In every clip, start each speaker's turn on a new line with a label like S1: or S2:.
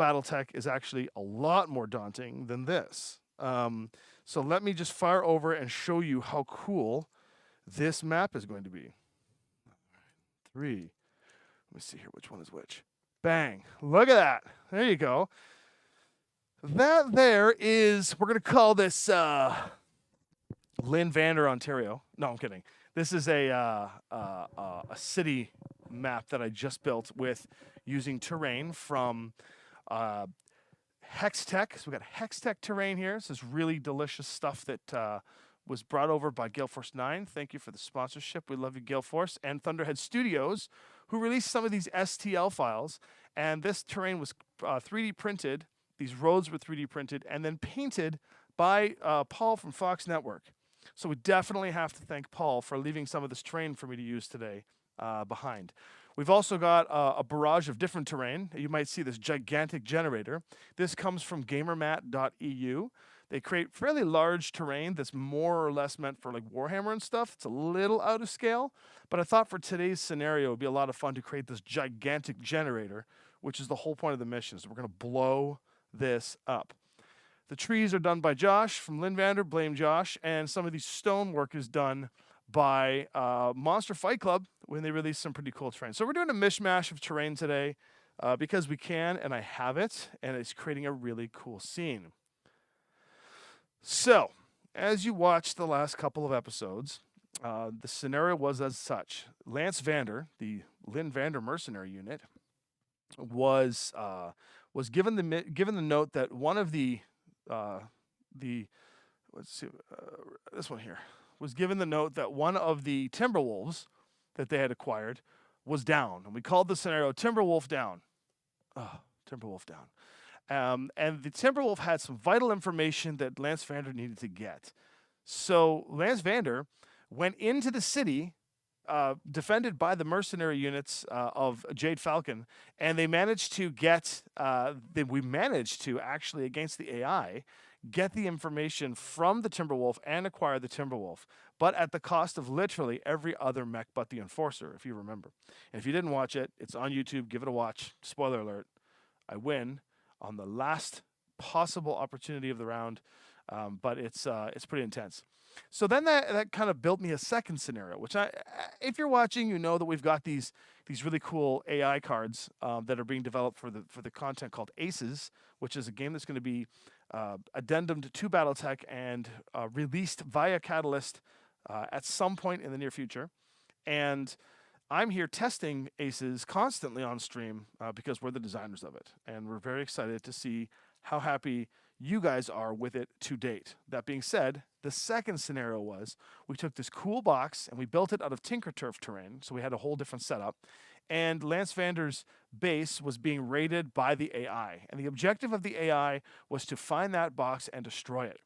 S1: Battletech is actually a lot more daunting than this. So let me just fire over and show you how cool this map is going to be. 3. Let me see here which one is which. Bang. Look at that. There you go. That there is, we're going to call this Lynnvander, Ontario. No, I'm kidding. This is a city map that I just built with using terrain from Hextech. So we got Hextech terrain here. This is really delicious stuff that was brought over by Gale Force 9. Thank you for the sponsorship. We love you, Gale Force. And Thunderhead Studios, who released some of these STL files. And this terrain was 3D printed. These roads were 3D printed and then painted by Paul from Fox Network. So we definitely have to thank Paul for leaving some of this terrain for me to use today behind. We've also got a barrage of different terrain. You might see this gigantic generator. This comes from gamermat.eu. They create fairly large terrain that's more or less meant for like Warhammer and stuff. It's a little out of scale, but I thought for today's scenario, it would be a lot of fun to create this gigantic generator, which is the whole point of the mission. So we're going to blow this up. The trees are done by Josh from Lynnvander, blame Josh, and some of the stonework is done by Monster Fight Club when they release some pretty cool terrain. So we're doing a mishmash of terrain today because we can, and I have it, and it's creating a really cool scene. So, as you watched the last couple of episodes, the scenario was as such. Lance Vander, the Lynnvander mercenary unit, was given the note that one of the let's see, this one here was given the note that one of the Timberwolves that they had acquired was down, and we called the scenario Timberwolf Down. Oh, Timberwolf Down. And the Timberwolf had some vital information that Lance Vander needed to get. So Lance Vander went into the city, defended by the mercenary units of Jade Falcon, and they managed to get, we managed to actually, against the AI, get the information from the Timberwolf and acquire the Timberwolf, but at the cost of literally every other mech but the Enforcer, if you remember. And if you didn't watch it, it's on YouTube. Give it a watch. Spoiler alert. I win on the last possible opportunity of the round, but it's pretty intense. So then that kind of built me a second scenario, which if you're watching, you know that we've got these really cool AI cards that are being developed for the content called Aces, which is a game that's going to be addendumed to BattleTech and released via Catalyst at some point in the near future. And I'm here testing Aces constantly on stream because we're the designers of it. And we're very excited to see how happy you guys are with it to date. That being said, the second scenario was we took this cool box and we built it out of Tinker Turf terrain. So we had a whole different setup. And Lance Vander's base was being raided by the AI. And the objective of the AI was to find that box and destroy it.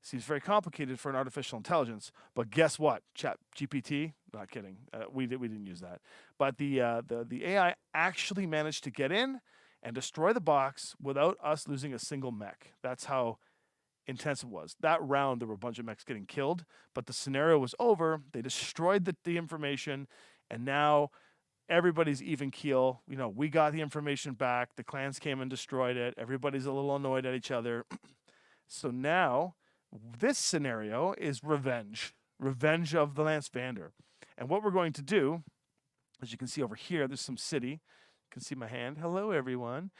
S1: Seems very complicated for an artificial intelligence, but guess what? Chat GPT, not kidding, we didn't use that. But the AI actually managed to get in and destroy the box without us losing a single mech. That's how intense it was. That round, there were a bunch of mechs getting killed, but the scenario was over. They destroyed the information, and now everybody's even keel. You know, we got the information back. The clans came and destroyed it. Everybody's a little annoyed at each other. So now this scenario is revenge of the Lance Vander. And what we're going to do, as you can see over here, there's some city. You can see my hand. Hello, everyone.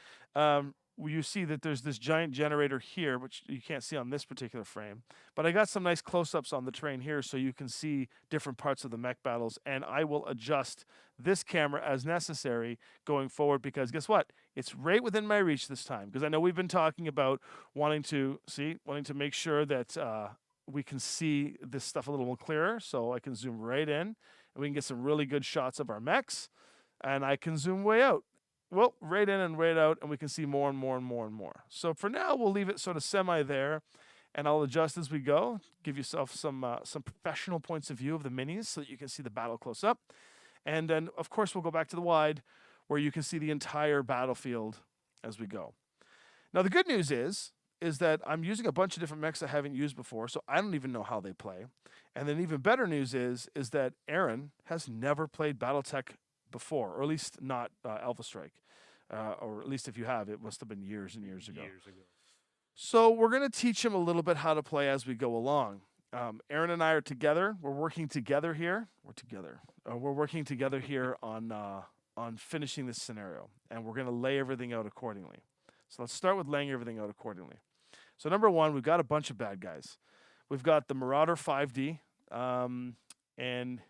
S1: You see that there's this giant generator here, which you can't see on this particular frame. But I got some nice close-ups on the terrain here so you can see different parts of the mech battles. And I will adjust this camera as necessary going forward because guess what? It's right within my reach this time. Because I know we've been talking about wanting to make sure that we can see this stuff a little more clearer. So I can zoom right in and we can get some really good shots of our mechs. And I can zoom way out. Well, right in and right out, and we can see more and more and more and more. So for now, we'll leave it sort of semi there, and I'll adjust as we go. Give yourself some professional points of view of the minis so that you can see the battle close up. And then, of course, we'll go back to the wide where you can see the entire battlefield as we go. Now, the good news is that I'm using a bunch of different mechs I haven't used before, so I don't even know how they play. And then even better news is that Aaron has never played Battletech before, or at least not Alpha Strike. or at least if you have, it must have been years and years ago.
S2: Years ago.
S1: So we're going to teach him a little bit how to play as we go along. Aaron and I are together. We're working together here. We're together. We're working together here on finishing this scenario, and we're going to lay everything out accordingly. So let's start with laying everything out accordingly. So number one, we've got a bunch of bad guys. We've got the Marauder 5D, and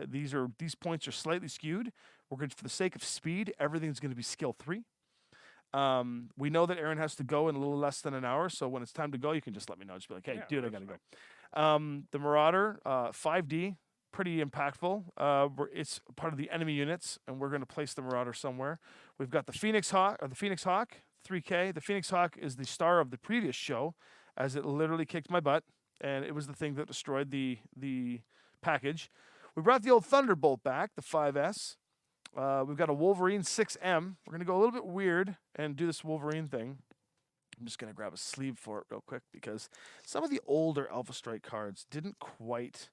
S1: these points are slightly skewed. We're going for the sake of speed. Everything's going to be skill 3. We know that Aaron has to go in a little less than an hour, so when it's time to go, you can just let me know. Just be like, hey, dude, I got to go. The Marauder 5D, pretty impactful. It's part of the enemy units, and we're going to place the Marauder somewhere. We've got the Phoenix Hawk, 3K. The Phoenix Hawk is the star of the previous show, as it literally kicked my butt, and it was the thing that destroyed the package. We brought the old Thunderbolt back, the 5S. We've got a Wolverine 6M. We're going to go a little bit weird and do this Wolverine thing. I'm just going to grab a sleeve for it real quick because some of the older Alpha Strike cards didn't quite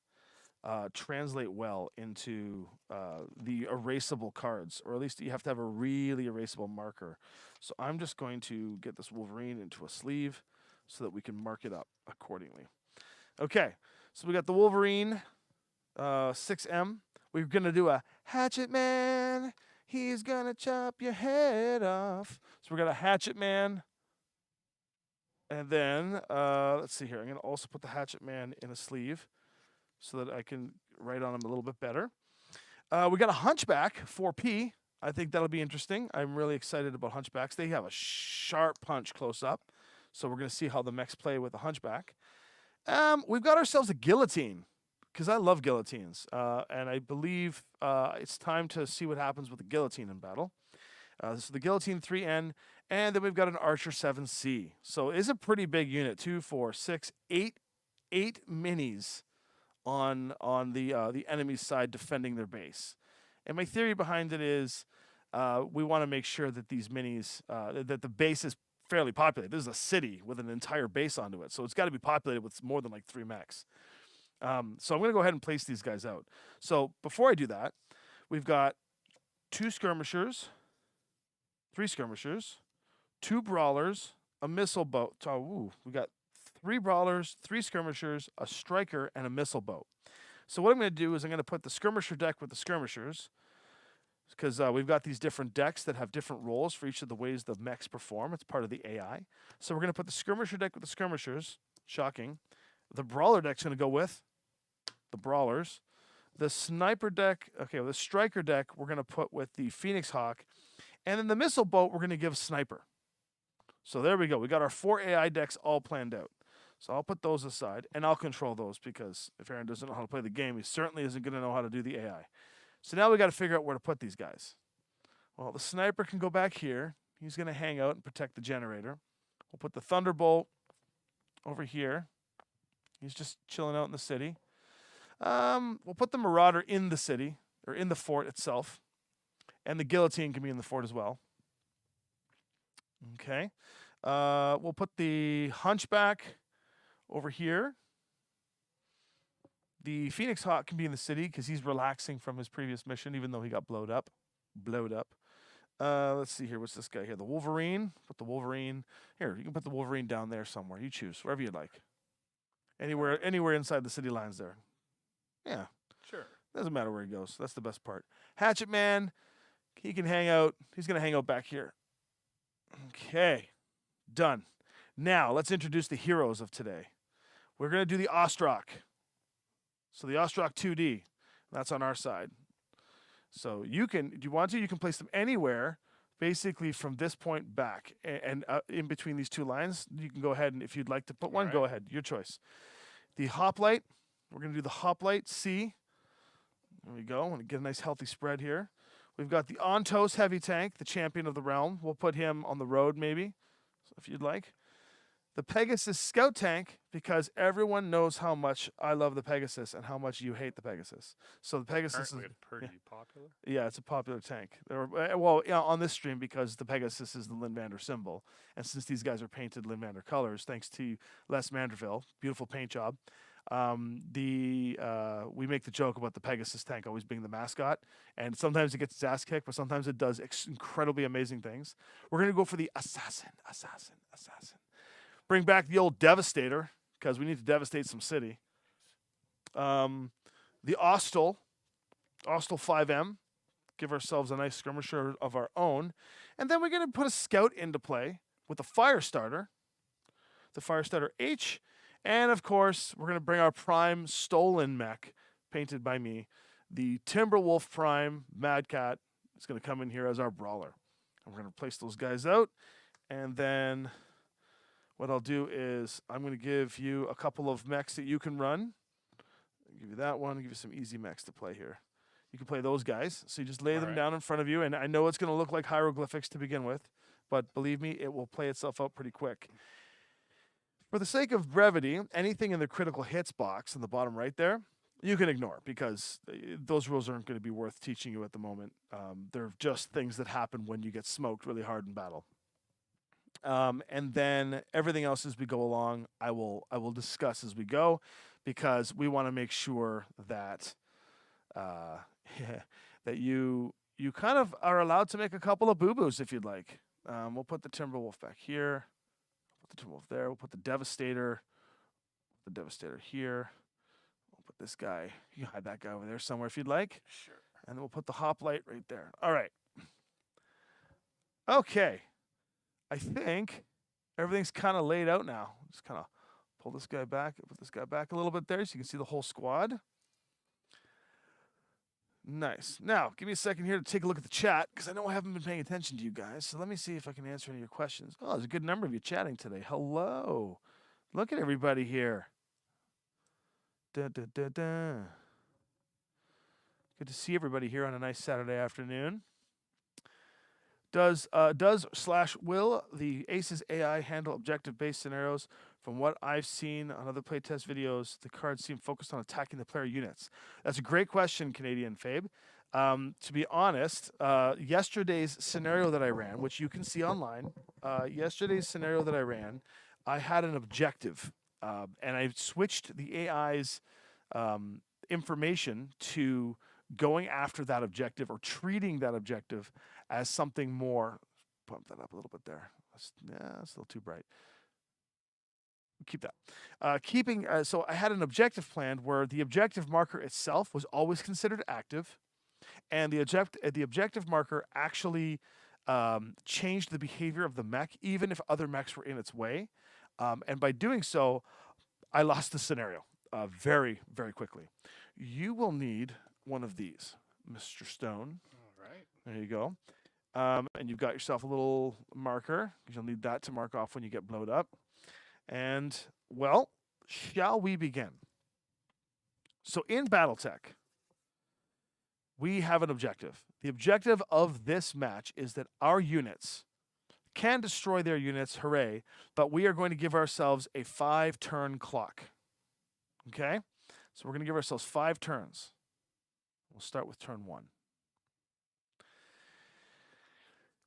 S1: translate well into the erasable cards, or at least you have to have a really erasable marker. So I'm just going to get this Wolverine into a sleeve so that we can mark it up accordingly. Okay, so we got the Wolverine 6M. We're going to do a Hatchet Man. He's going to chop your head off. So we're going to Hatchet Man. And then, let's see here. I'm going to also put the Hatchet Man in a sleeve so that I can write on him a little bit better. We got a Hunchback 4P. I think that'll be interesting. I'm really excited about Hunchbacks. They have a sharp punch close up. So we're going to see how the mechs play with the Hunchback. We've got ourselves a Guillotine, because I love guillotines. And I believe it's time to see what happens with the Guillotine in battle. This is the Guillotine 3N. And then we've got an Archer 7C. So it's a pretty big unit. 2, 4, 6, 8 minis on the enemy's side defending their base. And my theory behind it is we want to make sure that these minis, that the base is fairly populated. This is a city with an entire base onto it. So it's got to be populated with more than like 3 mechs. So I'm going to go ahead and place these guys out. So before I do that, we've got 2 skirmishers, 3 skirmishers, 2 brawlers, a missile boat. So, we got 3 brawlers, 3 skirmishers, a striker, and a missile boat. So what I'm going to do is I'm going to put the skirmisher deck with the skirmishers, because we've got these different decks that have different roles for each of the ways the mechs perform. It's part of the AI. So we're going to put the skirmisher deck with the skirmishers. Shocking. The brawler deck's going to go with the brawlers. The sniper deck, the striker deck we're going to put with the Phoenix Hawk. And then the missile boat we're going to give sniper. So there we go. We got our 4 AI decks all planned out. So I'll put those aside, and I'll control those, because if Aaron doesn't know how to play the game, he certainly isn't going to know how to do the AI. So now we got to figure out where to put these guys. Well, the sniper can go back here. He's going to hang out and protect the generator. We'll put the Thunderbolt over here. He's just chilling out in the city. We'll put the Marauder in the city, or in the fort itself. And the Guillotine can be in the fort as well. Okay. We'll put the Hunchback over here. The Phoenix Hawk can be in the city because he's relaxing from his previous mission, even though he got blowed up. Let's see here. What's this guy here? The Wolverine. Put the Wolverine. Here, you can put the Wolverine down there somewhere. You choose. Wherever you'd like. Anywhere inside the city lines there. Yeah.
S2: Sure.
S1: Doesn't matter where he goes. That's the best part. Hatchet Man. He can hang out. He's going to hang out back here. Okay. Done. Now, let's introduce the heroes of today. We're going to do the Ostrak. So the Ostrak 2D. That's on our side. So you can, if you want to, you can place them anywhere, basically from this point back. And in between these 2 lines, you can go ahead, and if you'd like to put one, go ahead. Your choice. The Hoplite. We're going to do the Hoplite C. There we go. I'm going to get a nice healthy spread here. We've got the Ontos Heavy Tank, the champion of the realm. We'll put him on the road, maybe, if you'd like. The Pegasus Scout Tank, because everyone knows how much I love the Pegasus and how much you hate the Pegasus. So the Pegasus is
S2: pretty popular.
S1: Yeah, it's a popular tank. On this stream, because the Pegasus is the Lynnvander symbol. And since these guys are painted Lynnvander colors, thanks to Les Manderville, beautiful paint job. We make the joke about the Pegasus tank always being the mascot, and sometimes it gets its ass kicked, but sometimes it does incredibly amazing things. We're gonna go for the assassin. Bring back the old Devastator because we need to devastate some city. The Ostel 5M. Give ourselves a nice skirmisher of our own, and then we're gonna put a scout into play with the Firestarter, the Firestarter H. And of course, we're going to bring our prime stolen mech, painted by me, the Timberwolf Prime Mad Cat. Is going to come in here as our brawler. And we're going to place those guys out. And then what I'll do is I'm going to give you a couple of mechs that you can run. I'll give you that one. I'll give you some easy mechs to play here. You can play those guys. So you just lay them down in front of you. And I know it's going to look like hieroglyphics to begin with, but believe me, it will play itself out pretty quick. For the sake of brevity, anything in the critical hits box in the bottom right there, you can ignore because those rules aren't going to be worth teaching you at the moment. They're just things that happen when you get smoked really hard in battle. And then everything else as we go along, I will discuss as we go, because we want to make sure that that you kind of are allowed to make a couple of boo-boos if you'd like. We'll put the Timberwolf back here. Put the Timberwolf there. We'll put the Devastator here. We'll put this guy. You can hide that guy over there somewhere if you'd like.
S2: Sure.
S1: And then we'll put the Hoplite right there. All right. Okay. I think everything's kind of laid out now. Just kind of pull this guy back, put this guy back a little bit there so you can see the whole squad. Nice. Now, give me a second here to take a look at the chat, because I know I haven't been paying attention to you guys. So let me see if I can answer any of your questions. Oh, there's a good number of you chatting today. Hello. Look at everybody here. Da, da, da, da. Good to see everybody here on a nice Saturday afternoon. Will the Aces AI handle objective-based scenarios? From what I've seen on other playtest videos, the cards seem focused on attacking the player units. That's a great question, Canadian Fabe. To be honest, yesterday's scenario that I ran, which you can see online, I had an objective, and I switched the AI's information to going after that objective or treating that objective as something more. Pump that up a little bit there. It's a little too bright. Keep that. So I had an objective planned where the objective marker itself was always considered active, and the objective marker actually changed the behavior of the mech, even if other mechs were in its way. And by doing so, I lost the scenario very, very quickly. You will need one of these, Mr. Stone.
S2: All right.
S1: There you go. And you've got yourself a little marker. You'll need that to mark off when you get blowed up. And, well, shall we begin? So in Battletech, we have an objective. The objective of this match is that our units can destroy their units, hooray, but we are going to give ourselves a 5-turn clock. Okay? So we're going to give ourselves 5 turns. We'll start with turn 1.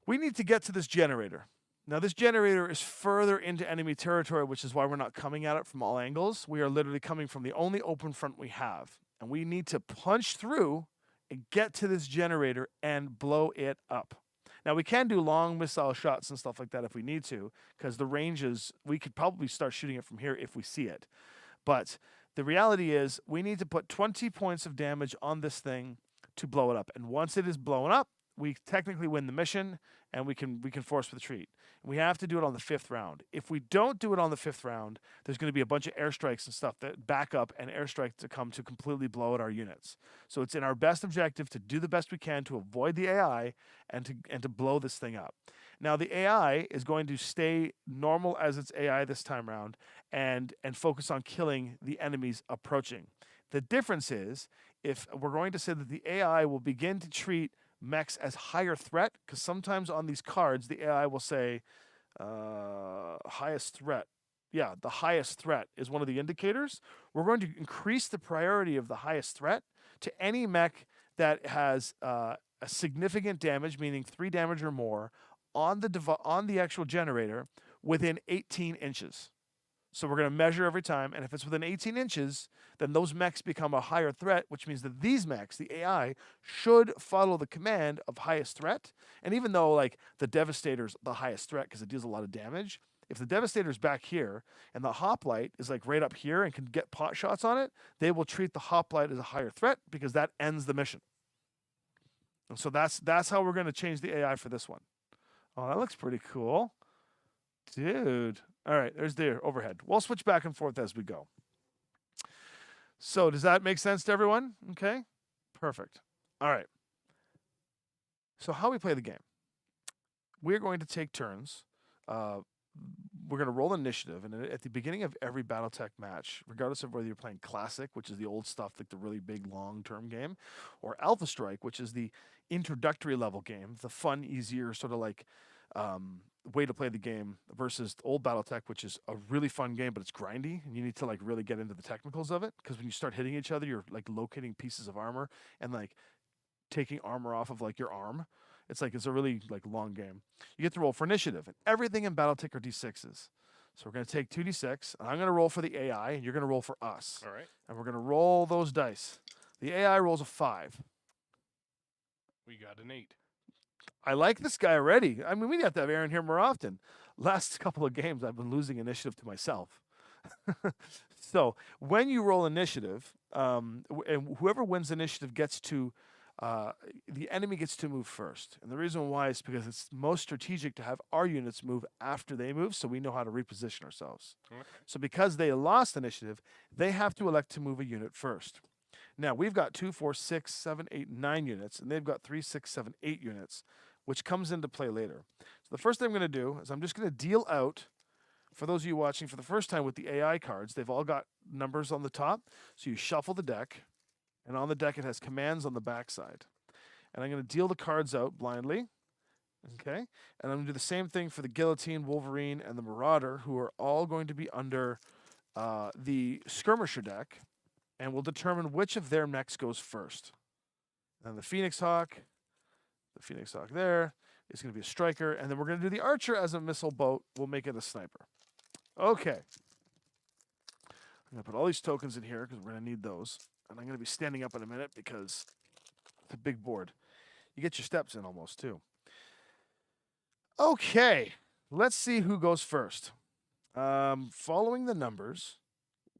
S1: We need to get to this generator. Now, this generator is further into enemy territory, which is why we're not coming at it from all angles. We are literally coming from the only open front we have. And we need to punch through and get to this generator and blow it up. Now, we can do long missile shots and stuff like that if we need to, because the ranges, we could probably start shooting it from here if we see it. But the reality is we need to put 20 points of damage on this thing to blow it up. And once it is blown up, we technically win the mission, and we can force retreat. We have to do it on the 5th round. If we don't do it on the 5th round, there's going to be a bunch of airstrikes and stuff that back up and airstrikes to come to completely blow out our units. So it's in our best objective to do the best we can to avoid the AI and to blow this thing up. Now, the AI is going to stay normal as its AI this time around and focus on killing the enemies approaching. The difference is, if we're going to say that the AI will begin to treat mechs as higher threat, because sometimes on these cards the AI will say highest threat. Yeah, the highest threat is one of the indicators. We're going to increase the priority of the highest threat to any mech that has a significant damage, meaning 3 damage or more, on the actual generator within 18 inches. So we're going to measure every time, and if it's within 18 inches, then those mechs become a higher threat, which means that these mechs, the AI, should follow the command of highest threat. And even though like the Devastator's the highest threat because it deals a lot of damage, if the Devastator's back here and the Hoplite is like right up here and can get pot shots on it, they will treat the Hoplite as a higher threat because that ends the mission. And so that's how we're going to change the AI for this one. Oh, that looks pretty cool. Dude. All right, there's the overhead. We'll switch back and forth as we go. So does that make sense to everyone? Okay, perfect. All right. So how we play the game. We're going to take turns. We're going to roll initiative, and at the beginning of every Battletech match, regardless of whether you're playing Classic, which is the old stuff, like the really big long-term game, or Alpha Strike, which is the introductory level game, the fun, easier sort of like way to play the game versus old Battletech, which is a really fun game, but it's grindy, and you need to like really get into the technicals of it, because when you start hitting each other, you're like locating pieces of armor and like taking armor off of like your arm. It's a really like long game. You get to roll for initiative, and everything in Battletech are d6s. So we're going to take 2d6, and I'm going to roll for the AI, and you're going to roll for us.
S2: All right.
S1: And we're going to roll those dice. The AI rolls a 5.
S2: We got an 8.
S1: I like this guy already. I mean, we have to have Aaron here more often. Last couple of games, I've been losing initiative to myself. So when you roll initiative, and whoever wins initiative gets to the enemy gets to move first. And the reason why is because it's most strategic to have our units move after they move so we know how to reposition ourselves.
S2: Okay.
S1: So because they lost initiative, they have to elect to move a unit first. Now, we've got 2, 4, 6, 7, 8, 9 units, and they've got 3, 6, 7, 8 units, which comes into play later. So the first thing I'm going to do is I'm just going to deal out, for those of you watching for the first time with the AI cards, they've all got numbers on the top. So you shuffle the deck. And on the deck, it has commands on the backside. And I'm going to deal the cards out blindly. Okay? And I'm going to do the same thing for the Guillotine, Wolverine, and the Marauder, who are all going to be under the Skirmisher deck. And we'll determine which of their mechs goes first. And the Phoenix Hawk there is going to be a striker. And then we're going to do the Archer as a missile boat. We'll make it a sniper. Okay. I'm going to put all these tokens in here because we're going to need those. And I'm going to be standing up in a minute because it's a big board. You get your steps in almost, too. Okay, let's see who goes first. Following the numbers,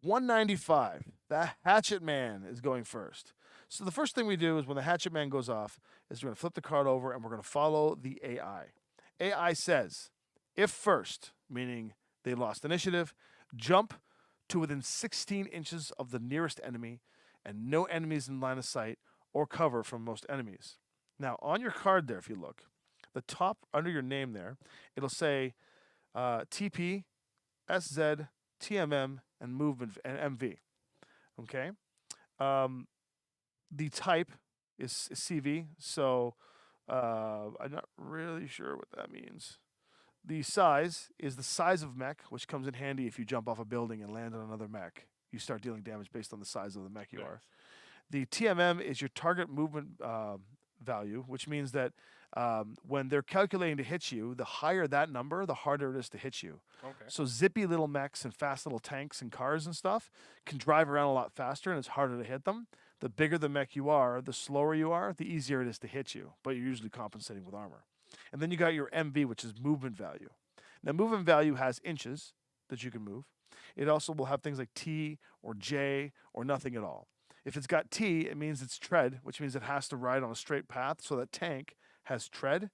S1: 195, the Hatchet Man is going first. So the first thing we do is when the Hatchet Man goes off is we're going to flip the card over and we're going to follow the AI. AI says, if first, meaning they lost initiative, jump to within 16 inches of the nearest enemy, and no enemies in line of sight or cover from most enemies. Now, on your card there, if you look, the top under your name there, it'll say TP, SZ, TMM, and movement and MV. Okay? The type is CV, so I'm not really sure what that means. The size is the size of mech, which comes in handy if you jump off a building and land on another mech. You start dealing damage based on the size of the mech you are. The TMM is your target movement value, which means that when they're calculating to hit you, the higher that number, the harder it is to hit you.
S2: Okay.
S1: So zippy little mechs and fast little tanks and cars and stuff can drive around a lot faster, and it's harder to hit them. The bigger the mech you are, the slower you are, the easier it is to hit you, but you're usually compensating with armor. And then you got your MV, which is movement value. Now, movement value has inches that you can move. It also will have things like T or J or nothing at all. If it's got T, it means it's tread, which means it has to ride on a straight path, so that tank has tread.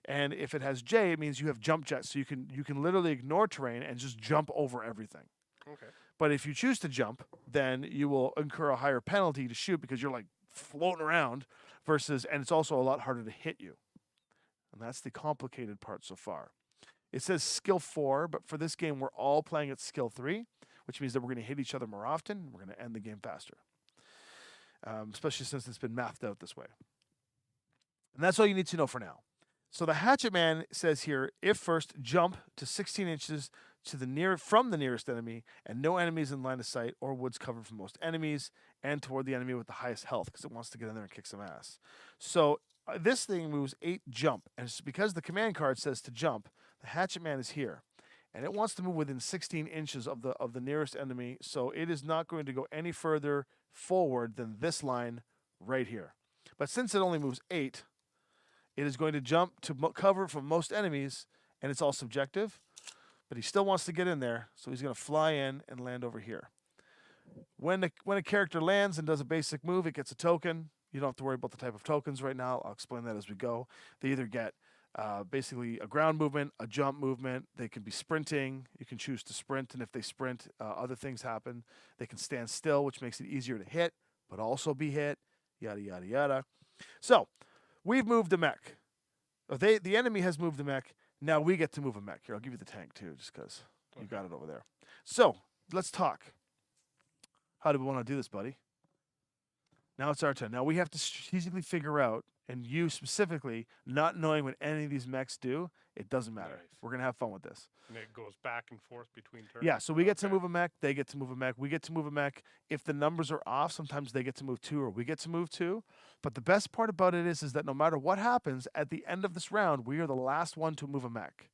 S1: And if it has J, it means you have jump jets, so you can literally ignore terrain and just jump over everything.
S2: Okay.
S1: But if you choose to jump, then you will incur a higher penalty to shoot because you're like floating around and it's also a lot harder to hit you. And that's the complicated part so far. It says skill 4, but for this game, we're all playing at skill 3, which means that we're going to hit each other more often. And we're going to end the game faster, especially since it's been mathed out this way. And that's all you need to know for now. So the Hatchet Man says here, if first, jump to 16 inches from the nearest enemy, and no enemies in line of sight or woods covered from most enemies, and toward the enemy with the highest health, because it wants to get in there and kick some ass. So this thing moves 8 jump, and it's because the command card says to jump, the Hatchet Man is here. and it wants to move within 16 inches of the nearest enemy. So it is not going to go any further forward than this line right here. But since it only moves 8, it is going to jump to cover from most enemies, and it's all subjective. But he still wants to get in there, so he's going to fly in and land over here. When a character lands and does a basic move, it gets a token. You don't have to worry about the type of tokens right now. I'll explain that as we go. They either get basically a ground movement, a jump movement. They can be sprinting. You can choose to sprint, and if they sprint, other things happen. They can stand still, which makes it easier to hit, but also be hit, yada, yada, yada. So we've moved a mech. The enemy has moved the mech. Now we get to move a mech. Here, I'll give you the tank, too, just because you got it over there. So let's talk. How do we want to do this, buddy? Now it's our turn. Now we have to strategically figure out, and you specifically, not knowing what any of these mechs do, it doesn't matter.
S2: Nice.
S1: We're going to have fun with this.
S2: And it goes back and forth between turns.
S1: Yeah, so we get to move a mech, they get to move a mech, we get to move a mech. If the numbers are off, sometimes they get to move 2 or we get to move 2. But the best part about it is that no matter what happens, at the end of this round, we are the last one to move a mech.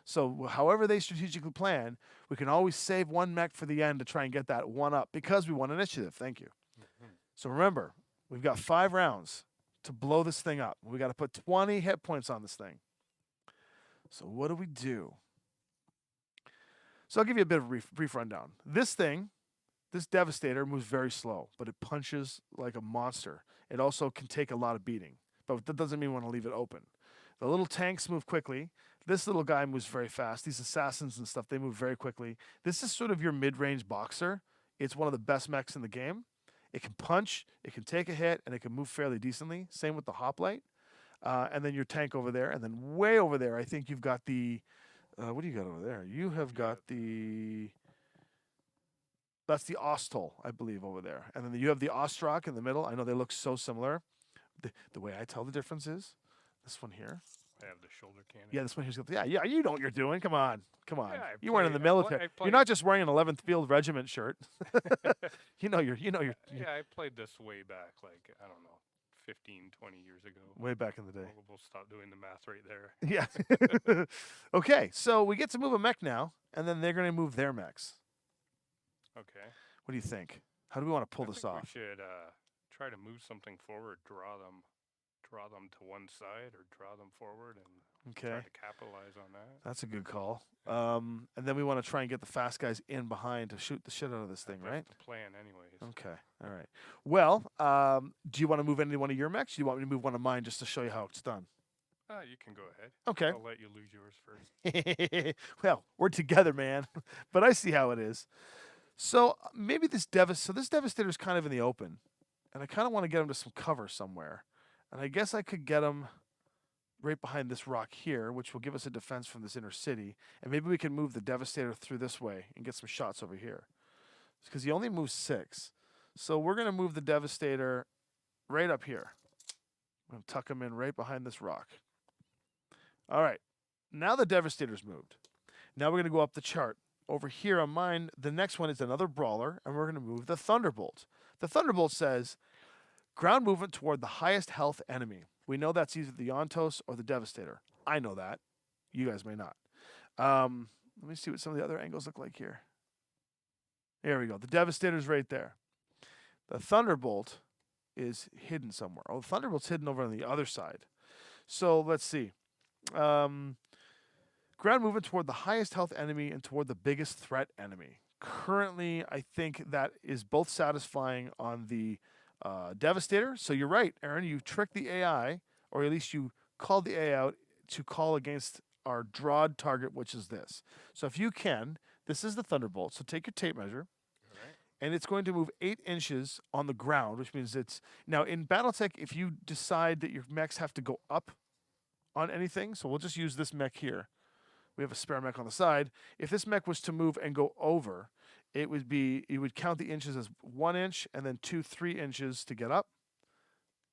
S1: So however they strategically plan, we can always save one mech for the end to try and get that one up because we won initiative. Thank you.
S2: Mm-hmm.
S1: So remember, we've got 5 rounds to blow this thing up. We got to put 20 hit points on this thing. So what do we do? So I'll give you a bit of a brief rundown. This thing, this Devastator, moves very slow, but it punches like a monster. It also can take a lot of beating, but that doesn't mean we want to leave it open. The little tanks move quickly. This little guy moves very fast. These assassins and stuff, they move very quickly. This is sort of your mid-range boxer. It's one of the best mechs in the game. It can punch, it can take a hit, and it can move fairly decently. Same with the hoplite. And then your tank over there. And then way over there, I think you've got the... what do you got over there? You have got the... That's the Ostol, I believe, over there. And then you have the Ostrak in the middle. I know they look so similar. The way I tell the difference is this one here.
S2: I have the shoulder cannon.
S1: Yeah, this one here's got the... Yeah, you know what you're doing. Come on.
S2: Yeah,
S1: You weren't in the military. You're not just wearing an 11th Field Regiment shirt. you know you're...
S2: Yeah, I played this way back, like, I don't know, 15, 20 years ago.
S1: Way back in the day.
S2: We'll stop doing the math right there.
S1: Yeah. Okay, so we get to move a mech now, and then they're going to move their mechs.
S2: Okay.
S1: What do you think? How do we want to pull this
S2: think
S1: off?
S2: We should try to move something forward, draw them to one side or draw them forward and try
S1: Okay,
S2: to capitalize on that.
S1: that's a good call. And then we want to try and get the fast guys in behind to shoot the shit out of this thing, right?
S2: That's the plan anyways.
S1: Okay, all right. Well, do you want to move any one of your mechs? Do you want me to move one of mine just to show you how it's done?
S2: You can go ahead.
S1: Okay.
S2: I'll let you lose yours first.
S1: Well, we're together, man. But I see how it is. So maybe this Devastator is kind of in the open, and I kind of want to get him to some cover somewhere. And I guess I could get him right behind this rock here, which will give us a defense from this inner city. And maybe we can move the Devastator through this way and get some shots over here. Because he only moves 6. So we're going to move the Devastator right up here. I'm going to tuck him in right behind this rock. All right. Now the Devastator's moved. Now we're going to go up the chart. Over here on mine, the next one is another brawler, and we're going to move the Thunderbolt. The Thunderbolt says, ground movement toward the highest health enemy. We know that's either the Yontos or the Devastator. I know that. You guys may not. Let me see what some of the other angles look like here. There we go. The Devastator's right there. The Thunderbolt is hidden somewhere. Oh, the Thunderbolt's hidden over on the other side. So let's see. Ground movement toward the highest health enemy and toward the biggest threat enemy. Currently, I think that is both satisfying on the Devastator. So you're right, Aaron. You tricked the AI, or at least you called the AI out to call against our drawed target, which is this. So if you can, this is the Thunderbolt. So take your tape measure, and it's going to move 8 inches on the ground, which means it's... Now, in Battletech, if you decide that your mechs have to go up on anything, so we'll just use this mech here. We have a spare mech on the side. If this mech was to move and go over, it would be, you would count the inches as 1 inch, and then 2, 3 inches to get up,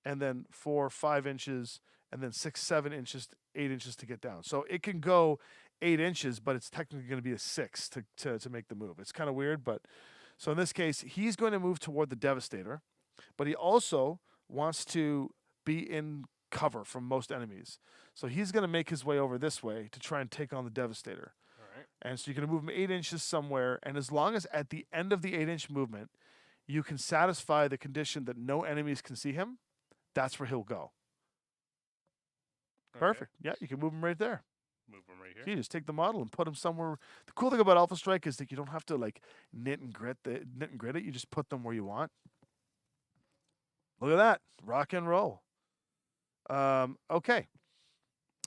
S1: and then 4, 5 inches, and then 6, 7 inches, 8 inches to get down. So it can go 8 inches, but it's technically going to be a 6 to make the move. It's kind of weird, but so in this case, he's going to move toward the Devastator, but he also wants to be in cover from most enemies. So he's going to make his way over this way to try and take on the Devastator.
S2: All right.
S1: And so you're going to move him 8 inches somewhere. And as long as at the end of the 8-inch movement, you can satisfy the condition that no enemies can see him, that's where he'll go.
S2: Okay.
S1: Perfect. Yeah, you can move him right there.
S2: Move him right
S1: So
S2: here.
S1: you just take the model and put him somewhere. The cool thing about Alpha Strike is that you don't have to like knit and grit it. You just put them where you want. Look at that. Rock and roll. Okay.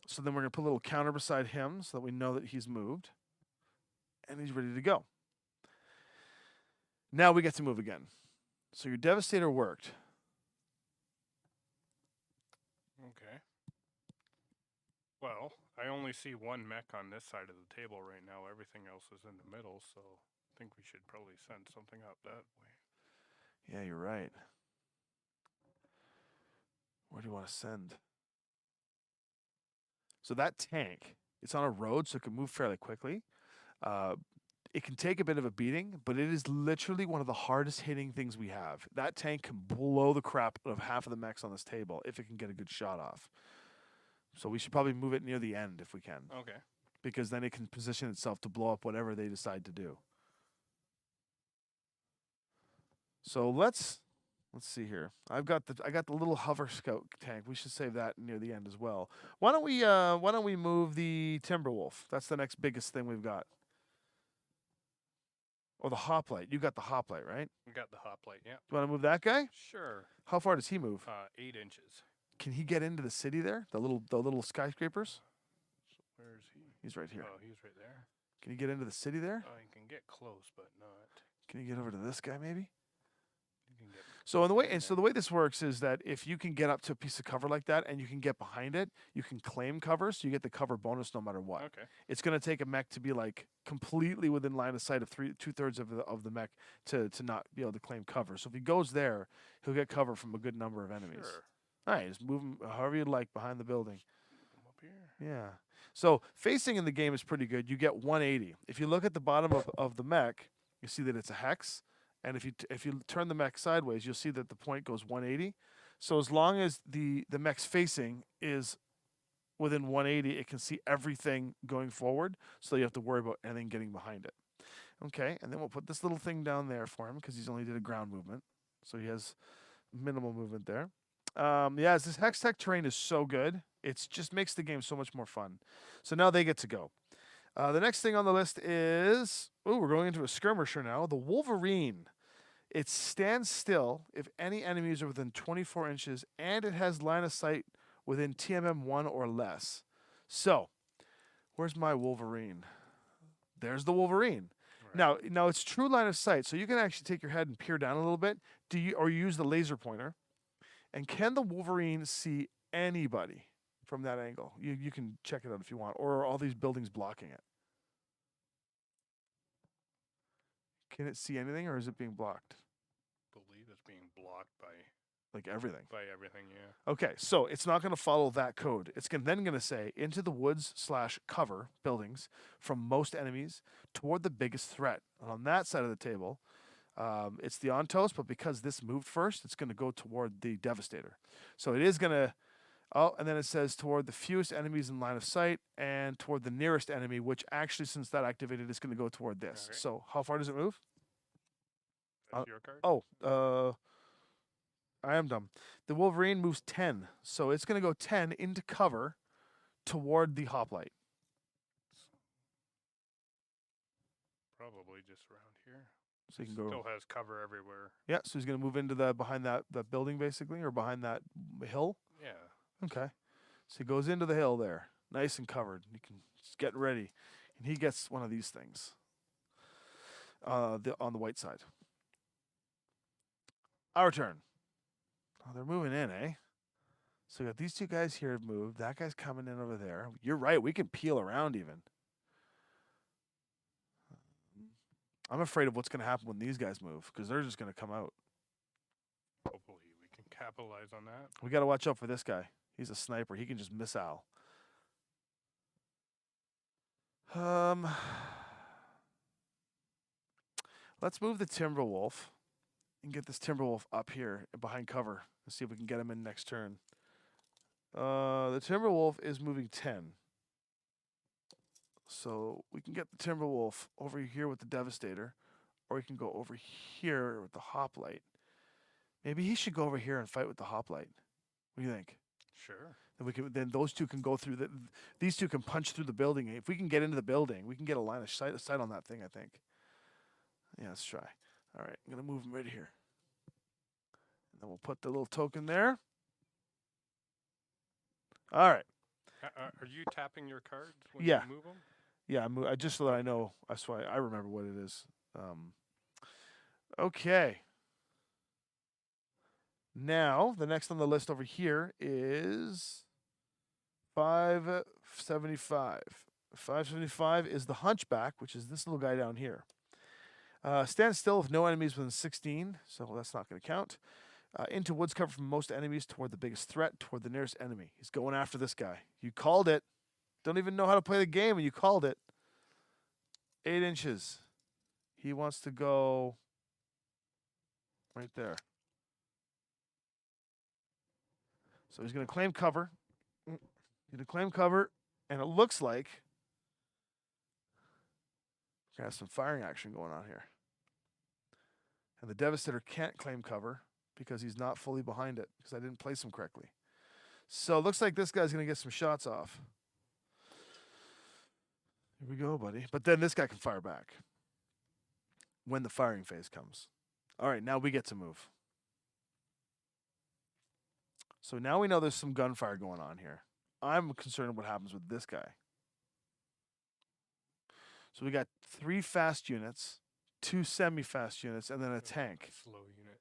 S1: So then we're going to put a little counter beside him so that we know that he's moved. And he's ready to go. Now we get to move again. So your Devastator worked.
S2: Okay. Well, I only see one mech on this side of the table right now. Everything else is in the middle, so I think we should probably send something up that way.
S1: Yeah, you're right. Where do you want to send? So that tank, it's on a road, so it can move fairly quickly. It can take a bit of a beating, but it is literally one of the hardest hitting things we have. That tank can blow the crap out of half of the mechs on this table if it can get a good shot off. So we should probably move it near the end if we can.
S2: Okay.
S1: Because then it can position itself to blow up whatever they decide to do. So let's see here. I got the little hover scout tank. We should save that near the end as well. Why don't we move the Timberwolf? That's the next biggest thing we've got. Or the hoplite. You got the hoplite, right?
S2: We got the hoplite, yeah.
S1: Do you want to move that guy?
S2: Sure.
S1: How far does he move?
S2: 8 inches.
S1: Can he get into the city there? The little skyscrapers?
S2: So where is he?
S1: He's right here.
S2: Oh, he's right there.
S1: Can he get into the city there?
S2: Oh, he can get close, but not.
S1: Can you get over to this guy maybe?
S2: He can get
S1: So the way this works is that if you can get up to a piece of cover like that and you can get behind it, you can claim cover, so you get the cover bonus no matter what.
S2: Okay.
S1: It's going to take a mech to be like completely within line of sight of 2/3 of the mech to not be able to claim cover. So if he goes there, he'll get cover from a good number of enemies.
S2: Sure.
S1: All right, just move him however you'd like behind the building.
S2: Come up here.
S1: Yeah. So facing in the game is pretty good. You get 180. If you look at the bottom of the mech, you see that it's a hex. And if you turn the mech sideways, you'll see that the point goes 180. So as long as the mech's facing is within 180, it can see everything going forward. So you have to worry about anything getting behind it. Okay, and then we'll put this little thing down there for him because he's only did a ground movement. So he has minimal movement there. Yeah, this Hex Tech terrain is so good. It just makes the game so much more fun. So now they get to go. The next thing on the list is, we're going into a skirmisher now. The Wolverine. It stands still if any enemies are within 24 inches, and it has line of sight within TMM 1 or less. So, where's my Wolverine? There's the Wolverine.
S2: Right.
S1: Now it's true line of sight, so you can actually take your head and peer down a little bit. Or use the laser pointer. And can the Wolverine see anybody from that angle? You can check it out if you want. Or are all these buildings blocking it? Can it see anything, or is it being blocked?
S2: Believe it's being blocked by
S1: Like everything.
S2: everything, yeah.
S1: Okay, so it's not going to follow that code. It's then going to say into the woods / cover buildings from most enemies toward the biggest threat. And on that side of the table, it's the Ontos, but because this moved first, it's going to go toward the Devastator. So it is going to, and then it says toward the fewest enemies in line of sight and toward the nearest enemy, which actually, since that activated, is going to go toward this.
S2: Okay.
S1: So how far does it move?
S2: That's your card?
S1: I am dumb. The Wolverine moves 10, so it's going to go 10 into cover toward the hoplite.
S2: Probably just around here.
S1: So you can go.
S2: Still has cover everywhere.
S1: Yeah, so he's going to move into behind that building basically, or behind that hill.
S2: Yeah.
S1: Okay. So he goes into the hill there, nice and covered. You can just get ready, and he gets one of these things. On the white side. Our turn. Oh, they're moving in, eh? So we got these two guys here have moved. That guy's coming in over there. You're right. We can peel around even. I'm afraid of what's going to happen when these guys move because they're just going to come out.
S2: Hopefully we can capitalize on that.
S1: We got to watch out for this guy. He's a sniper. He can just missile. Let's move the Timberwolf and get this Timberwolf up here behind cover and see if we can get him in next turn. The Timberwolf is moving 10. So we can get the Timberwolf over here with the Devastator, or we can go over here with the Hoplite. Maybe he should go over here and fight with the Hoplite. What do you think?
S2: Sure.
S1: Then those two can go through these two can punch through the building. If we can get into the building, we can get a line of sight on that thing, I think. Yeah, let's try. All right, I'm gonna move him right here. And then we'll put the little token there. All right.
S2: Are you tapping your cards when
S1: Yeah.
S2: you move them?
S1: Yeah, I just so that I know. That's why I remember what it is. Okay. Now the next on the list over here is 575. 575 is the Hunchback, which is this little guy down here. Stand still with no enemies within 16, so that's not going to count. Into woods cover from most enemies toward the biggest threat, toward the nearest enemy. He's going after this guy. You called it. Don't even know how to play the game, and you called it. 8 inches. He wants to go right there. So he's going to claim cover. He's going to claim cover, and it looks like we're going to have some firing action going on here. And the Devastator can't claim cover because he's not fully behind it because I didn't place him correctly. So it looks like this guy's going to get some shots off. Here we go, buddy. But then this guy can fire back when the firing phase comes. All right, now we get to move. So now we know there's some gunfire going on here. I'm concerned what happens with this guy. So we got 3 fast units, 2 semi-fast units, and then a tank.
S2: Slow unit.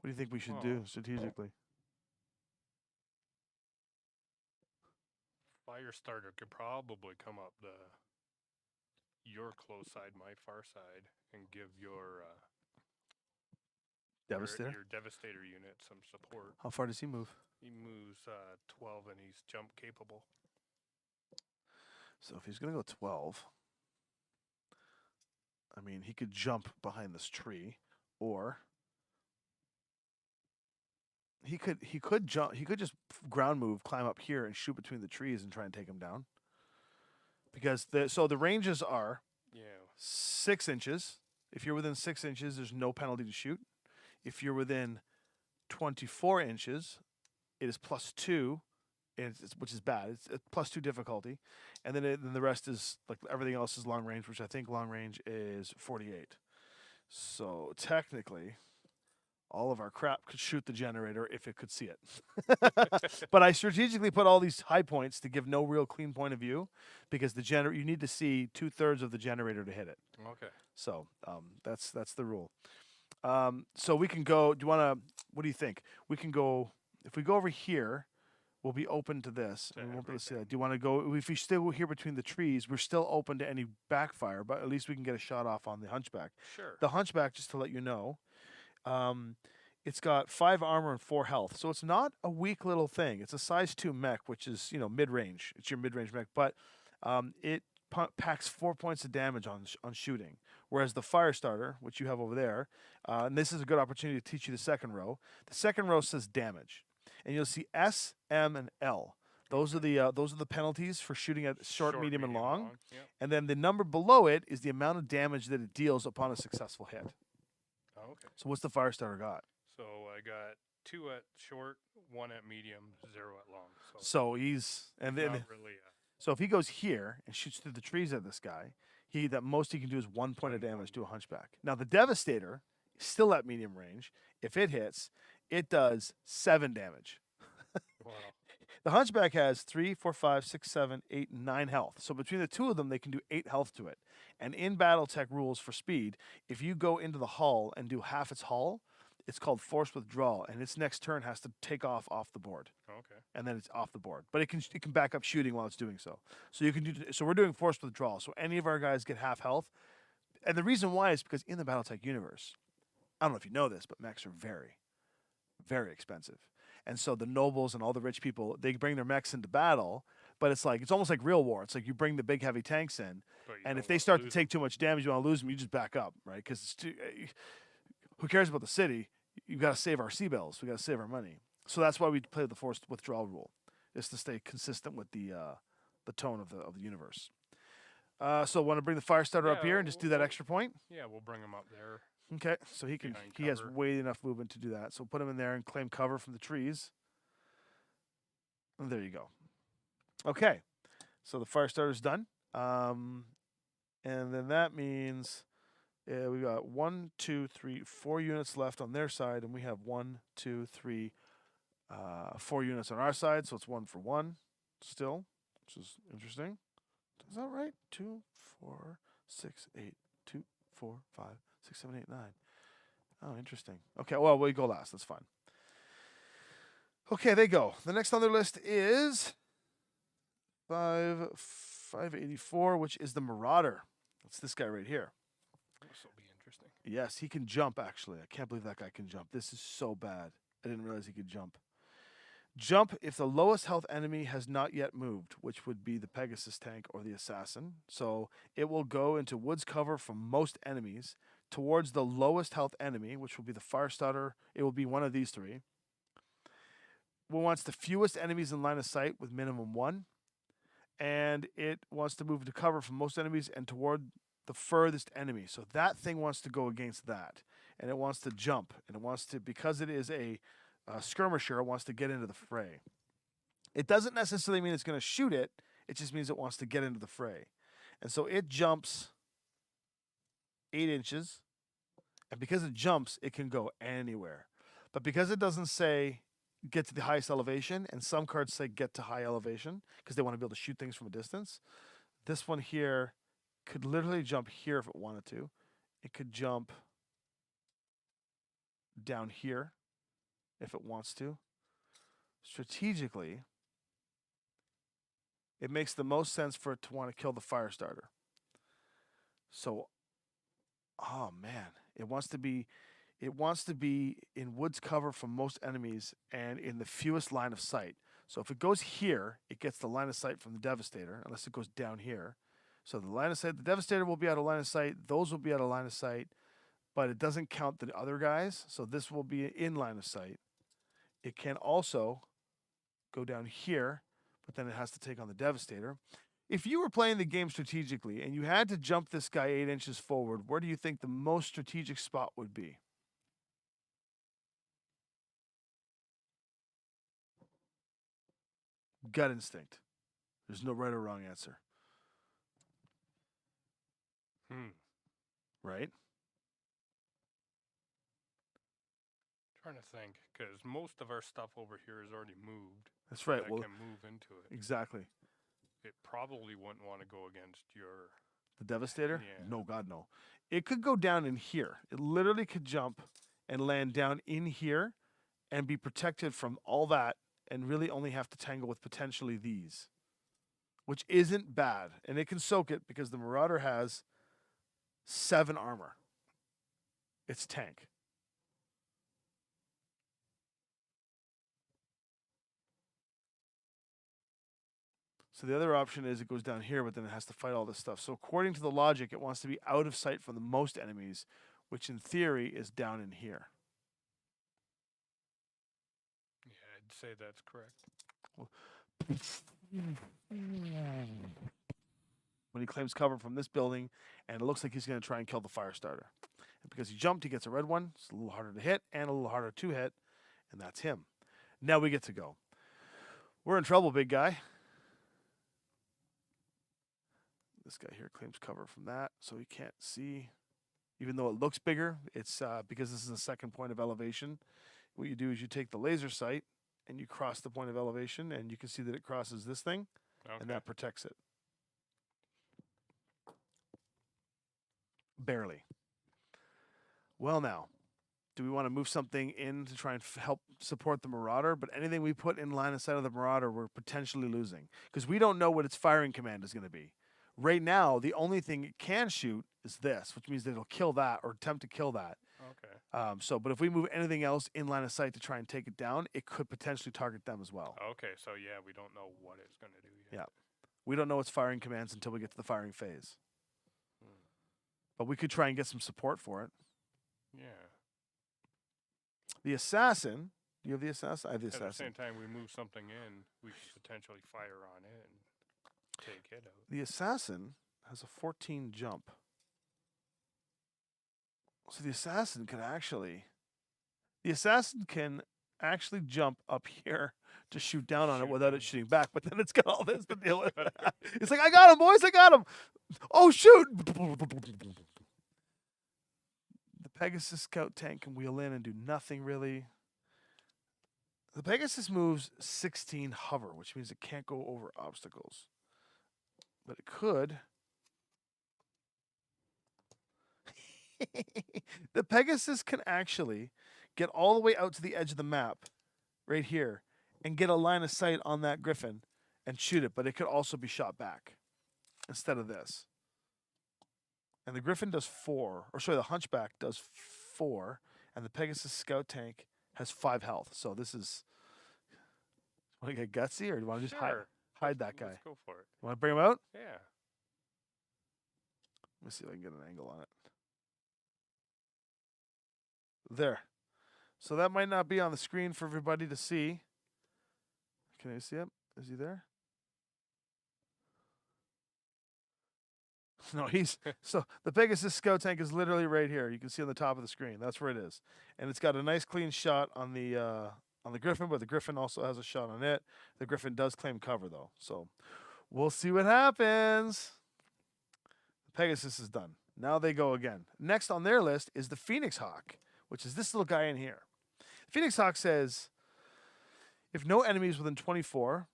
S1: What do you think we should do strategically?
S2: Fire starter could probably come up your close side, my far side, and give your
S1: Devastator?
S2: your Devastator unit some support.
S1: How far does he move?
S2: He moves 12 and he's jump capable.
S1: So if he's going to go 12, I mean, he could jump behind this tree, or he could jump. He could just ground move, climb up here, and shoot between the trees and try and take him down. Because the ranges are 6 inches. If you're within 6 inches, there's no penalty to shoot. If you're within 24 inches, it is +2, which is bad. It's +2 difficulty, and then then the rest is like everything else is long range, which I think long range is 48. So technically, all of our crap could shoot the generator if it could see it. But I strategically put all these high points to give no real clean point of view, because you need to see 2/3 of the generator to hit it.
S2: Okay.
S1: So that's the rule. So we can go. What do you think? We can go. If we go over here, we'll be open to this. And we won't be able to see that. Do you want to go? If we still here between the trees, we're still open to any backfire, but at least we can get a shot off on the Hunchback.
S2: Sure.
S1: The Hunchback, just to let you know, it's got 5 armor and 4 health, so it's not a weak little thing. It's a size 2 mech, which is mid-range. It's your mid-range mech, but it packs 4 points of damage on shooting. Whereas the Firestarter, which you have over there, and this is a good opportunity to teach you the second row. The second row says damage, and you'll see S, M, and L. Those are the penalties for shooting at short, medium, and long.
S2: Yep.
S1: And then the number below it is the amount of damage that it deals upon a successful hit.
S2: Oh, okay.
S1: So what's the Firestarter got?
S2: So I got 2 at short, 1 at medium, 0 at long.
S1: So he's
S2: not really.
S1: So if he goes here and shoots through the trees at this guy, the most he can do is 1 point of damage to a Hunchback. Now the Devastator is still at medium range. If it hits, it does 7 damage.
S2: Wow.
S1: The Hunchback has 3, 4, 5, 6, 7, 8, 9 health. So between the two of them, they can do 8 health to it. And in Battletech rules for speed, if you go into the hull and do half its hull, it's called forced withdrawal, and its next turn has to take off the board.
S2: Okay.
S1: And then it's off the board. But it can back up shooting while it's doing so. So you can do. So we're doing forced withdrawal. So any of our guys get half health, and the reason why is because in the Battletech universe, I don't know if you know this, but mechs are very, very expensive. And so the nobles and all the rich people, they bring their mechs into battle, but it's almost like real war. It's like you bring the big heavy tanks in, and if they start to take too much damage, you want to lose them, you just back up, right? Because who cares about the city? You've got to save our sea bills. We got to save our money. So that's why we play the forced withdrawal rule, is to stay consistent with the tone of the universe. So want to bring the fire starter up here and just do that extra point?
S2: Yeah, we'll bring him up there.
S1: Okay, so he has
S2: cover.
S1: way enough movement to do that. So put him in there and claim cover from the trees. And there you go. Okay, so the fire starter's done. And then that means we got 1, 2, 3, 4 units left on their side, and we have 1, 2, 3, 4 units on our side. So it's 1 for 1 still, which is interesting. Is that right? 2, 4, 6, 8, 2, 4, 5, 6, 7, 8, 9. Oh, interesting. Okay, well, we go last. That's fine. Okay, they go. The next on their list is 584, which is the Marauder. That's this guy right here.
S2: This will be interesting.
S1: Yes, he can jump, actually. I can't believe that guy can jump. This is so bad. I didn't realize he could jump. Jump if the lowest health enemy has not yet moved, which would be the Pegasus tank or the Assassin. So it will go into woods cover from most enemies towards the lowest health enemy, which will be the fire starter. It will be one of these 3. It wants the fewest enemies in line of sight with minimum 1. And it wants to move into cover from most enemies and toward the furthest enemy. So that thing wants to go against that. And it wants to jump. And it wants to, because it is a skirmisher, it wants to get into the fray. It doesn't necessarily mean it's going to shoot it. It just means it wants to get into the fray. And so it jumps 8 inches. And because it jumps, it can go anywhere. But because it doesn't say get to the highest elevation, and some cards say get to high elevation because they want to be able to shoot things from a distance, this one here could literally jump here if it wanted to. It could jump down here if it wants to. Strategically, it makes the most sense for it to want to kill the fire starter. So, oh man, it wants to be in woods cover from most enemies and in the fewest line of sight. So if it goes here, it gets the line of sight from the Devastator, unless it goes down here. So the line of sight, the Devastator will be out of line of sight. Those will be out of line of sight, but it doesn't count the other guys. So this will be in line of sight. It can also go down here, but then it has to take on the Devastator. If you were playing the game strategically and you had to jump this guy 8 inches forward, where do you think the most strategic spot would be? Gut instinct. There's no right or wrong answer. Right?
S2: Trying to think, because most of our stuff over here is already moved.
S1: That's right.
S2: I
S1: Well,
S2: can move into it.
S1: exactly.
S2: It probably wouldn't want to go against your...
S1: The Devastator?
S2: Yeah.
S1: No, God, no. It could go down in here. It literally could jump and land down in here and be protected from all that and really only have to tangle with potentially these, which isn't bad. And it can soak it because the Marauder has 7 armor. It's tank. So the other option is it goes down here, but then it has to fight all this stuff. So according to the logic, it wants to be out of sight from the most enemies, which in theory is down in here.
S2: Yeah, I'd say that's correct.
S1: When he claims cover from this building, and it looks like he's going to try and kill the fire starter. And because he jumped, he gets a red one. It's a little harder to hit and a little harder to hit, and that's him. Now we get to go. We're in trouble, big guy. This guy here claims cover from that, so he can't see. Even though it looks bigger, it's because this is a second point of elevation. What you do is you take the laser sight and you cross the point of elevation, and you can see that it crosses this thing, and that protects it. Barely. Well, now, do we want to move something in to try and help support the Marauder? But anything we put in line of sight of the Marauder, we're potentially losing because we don't know what its firing command is going to be. Right now, the only thing it can shoot is this, which means that it'll kill that or attempt to kill that.
S2: Okay.
S1: But if we move anything else in line of sight to try and take it down, it could potentially target them as well.
S2: Okay, so yeah, we don't know what it's going to do yet.
S1: Yeah. We don't know its firing commands until we get to the firing phase. But we could try and get some support for it.
S2: Yeah.
S1: The Assassin Do you have the assassin? I have the
S2: At the
S1: assassin.
S2: same time, we move something in, we could potentially fire on it and take it out.
S1: The assassin has a 14 jump. So the assassin can actually jump up here to shoot down on it
S2: Shoot
S1: without
S2: down.
S1: it shooting back, but then it's got all this to deal with. It's like, I got him, boys, I got him. Oh, shoot. The Pegasus scout tank can wheel in and do nothing really. The Pegasus moves 16 hover, which means it can't go over obstacles. But it could. The Pegasus can actually get all the way out to the edge of the map, right here, and get a line of sight on that Griffin and shoot it, but it could also be shot back instead of this. And the Griffin does 4, or sorry, the Hunchback does 4, and the Pegasus scout tank has 5 health. So this is. Want to get gutsy, or do you want to just hide that guy?
S2: Let's go for it.
S1: You want to bring him out?
S2: Yeah.
S1: Let me see if I can get an angle on it. There. So that might not be on the screen for everybody to see. Can I see him? Is he there? No, he's so the Pegasus scout tank is literally right here. You can see on the top of the screen. That's where it is, and it's got a nice clean shot on the Griffin, but the Griffin also has a shot on it. The Griffin does claim cover though, so we'll see what happens. The Pegasus is done. Now they go again. Next on their list is the Phoenix Hawk, which is this little guy in here. The Phoenix Hawk says, if no enemies within 24,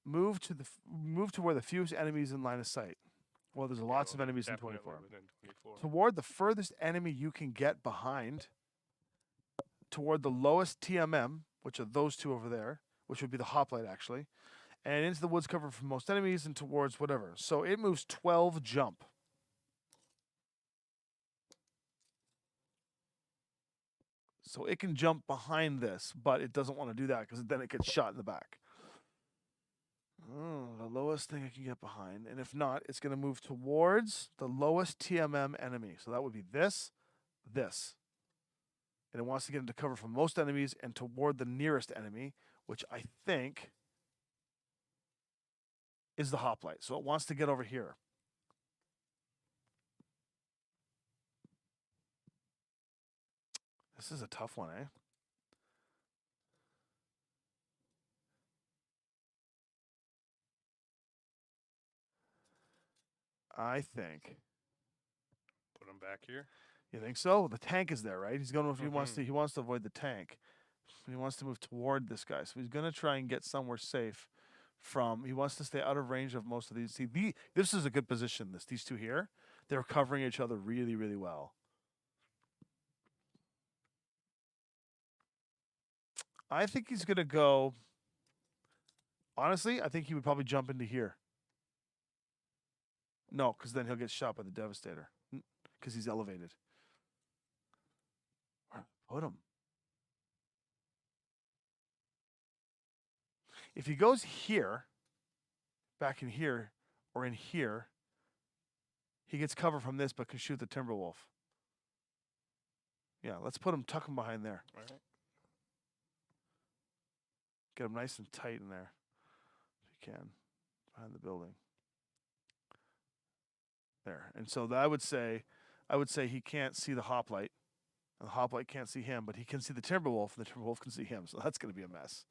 S1: move to where the fewest enemies in line of sight. Well, there's lots of enemies in 24.
S2: Within 24.
S1: Toward the furthest enemy you can get behind, toward the lowest TMM, which are those two over there, which would be the hoplite actually, and into the woods cover from most enemies and towards whatever. So it moves 12 jump. So it can jump behind this, but it doesn't want to do that because then it gets shot in the back. Oh, the lowest thing I can get behind. And if not, it's going to move towards the lowest TMM enemy. So that would be this. And it wants to get into cover from most enemies and toward the nearest enemy, which I think is the hoplite. So it wants to get over here. This is a tough one, eh? I think.
S2: Put him back here.
S1: You think so? The tank is there, right? He's going to, he wants to avoid the tank. He wants to move toward this guy. So he's going to try and get somewhere safe from, he wants to stay out of range of most of these. See, this is a good position, these two here. They're covering each other really, really well. I think he's going to go, honestly, I think he would probably jump into here. No, because then he'll get shot by the Devastator because he's elevated. Put him. If he goes here, back in here, or in here, he gets cover from this but can shoot the Timberwolf. Yeah, let's tuck him behind there.
S2: All right.
S1: Get him nice and tight in there, if you can, behind the building. There. And so I would say he can't see the hoplite. And the hoplite can't see him, but he can see the Timberwolf, and the Timberwolf can see him. So that's going to be a mess.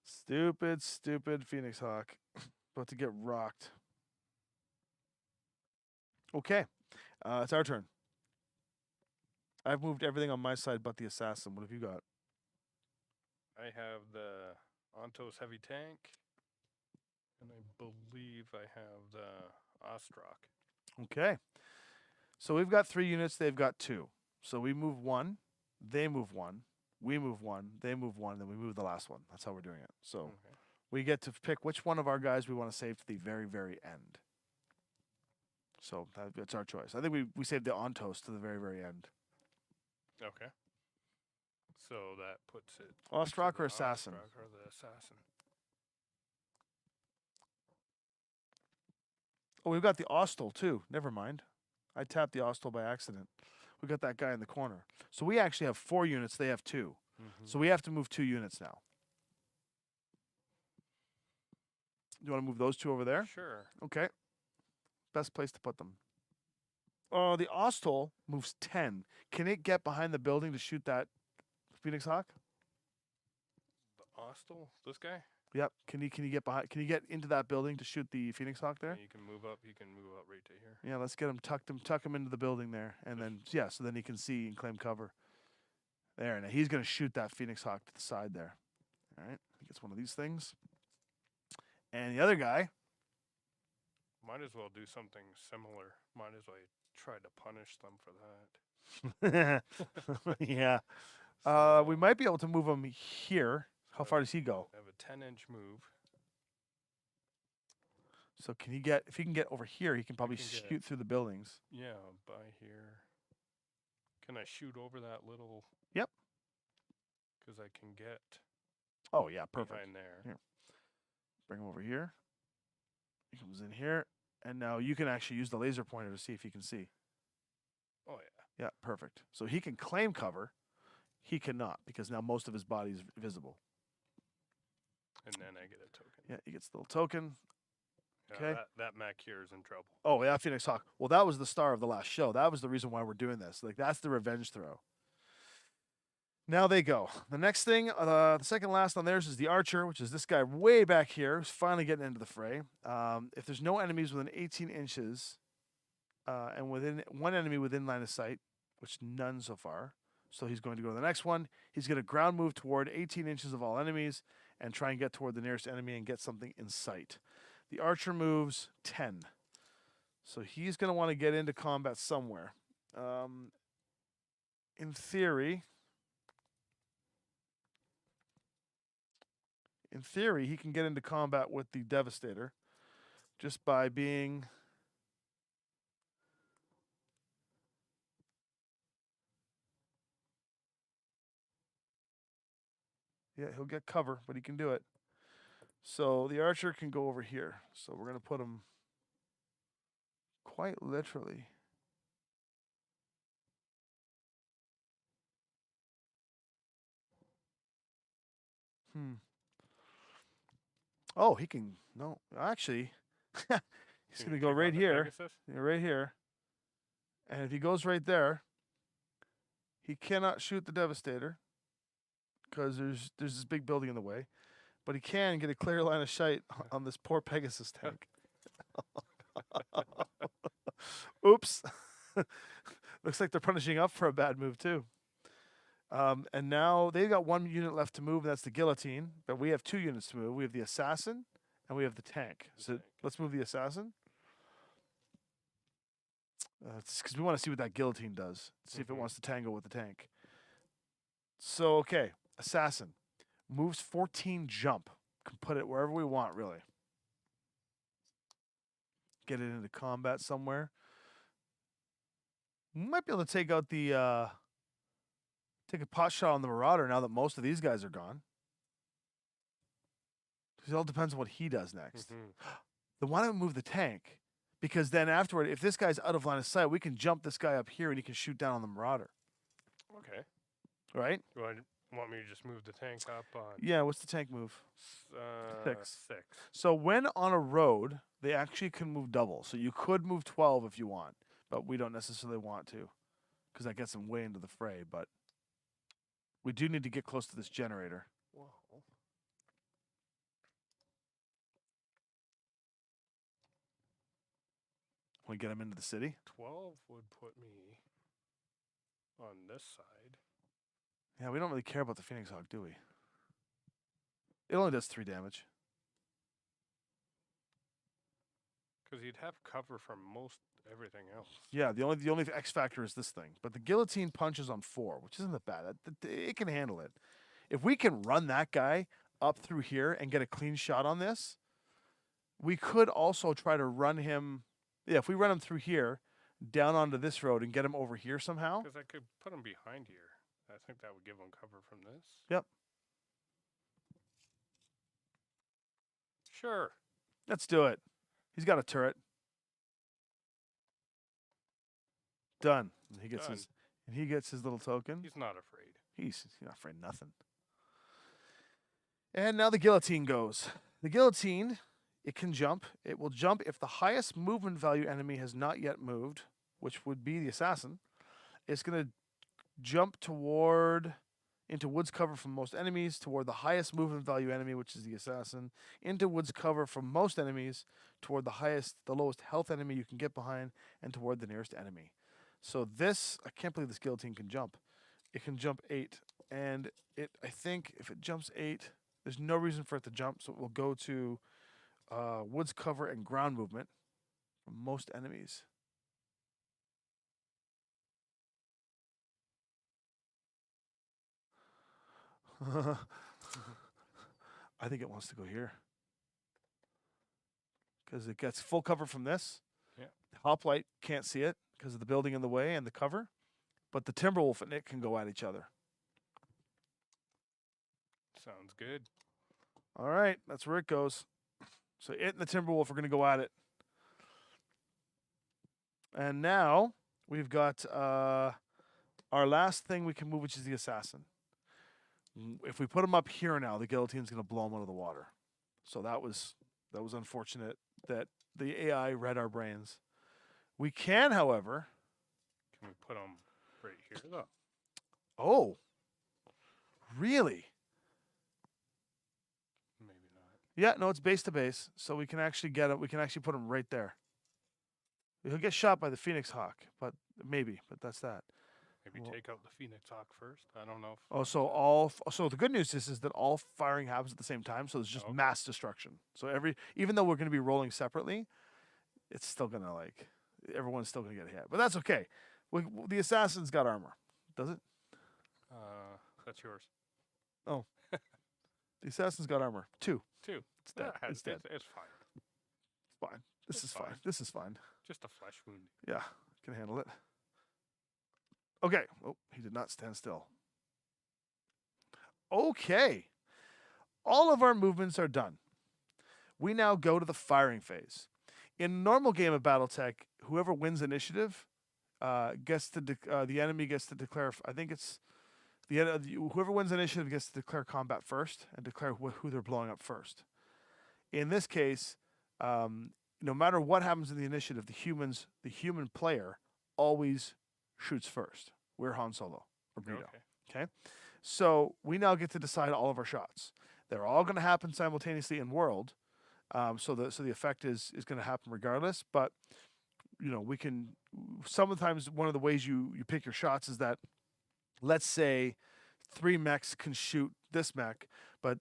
S1: Stupid, stupid Phoenix Hawk. About to get rocked. Okay. It's our turn. I've moved everything on my side but the assassin. What have you got?
S2: I have the Ontos heavy tank, and I believe I have the Ostrock.
S1: Okay. So we've got 3 units. They've got 2. So we move 1. They move 1. We move 1. They move 1. Then we move the last one. That's how we're doing it. So we get to pick which one of our guys we want to save to the very, very end. So that's our choice. I think we saved the Ontos to the very, very end.
S2: Okay. So that puts it.
S1: Ostrock or Assassin?
S2: Ostrock or the Assassin.
S1: Oh, we've got the Ostel too. Never mind. I tapped the Ostel by accident. We got that guy in the corner. So we actually have 4 units. They have 2. So we have to move 2 units now. Do you want to move those 2 over there?
S2: Sure.
S1: Okay. Best place to put them. Oh, the Ostol moves 10. Can it get behind the building to shoot that Phoenix Hawk?
S2: The Ostel, this guy?
S1: Yep. Can you get behind? Can you get into that building to shoot the Phoenix Hawk there?
S2: Yeah, you can move up. You can move up right to here.
S1: Yeah, let's get him tuck him into the building there, and then so then he can see and claim cover. There, now he's going to shoot that Phoenix Hawk to the side there. All right, he gets one of these things, and the other guy.
S2: Might as well do something similar. Might as well try to punish them for that.
S1: Yeah. We might be able to move him here. How far does he go?
S2: I have a 10-inch move.
S1: So can he get? If he can get over here, he can probably shoot through the buildings.
S2: Yeah, by here. Can I shoot over that little?
S1: Yep.
S2: Because I can get.
S1: Oh yeah, perfect.
S2: Behind there.
S1: Here. Bring him over here. He comes in here, and now you can actually use the laser pointer to see if he can see.
S2: Oh yeah.
S1: Yeah, perfect. So he can claim cover. He cannot because now most of his body is visible.
S2: And then I get a token.
S1: Yeah, he gets the little token.
S2: Yeah,
S1: Okay.
S2: That Mac here is in trouble.
S1: Oh, yeah, Phoenix Hawk. Well, that was the star of the last show. That was the reason why we're doing this. Like, that's the revenge throw. Now they go. The next thing, the second last on theirs is the Archer, which is this guy way back here who's finally getting into the fray. If there's no enemies within 18 inches and within one enemy within line of sight, which none so far, so he's going to go to the next one. He's going to ground move toward 18 inches of all enemies and try and get toward the nearest enemy and get something in sight. The Archer moves 10. So he's going to want to get into combat somewhere. In theory, he can get into combat with the Devastator just by being... Yeah, he'll get cover, but he can do it. So the Archer can go over here. So we're going to put him quite literally. Oh, he can. No, actually, he's going to go right here. Yeah, right here. And if he goes right there, he cannot shoot the Devastator because there's this big building in the way. But he can get a clear line of sight on this poor Pegasus tank. Oops. Looks like they're punishing up for a bad move, too. And now they've got 1 unit left to move, and that's the Guillotine. But we have 2 units to move. We have the Assassin, and we have the Tank. So let's move the Assassin. Because we want to see what that Guillotine does. See if it wants to tango with the Tank. So, okay. Assassin. Moves 14 jump. Can put it wherever we want, really. Get it into combat somewhere. We might be able to take out the... take a pot shot on the Marauder now that most of these guys are gone. It all depends on what he does next. Then why don't we move the Tank? Because then afterward, if this guy's out of line of sight, we can jump this guy up here and he can shoot down on the Marauder.
S2: Okay.
S1: Right?
S2: Do I want me to just move the Tank up on?
S1: Yeah, what's the Tank move? 6.
S2: 6.
S1: So when on a road, they actually can move double. So you could move 12 if you want, but we don't necessarily want to because that gets them way into the fray. But we do need to get close to this generator.
S2: Whoa.
S1: We get him into the city.
S2: 12 would put me on this side.
S1: Yeah, we don't really care about the Phoenix Hawk, do we? It only does 3 damage.
S2: Because you'd have cover from most everything else.
S1: Yeah, the only X factor is this thing. But the Guillotine punches on 4, which isn't that bad. It can handle it. If we can run that guy up through here and get a clean shot on this, we could also try to run him. Yeah, if we run him through here, down onto this road and get him over here somehow.
S2: Because I could put him behind here. I think that would give him cover from this.
S1: Yep.
S2: Sure.
S1: Let's do it. He's got a turret. Done. And he gets his little token.
S2: He's not afraid.
S1: He's not afraid of nothing. And now the guillotine goes. The guillotine, it can jump. It will jump if the highest movement value enemy has not yet moved, which would be the assassin. It's going to jump into woods cover from most enemies, toward the highest movement value enemy, which is the assassin, into woods cover from most enemies, toward the lowest health enemy you can get behind, and toward the nearest enemy. So this, I can't believe this guillotine can jump. It can jump 8, and I think if it jumps 8, there's no reason for it to jump, so it will go to woods cover and ground movement from most enemies. I think it wants to go here. Because it gets full cover from this.
S2: Yeah.
S1: Hoplite can't see it because of the building in the way and the cover. But the Timberwolf and it can go at each other.
S2: Sounds good.
S1: All right, that's where it goes. So it and the Timberwolf are going to go at it. And now we've got our last thing we can move, which is the assassin. If we put him up here now, the guillotine's going to blow him out of the water. So that was unfortunate that the AI read our brains. We can, however.
S2: Can we put him right here, though?
S1: Oh, really?
S2: Maybe not.
S1: Yeah, no, it's base to base, so we can actually get it. We can actually put him right there. He'll get shot by the Phoenix Hawk, but that's that.
S2: Maybe take out the Phoenix Hawk first. I don't know.
S1: So the good news is that all firing happens at the same time, so there's just mass destruction. So even though we're going to be rolling separately, it's still going to everyone's still going to get hit. But that's okay. The assassin's got armor, does it?
S2: That's yours.
S1: Oh, the assassin's got armor. 2.
S2: Two.
S1: It's dead. It's dead.
S2: It's fine.
S1: It's fine. This is fine. This is fine.
S2: Just a flesh wound.
S1: Yeah, can handle it. Okay. Oh, he did not stand still. Okay. All of our movements are done. We now go to the firing phase. In a normal game of Battletech, whoever wins initiative the enemy gets to declare. I think it's whoever wins initiative gets to declare combat first and declare who they're blowing up first. In this case, no matter what happens in the initiative, the human player always shoots first. We're Han Solo or Greedo. Okay. So we now get to decide all of our shots. They're all going to happen simultaneously in world. So the effect is going to happen regardless. But we can sometimes one of the ways you pick your shots is that, let's say 3 mechs can shoot this mech, but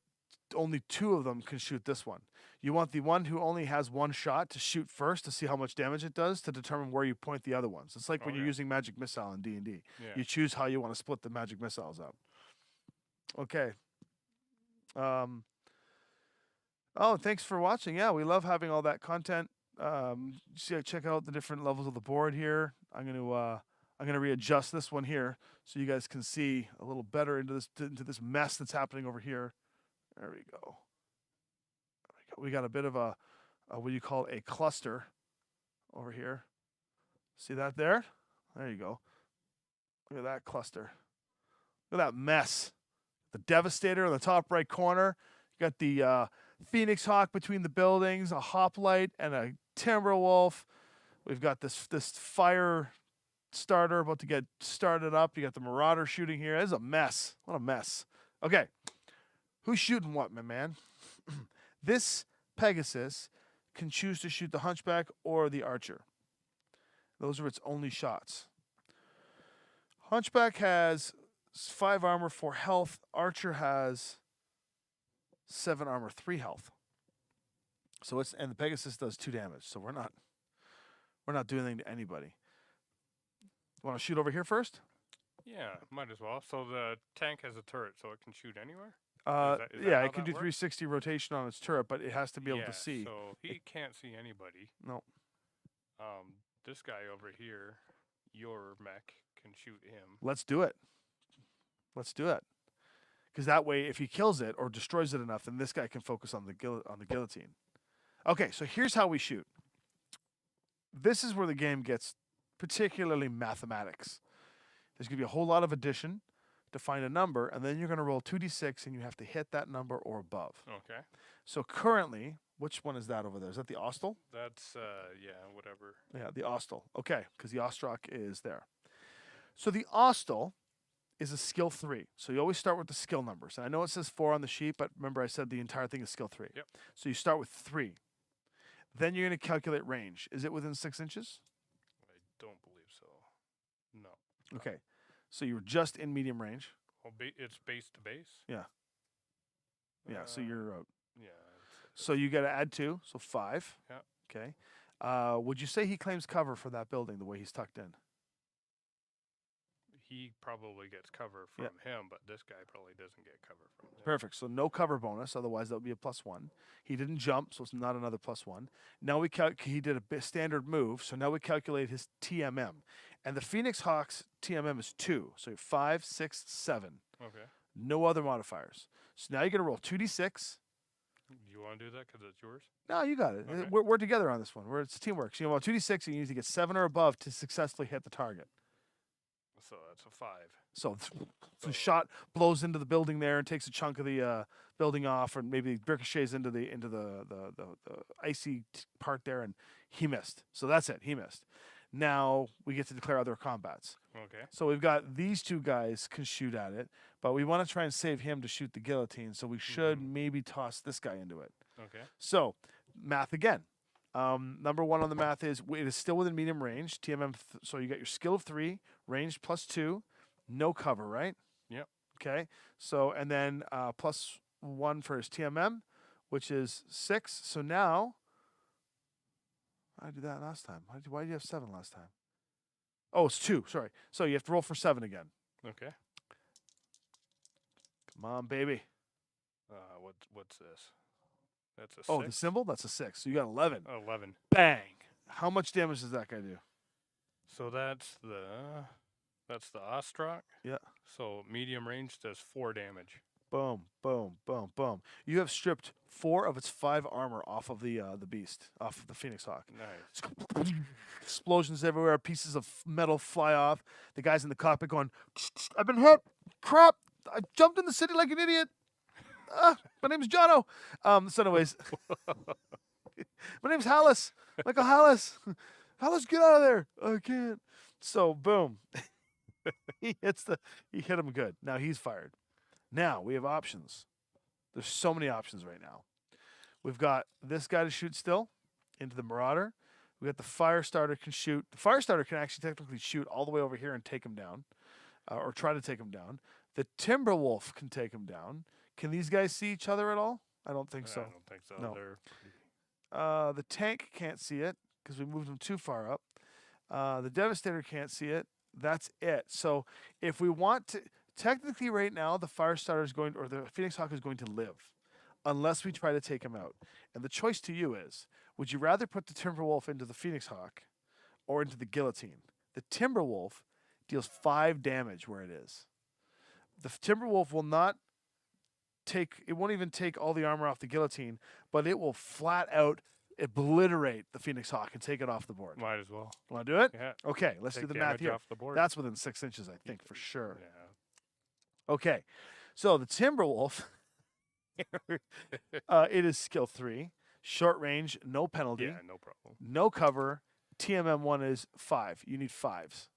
S1: only 2 of them can shoot this one. You want the one who only has 1 shot to shoot first to see how much damage it does to determine where you point the other ones. It's like when you're using magic missile in D&D.
S2: Yeah.
S1: You choose how you want to split the magic missiles up. Okay. Thanks for watching. Yeah, we love having all that content. Check out the different levels of the board here. I'm gonna readjust this one here so you guys can see a little better into this mess that's happening over here. There we go. We got a bit of a what you call a cluster over here. See that there? There you go. Look at that cluster. Look at that mess. The Devastator in the top right corner. You got the Phoenix Hawk between the buildings, a Hoplite, and a Timberwolf. We've got this fire starter about to get started up. You got the Marauder shooting here. This is a mess. What a mess. Okay. Who's shooting what, my man? This Pegasus can choose to shoot the Hunchback or the Archer. Those are its only shots. Hunchback has 5 armor, 4 health. Archer has 7 armor, 3 health. So and the Pegasus does 2 damage. So we're not doing anything to anybody. Want to shoot over here first?
S2: Yeah, might as well. So the tank has a turret, so it can shoot anywhere?
S1: It can do 360 rotation on its turret, but it has to be able to see.
S2: So he can't see anybody.
S1: No.
S2: This guy over here, your mech, can shoot him.
S1: Let's do it. Because that way, if he kills it or destroys it enough, then this guy can focus on the guillotine. Okay, so here's how we shoot. This is where the game gets particularly mathematics. There's going to be a whole lot of addition to find a number, and then you're going to roll 2d6, and you have to hit that number or above.
S2: Okay.
S1: So currently, which one is that over there? Is that the Ostel?
S2: That's yeah, whatever.
S1: Yeah, the Ostel. Okay, because the Ostrock is there. So the Ostel is a skill 3. So you always start with the skill numbers. And I know it says 4 on the sheet, but remember I said the entire thing is skill 3.
S2: Yep.
S1: So you start with 3. Then you're going to calculate range. Is it within 6 inches?
S2: I don't believe so. No.
S1: Okay. So you're just in medium range.
S2: Well, it's base to base.
S1: Yeah. Yeah, so you're
S2: Yeah.
S1: so you got to add 2, so 5.
S2: Yeah.
S1: Okay. Would you say he claims cover for that building the way he's tucked in?
S2: He probably gets cover from him, but this guy probably doesn't get cover from him.
S1: Perfect. So no cover bonus, otherwise that would be a +1. He didn't jump, so it's not another +1. Now he did a standard move, so now we calculate his TMM. And the Phoenix Hawk's TMM is 2, so you're 5, 6, 7.
S2: Okay.
S1: No other modifiers. So now you're going to roll 2d6.
S2: You want to do that because it's yours?
S1: No, you got it.
S2: Okay.
S1: We're together on this one. It's teamwork. So you roll 2d6, and you need to get 7 or above to successfully hit the target.
S2: So that's a 5.
S1: So the shot blows into the building there and takes a chunk of the building off, or maybe ricochets into the icy part there, and he missed. So that's it. He missed. Now we get to declare other combats.
S2: Okay.
S1: So we've got these 2 guys can shoot at it, but we want to try and save him to shoot the guillotine. So we should maybe toss this guy into it.
S2: Okay.
S1: So math again. Number 1 on the math is it is still within medium range. TMM. So you got your skill of 3, range +2, no cover, right?
S2: Yep.
S1: Okay. So and then +1 for his TMM, which is 6. So now I did that last time. Why did you have 7 last time? Oh, it's 2. Sorry. So you have to roll for 7 again.
S2: Okay.
S1: Come on, baby.
S2: What's this? That's a 6.
S1: Oh, the symbol? That's a 6. So you got 11.
S2: 11.
S1: Bang. How much damage does that guy do?
S2: So that's the Ostrock.
S1: Yeah.
S2: So medium range does 4 damage.
S1: Boom, boom, boom, boom. You have stripped 4 of its 5 armor off of the beast, off of the Phoenix Hawk.
S2: Nice.
S1: Explosions everywhere. Pieces of metal fly off. The guys in the cockpit going, "I've been hit. Crap! I jumped in the city like an idiot. My name's Jono." So anyways, my name's Hallis. Michael Hallis. Hallis, get out of there. I can't. So boom. he hit him good. Now he's fired. Now we have options. There's so many options right now. We've got this guy to shoot still into the Marauder. We got the Firestarter can shoot. The Firestarter can actually technically shoot all the way over here and take him down, or try to take him down. The Timberwolf can take him down. Can these guys see each other at all? I don't think so.
S2: I don't think so.
S1: No.
S2: They're
S1: The tank can't see it because we moved them too far up. The Devastator can't see it. That's it. So if we want to, technically right now, the Firestarter is going, or the Phoenix Hawk is going to live unless we try to take him out. And the choice to you is, would you rather put the Timberwolf into the Phoenix Hawk or into the guillotine? The Timberwolf deals 5 damage where it is. The Timberwolf will not it won't even take all the armor off the guillotine, but it will flat out obliterate the Phoenix Hawk and take it off the board.
S2: might as well.
S1: Want to do it?
S2: Yeah.
S1: Okay, let's do
S2: Take
S1: the math
S2: damage
S1: here.
S2: off the board.
S1: That's within 6 inches, I think, for sure.
S2: Yeah.
S1: Okay, so the Timberwolf, it is skill 3, short range, no penalty,
S2: Yeah, no problem.
S1: no cover. TMM 1 is 5. You need 5s.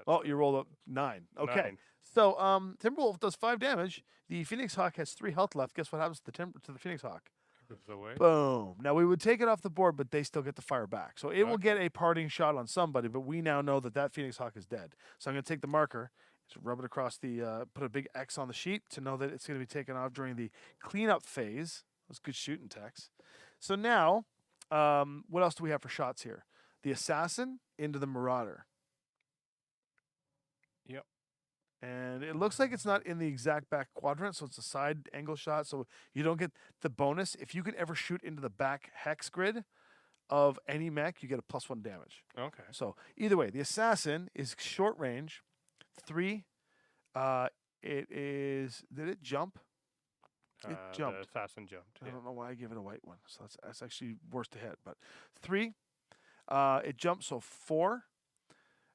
S1: Oh, you rolled up 9. Okay.
S2: 9.
S1: So Timberwolf does 5 damage. The Phoenix Hawk has 3 health left. Guess what happens to the Phoenix Hawk?
S2: Goes away.
S1: Boom. Now we would take it off the board, but they still get the fire back. So it will
S2: Okay.
S1: get a parting shot on somebody, but we now know that Phoenix Hawk is dead. So I'm going to take the marker, just rub it across the, put a big X on the sheet to know that it's going to be taken off during the cleanup phase. That's good shooting, Tex. So now, what else do we have for shots here? The Assassin into the Marauder.
S2: Yep.
S1: And it looks like it's not in the exact back quadrant, so it's a side angle shot, so you don't get the bonus. If you could ever shoot into the back hex grid of any mech, you get a +1 damage.
S2: Okay.
S1: So either way, the Assassin is short range, 3. It is, did it jump? It jumped.
S2: The assassin jumped.
S1: I
S2: Yeah.
S1: don't know why I gave it a white one, so that's actually worse to hit, but 3. It jumped, so 4.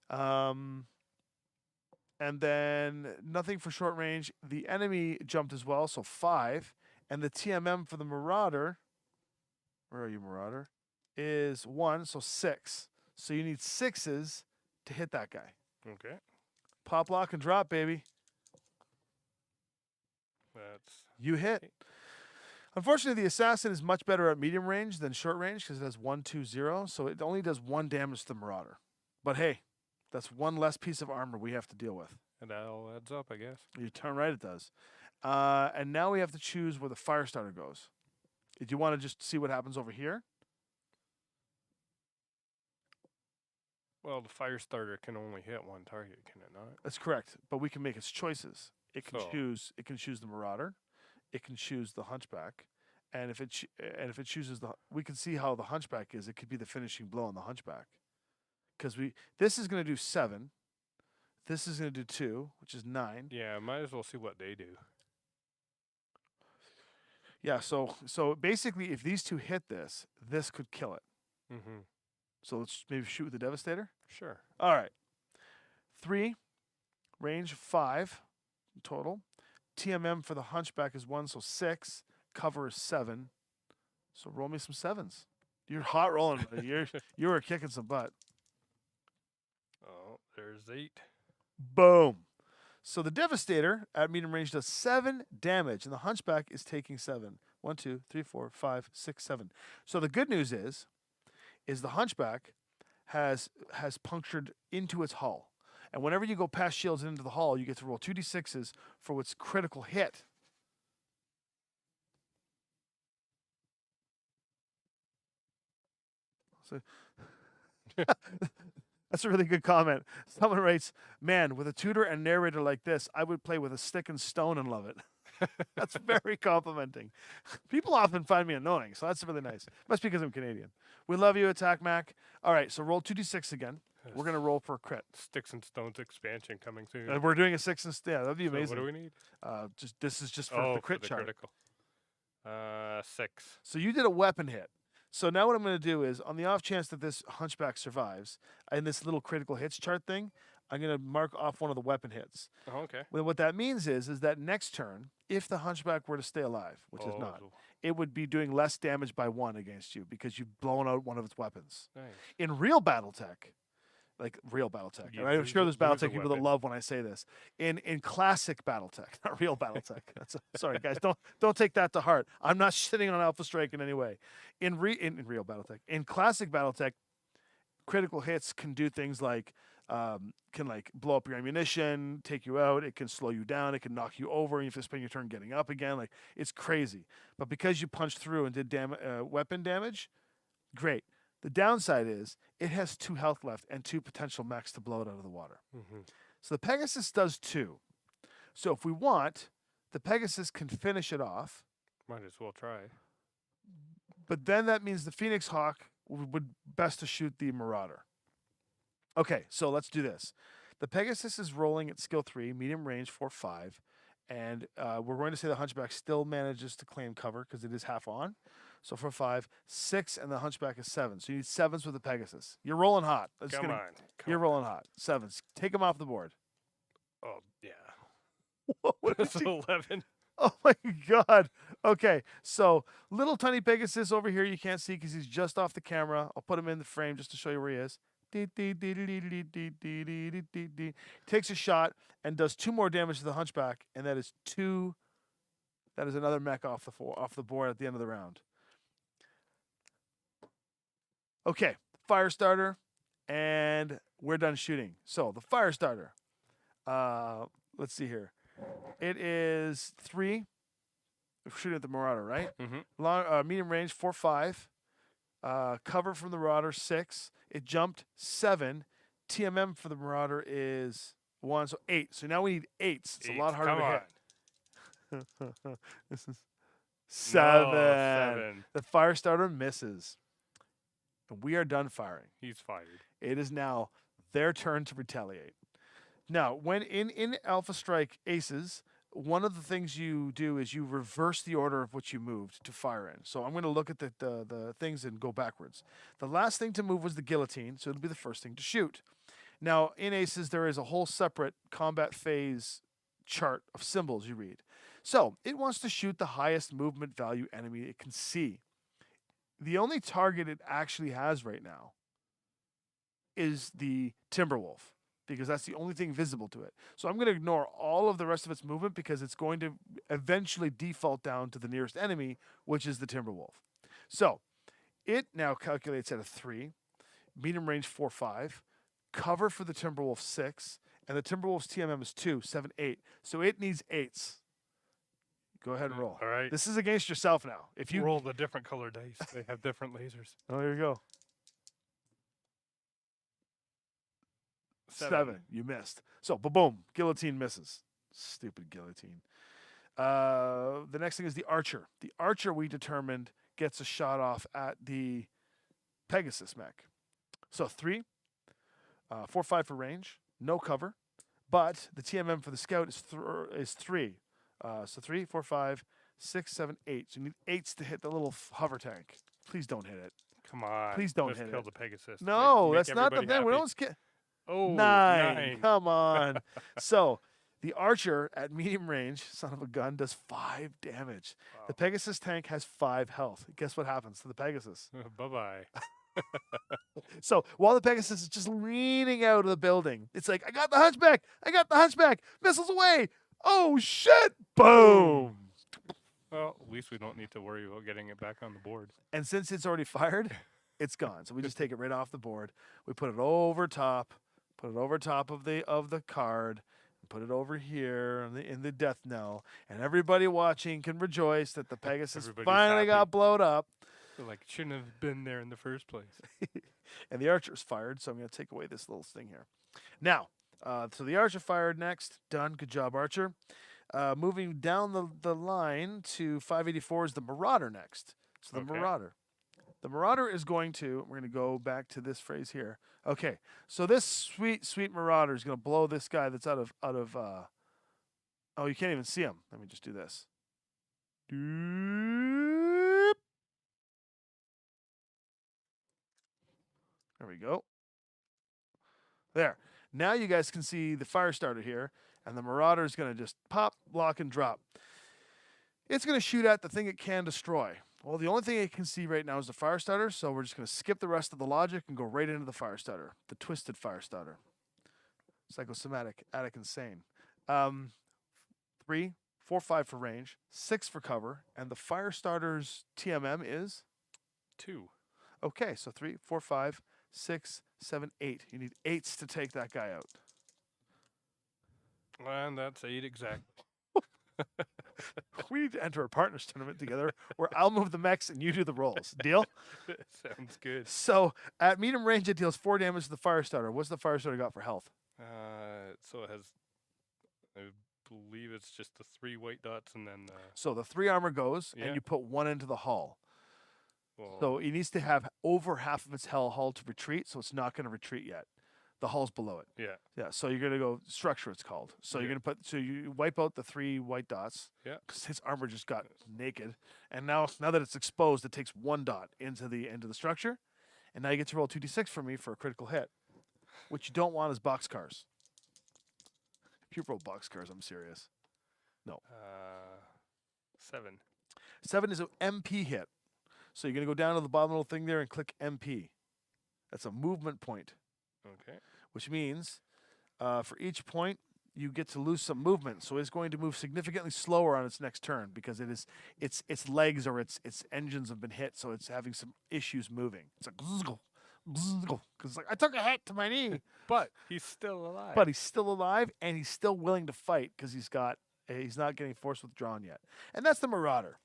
S1: And then nothing for short range. The enemy jumped as well, so 5. And the TMM for the Marauder, where are you, Marauder? Is 1, so 6. So you need 6s to hit that guy.
S2: Okay.
S1: Pop, lock, and drop, baby.
S2: That's
S1: You hit.
S2: okay.
S1: Unfortunately, the Assassin is much better at medium range than short range because it has 1, 2, 0. So it only does 1 damage to the Marauder. But hey, that's one less piece of armor we have to deal with.
S2: And that all adds up, I guess.
S1: You turn right, it does. And now we have to choose where the Firestarter goes. Do you want to just see what happens over here?
S2: Well, the fire starter can only hit one target, can it not?
S1: That's correct, but we can make its choices. It can
S2: So-
S1: choose. It can choose the Marauder. It can choose the Hunchback, and if it chooses we can see how the Hunchback is. It could be the finishing blow on the Hunchback, because this is going to do 7. This is going to do 2, which is 9.
S2: Yeah, might as well see what they do.
S1: Yeah. So basically, if these two hit this could kill it.
S2: Mm-hmm.
S1: So let's maybe shoot with the Devastator.
S2: Sure.
S1: All right. 3, range 5 total. TMM for the Hunchback is 1, so 6. Cover is 7. So roll me some 7s. You're hot rolling, buddy. You were kicking some butt.
S2: Oh, there's 8.
S1: Boom. So the Devastator at medium range does 7 damage, and the Hunchback is taking 7. 1, 2, 3, 4, 5, 6, 7. So the good news is the Hunchback has punctured into its hull. And whenever you go past shields into the hull, you get to roll 2d6s for what's critical hit. So that's a really good comment. Someone writes, "Man, with a tutor and narrator like this, I would play with a stick and stone and love it." That's very complimenting. People often find me annoying, so that's really nice. Must be because I'm Canadian. We love you, Attack Mac. All right, so roll 2d6 again. We're going to roll for a crit.
S2: Sticks and Stones expansion coming soon.
S1: We're doing a 6 and yeah, that'd be
S2: So
S1: amazing.
S2: what do we need?
S1: This is just for the crit chart.
S2: Critical. 6.
S1: So you did a weapon hit. So now what I'm going to do is, on the off chance that this Hunchback survives, in this little critical hits chart thing, I'm going to mark off one of the weapon hits.
S2: Oh, okay.
S1: Well, what that means is that next turn, if the Hunchback were to stay alive, which is not, it would be doing less damage by 1 against you because you've blown out one of its weapons.
S2: Nice.
S1: In real Battletech, like real Battletech,
S2: You
S1: and I'm
S2: lose
S1: sure
S2: a-
S1: there's
S2: lose a
S1: Battletech people that
S2: weapon.
S1: love when I say this. In classic Battletech, not real Battletech. Sorry guys, don't take that to heart. I'm not shitting on Alpha Strike in any way. In real Battletech, in classic Battletech, critical hits can do things like can like blow up your ammunition, take you out. It can slow you down. It can knock you over, and you have to spend your turn getting up again. Like, it's crazy. But because you punched through and did weapon damage, great. The downside is it has 2 health left and 2 potential mechs to blow it out of the water.
S2: Mm-hmm.
S1: So the Pegasus does 2. So if we want, the Pegasus can finish it off.
S2: Might as well try.
S1: But then that means the Phoenix Hawk would best to shoot the Marauder. Okay, so let's do this. The Pegasus is rolling at skill 3, medium range 4, 5. And we're going to say the Hunchback still manages to claim cover because it is half on. So for 5, 6, and the Hunchback is 7. So you need 7s with the Pegasus. You're rolling hot.
S2: Come on.
S1: You're rolling hot. 7s. Take them off the board.
S2: Oh, yeah.
S1: What
S2: That's
S1: is he-
S2: 11.
S1: Oh my God. Okay, so little tiny Pegasus over here you can't see because he's just off the camera. I'll put him in the frame just to show you where he is. Takes a shot and does 2 more damage to the Hunchback, and that is 2. That is another mech off the board at the end of the round. Okay, Firestarter, and we're done shooting. So the Firestarter. Let's see here. It is 3. We're shooting at the Marauder, right?
S2: Mm-hmm.
S1: Medium range 4, 5. Cover from the Marauder 6. It jumped 7. TMM for the Marauder is 1, so 8. So now we need 8s. It's a lot harder
S2: Come
S1: to
S2: on.
S1: hit. This is 7.
S2: No, 7.
S1: The Firestarter misses. And we are done firing.
S2: He's fired.
S1: It is now their turn to retaliate. Now, when in Alpha Strike Aces, one of the things you do is you reverse the order of what you moved to fire in. So I'm going to look at the things and go backwards. The last thing to move was the guillotine, so it'll be the first thing to shoot. Now, in Aces, there is a whole separate combat phase chart of symbols you read. So, it wants to shoot the highest movement value enemy it can see. The only target it actually has right now is the Timberwolf, because that's the only thing visible to it. So I'm going to ignore all of the rest of its movement because it's going to eventually default down to the nearest enemy, which is the Timberwolf. So it now calculates at a 3, medium range 4-5, cover for the Timberwolf 6, and the Timberwolf's TMM is 2, 7, 8. So it needs 8s. Go ahead and roll.
S2: All right.
S1: This is against yourself now. If you
S2: roll the different color dice, they have different lasers.
S1: Oh, there you go. 7. You missed. So, boom. Guillotine misses. Stupid guillotine. The next thing is the archer. The archer, we determined, gets a shot off at the Pegasus mech. So 3, 4-5 for range, no cover, but the TMM for the scout is 3. So 3, 4, 5, 6, 7, 8. So you need 8s to hit the little hover tank. Please don't hit it.
S2: Come on.
S1: Please don't
S2: Let's
S1: hit
S2: kill
S1: it.
S2: the Pegasus.
S1: No,
S2: Make
S1: that's not the
S2: everybody
S1: thing. We
S2: happy.
S1: don't skip.
S2: Oh,
S1: 9. Come on. So the archer at medium range, son of a gun, does 5 damage.
S2: Wow.
S1: The Pegasus tank has 5 health. Guess what happens to the Pegasus?
S2: Bye-bye.
S1: So while the Pegasus is just leaning out of the building, it's like, I got the hunchback. I got the hunchback. Missiles away. Oh, shit. Boom.
S2: Well, at least we don't need to worry about getting it back on the board.
S1: And since it's already fired, it's gone. So we just take it right off the board. We put it over top. Put it over top of the card. Put it over here in the death knell. And everybody watching can rejoice that the Pegasus
S2: Everybody's
S1: finally
S2: happy.
S1: got blown up.
S2: They're like, shouldn't have been there in the first place.
S1: And the archer's fired, so I'm going to take away this little thing here. Now, so the archer fired next. Done. Good job, archer. Moving down the line to 584 is the Marauder next. So the
S2: Okay.
S1: Marauder. The Marauder is going to, we're going to go back to this phrase here. Okay, so this sweet, sweet Marauder is going to blow this guy that's out of, oh, you can't even see him. Let me just do this. Doop. There we go. There. Now you guys can see the fire starter here, and the Marauder is going to just pop, lock, and drop. It's going to shoot at the thing it can destroy. Well, the only thing it can see right now is the fire starter, so we're just going to skip the rest of the logic and go right into the fire starter, the twisted fire starter. Psychosomatic, attic, insane. 3, 4, 5 for range, 6 for cover, and the fire starter's TMM is
S2: 2.
S1: okay. So 3, 4, 5, 6, 7, 8. You need 8s to take that guy out.
S2: And that's 8 exactly.
S1: We need to enter a partners tournament together where I'll move the mechs and you do the rolls. Deal?
S2: Sounds good.
S1: So at medium range, it deals 4 damage to the fire starter. What's the fire starter got for health?
S2: So it has, I believe it's just the 3 white dots and then.
S1: So the 3 armor goes,
S2: Yeah.
S1: and you put 1 into the hull.
S2: Well,
S1: So it needs to have over half of its hull to retreat, so it's not going to retreat yet. The hull's below it.
S2: yeah.
S1: Yeah, so you're going to go structure, it's called. So you're
S2: Yeah.
S1: going to so you wipe out the 3 white dots.
S2: Yeah.
S1: Because his armor just got naked. And now that it's exposed, it takes 1 dot into the structure. And now you get to roll 2d6 for me for a critical hit. What you don't want is boxcars. If you roll boxcars, I'm serious.
S2: 7.
S1: 7 is an MP hit. So you're going to go down to the bottom little thing there and click MP. That's a movement point,
S2: Okay.
S1: which means for each point, you get to lose some movement. So it's going to move significantly slower on its next turn because its legs or its engines have been hit, so it's having some issues moving. It's like because it's like I took a hit to my knee,
S2: But he's still alive.
S1: but he's still alive and he's still willing to fight because he's not getting force withdrawn yet. And that's the Marauder.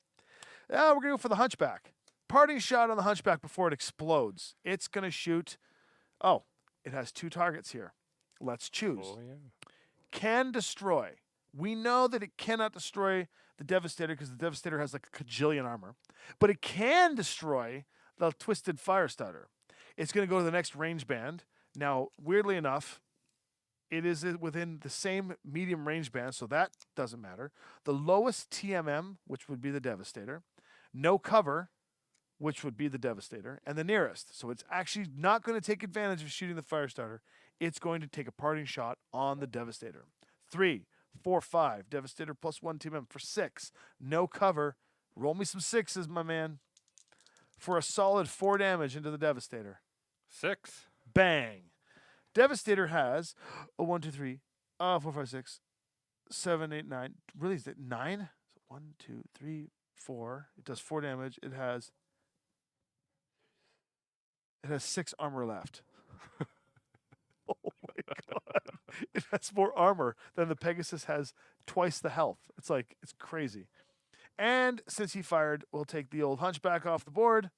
S1: Now we're gonna go for the Hunchback. Parting shot on the Hunchback before it explodes. It's gonna shoot. Oh, it has 2 targets here. Let's choose.
S2: Oh, yeah.
S1: Can destroy. We know that it cannot destroy the Devastator because the Devastator has like a cajillion armor, but it can destroy the Twisted Fire Starter. It's going to go to the next range band. Now, weirdly enough, it is within the same medium range band, so that doesn't matter. The lowest TMM, which would be the Devastator, no cover, which would be the Devastator, and the nearest. So it's actually not going to take advantage of shooting the Fire Starter. it's going to take a parting shot on the Devastator. 3, 4, 5. Devastator +1 TMM for 6. No cover. Roll me some 6s, my man. For a solid 4 damage into the Devastator.
S2: 6.
S1: Bang. Devastator has a 1, 2, 3, 4, 5, 6, 7, 8, 9. Really, is it 9? So 1, 2, 3, 4. It does 4 damage. It has 6 armor left. Oh my god. It has more armor than the Pegasus has twice the health. It's crazy. And since he fired, we'll take the old Hunchback off the board.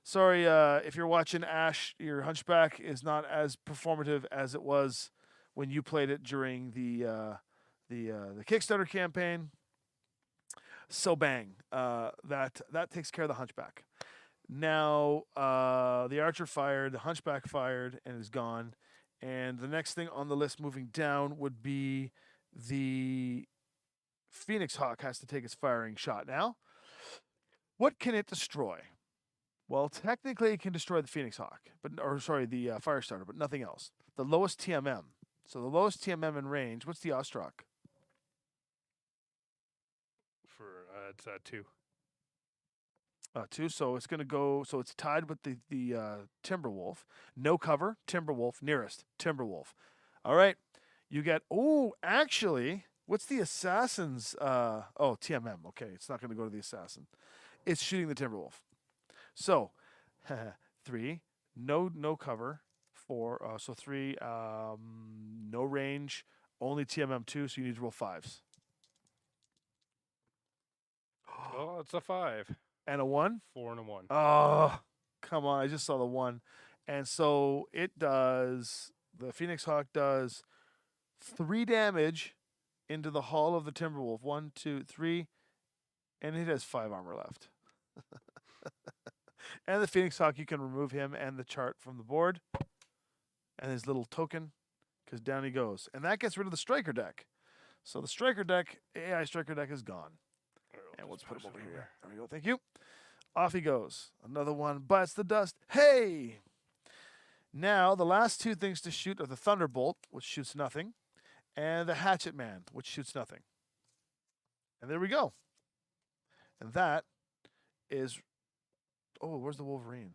S1: Sorry, if you're watching Ash, your Hunchback is not as performative as it was when you played it during the Kickstarter campaign. So bang, that takes care of the Hunchback. Now the Archer fired, the Hunchback fired, and is gone. And the next thing on the list moving down would be the Phoenix Hawk has to take its firing shot. Now, what can it destroy? Well, technically, it can destroy the Phoenix Hawk, the Firestarter, but nothing else. The lowest TMM. So the lowest TMM in range. What's the Ostrak?
S2: For it's 2.
S1: 2. So it's going to go. So it's tied with the Timberwolf. No cover. Timberwolf nearest. Timberwolf. All right. You get. Oh, actually, what's the Assassin's? TMM. Okay, it's not going to go to the Assassin. It's shooting the Timberwolf. So, 3, no cover. 4, 3, no range, only TMM 2, so you need to roll 5s.
S2: Oh, it's a 5.
S1: And a 1?
S2: 4 and a 1.
S1: Oh, come on, I just saw the 1. And so it does, the Phoenix Hawk does 3 damage into the hull of the Timberwolf. 1, 2, 3, and it has 5 armor left. And the Phoenix Hawk, you can remove him and the chart from the board. And his little token, because down he goes. And that gets rid of the Striker deck. So the Striker deck, AI Striker deck is gone. And let's put him over here. There we go. Thank you. Off he goes. Another one bites the dust. Hey! Now, the last 2 things to shoot are the Thunderbolt, which shoots nothing, and the Hatchet Man, which shoots nothing. And there we go. And that is... Oh, where's the Wolverine?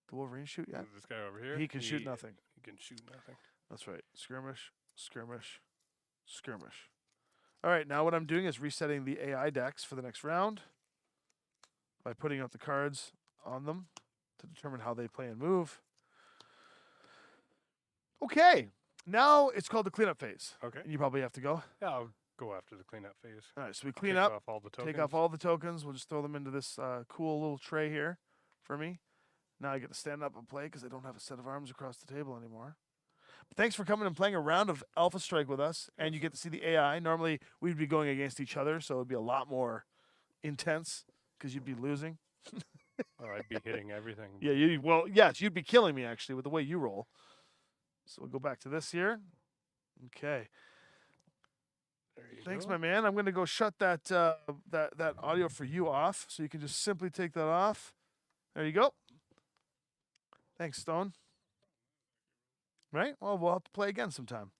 S1: The Wolverine shoot yet?
S2: This guy over here.
S1: He can shoot nothing.
S2: He can shoot nothing.
S1: That's right. Skirmish, skirmish, skirmish. All right, now what I'm doing is resetting the AI decks for the next round by putting out the cards on them to determine how they play and move. Okay, now it's called the cleanup phase.
S2: Okay.
S1: And you probably have to go.
S2: Yeah, I'll go after the cleanup phase.
S1: All right, so we clean
S2: Take
S1: up,
S2: off all the tokens.
S1: take off all the tokens. We'll just throw them into this cool little tray here for me. Now I get to stand up and play because I don't have a set of arms across the table anymore. But thanks for coming and playing a round of Alpha Strike with us, and you get to see the AI. Normally, we'd be going against each other, so it'd be a lot more intense because you'd be losing.
S2: Oh, I'd be hitting everything.
S1: Yeah, yes, you'd be killing me, actually, with the way you roll. So we'll go back to this here. Okay. Thanks, my man. I'm going to go shut that that audio for you off, so you can just simply take that off. There you go. Thanks, Stone. Right? Well, we'll have to play again sometime.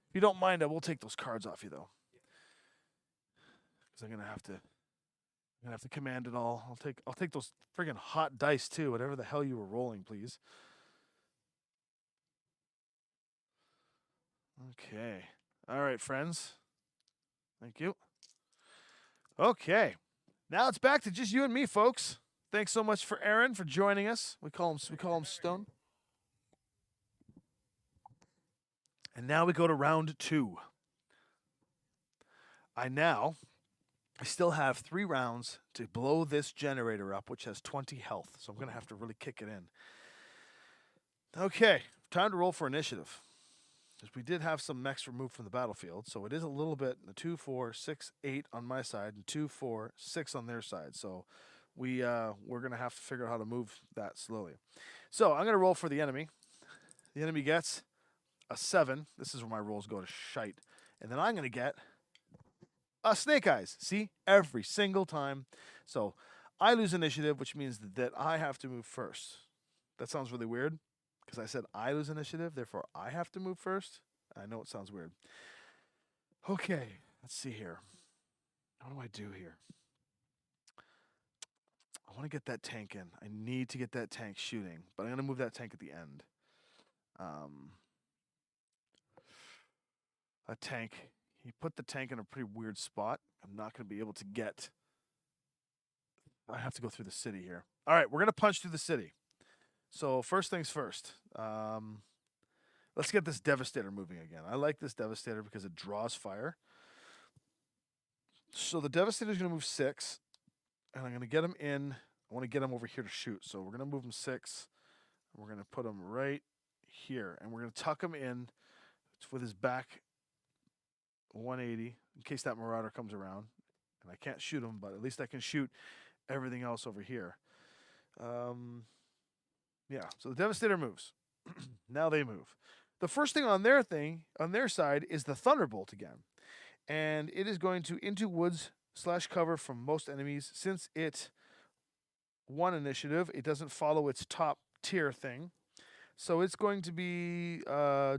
S1: If you don't mind, I will take those cards off you, though. Because I'm gonna have to command it all. I'll take those friggin' hot dice too, whatever the hell you were rolling, please. Okay. All right, friends. Thank you. Okay. Now it's back to just you and me, folks. Thanks so much for Aaron for joining us. We call him Stone. And now we go to round 2. I still have 3 rounds to blow this generator up, which has 20 health. So I'm going to have to really kick it in. Okay, time to roll for initiative. Because we did have some mechs removed from the battlefield. So it is a little bit, 2, 4, 6, 8 on my side, and 2, 4, 6 on their side. So we're going to have to figure out how to move that slowly. So I'm going to roll for the enemy. The enemy gets a 7. This is where my rolls go to shite. And then I'm going to get a Snake Eyes. See? Every single time. So I lose initiative, which means that I have to move first. That sounds really weird because I said I lose initiative, therefore I have to move first. I know it sounds weird. Okay, let's see here. What do I do here? I want to get that tank in. I need to get that tank shooting, but I'm going to move that tank at the end. A tank. He put the tank in a pretty weird spot. I'm not going to be able to get. I have to go through the city here. All right, we're going to punch through the city. So first things first. Let's get this Devastator moving again. I like this Devastator because it draws fire. So the Devastator is going to move 6, and I'm going to get him in. I want to get him over here to shoot. So we're going to move him 6. We're going to put him right here, and we're going to tuck him in with his back 180 in case that Marauder comes around. And I can't shoot him, but at least I can shoot everything else over here. Yeah, so the Devastator moves. Now they move. The first thing on their side is the Thunderbolt again. And it is going to into woods / cover from most enemies. Since it won initiative, it doesn't follow its top tier thing. So it's going to be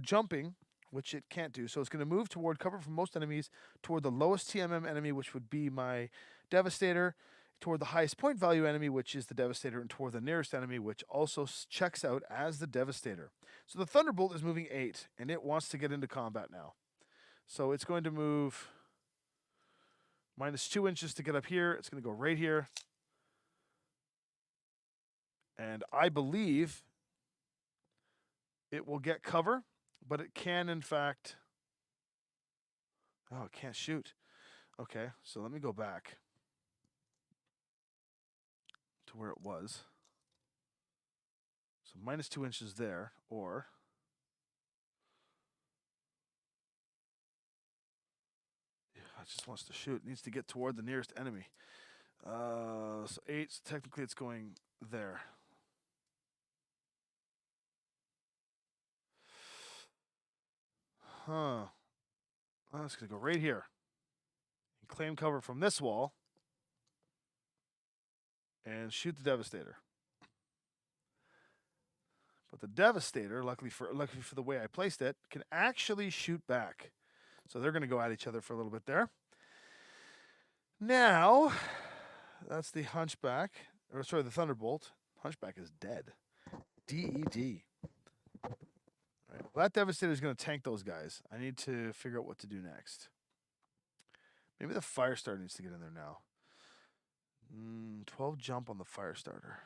S1: jumping, which it can't do. So it's going to move toward cover from most enemies, toward the lowest TMM enemy, which would be my Devastator, toward the highest point value enemy, which is the Devastator, and toward the nearest enemy, which also checks out as the Devastator. So the Thunderbolt is moving 8, and it wants to get into combat now. So it's going to move -2 inches to get up here. It's going to go right here. And I believe it will get cover, but it can, in fact... Oh, it can't shoot. Okay, so let me go back to where it was. So -2 inches there, or... It just wants to shoot. It needs to get toward the nearest enemy. So 8, so technically it's going there. Huh. Oh, it's going to go right here. And claim cover from this wall. And shoot the Devastator. But the Devastator, luckily for the way I placed it, can actually shoot back. So they're going to go at each other for a little bit there. Now, that's the Hunchback. Or sorry, the Thunderbolt. Hunchback is dead. DED. All right. Well, that Devastator is going to tank those guys. I need to figure out what to do next. Maybe the Firestarter needs to get in there now. 12 jump on the Firestarter.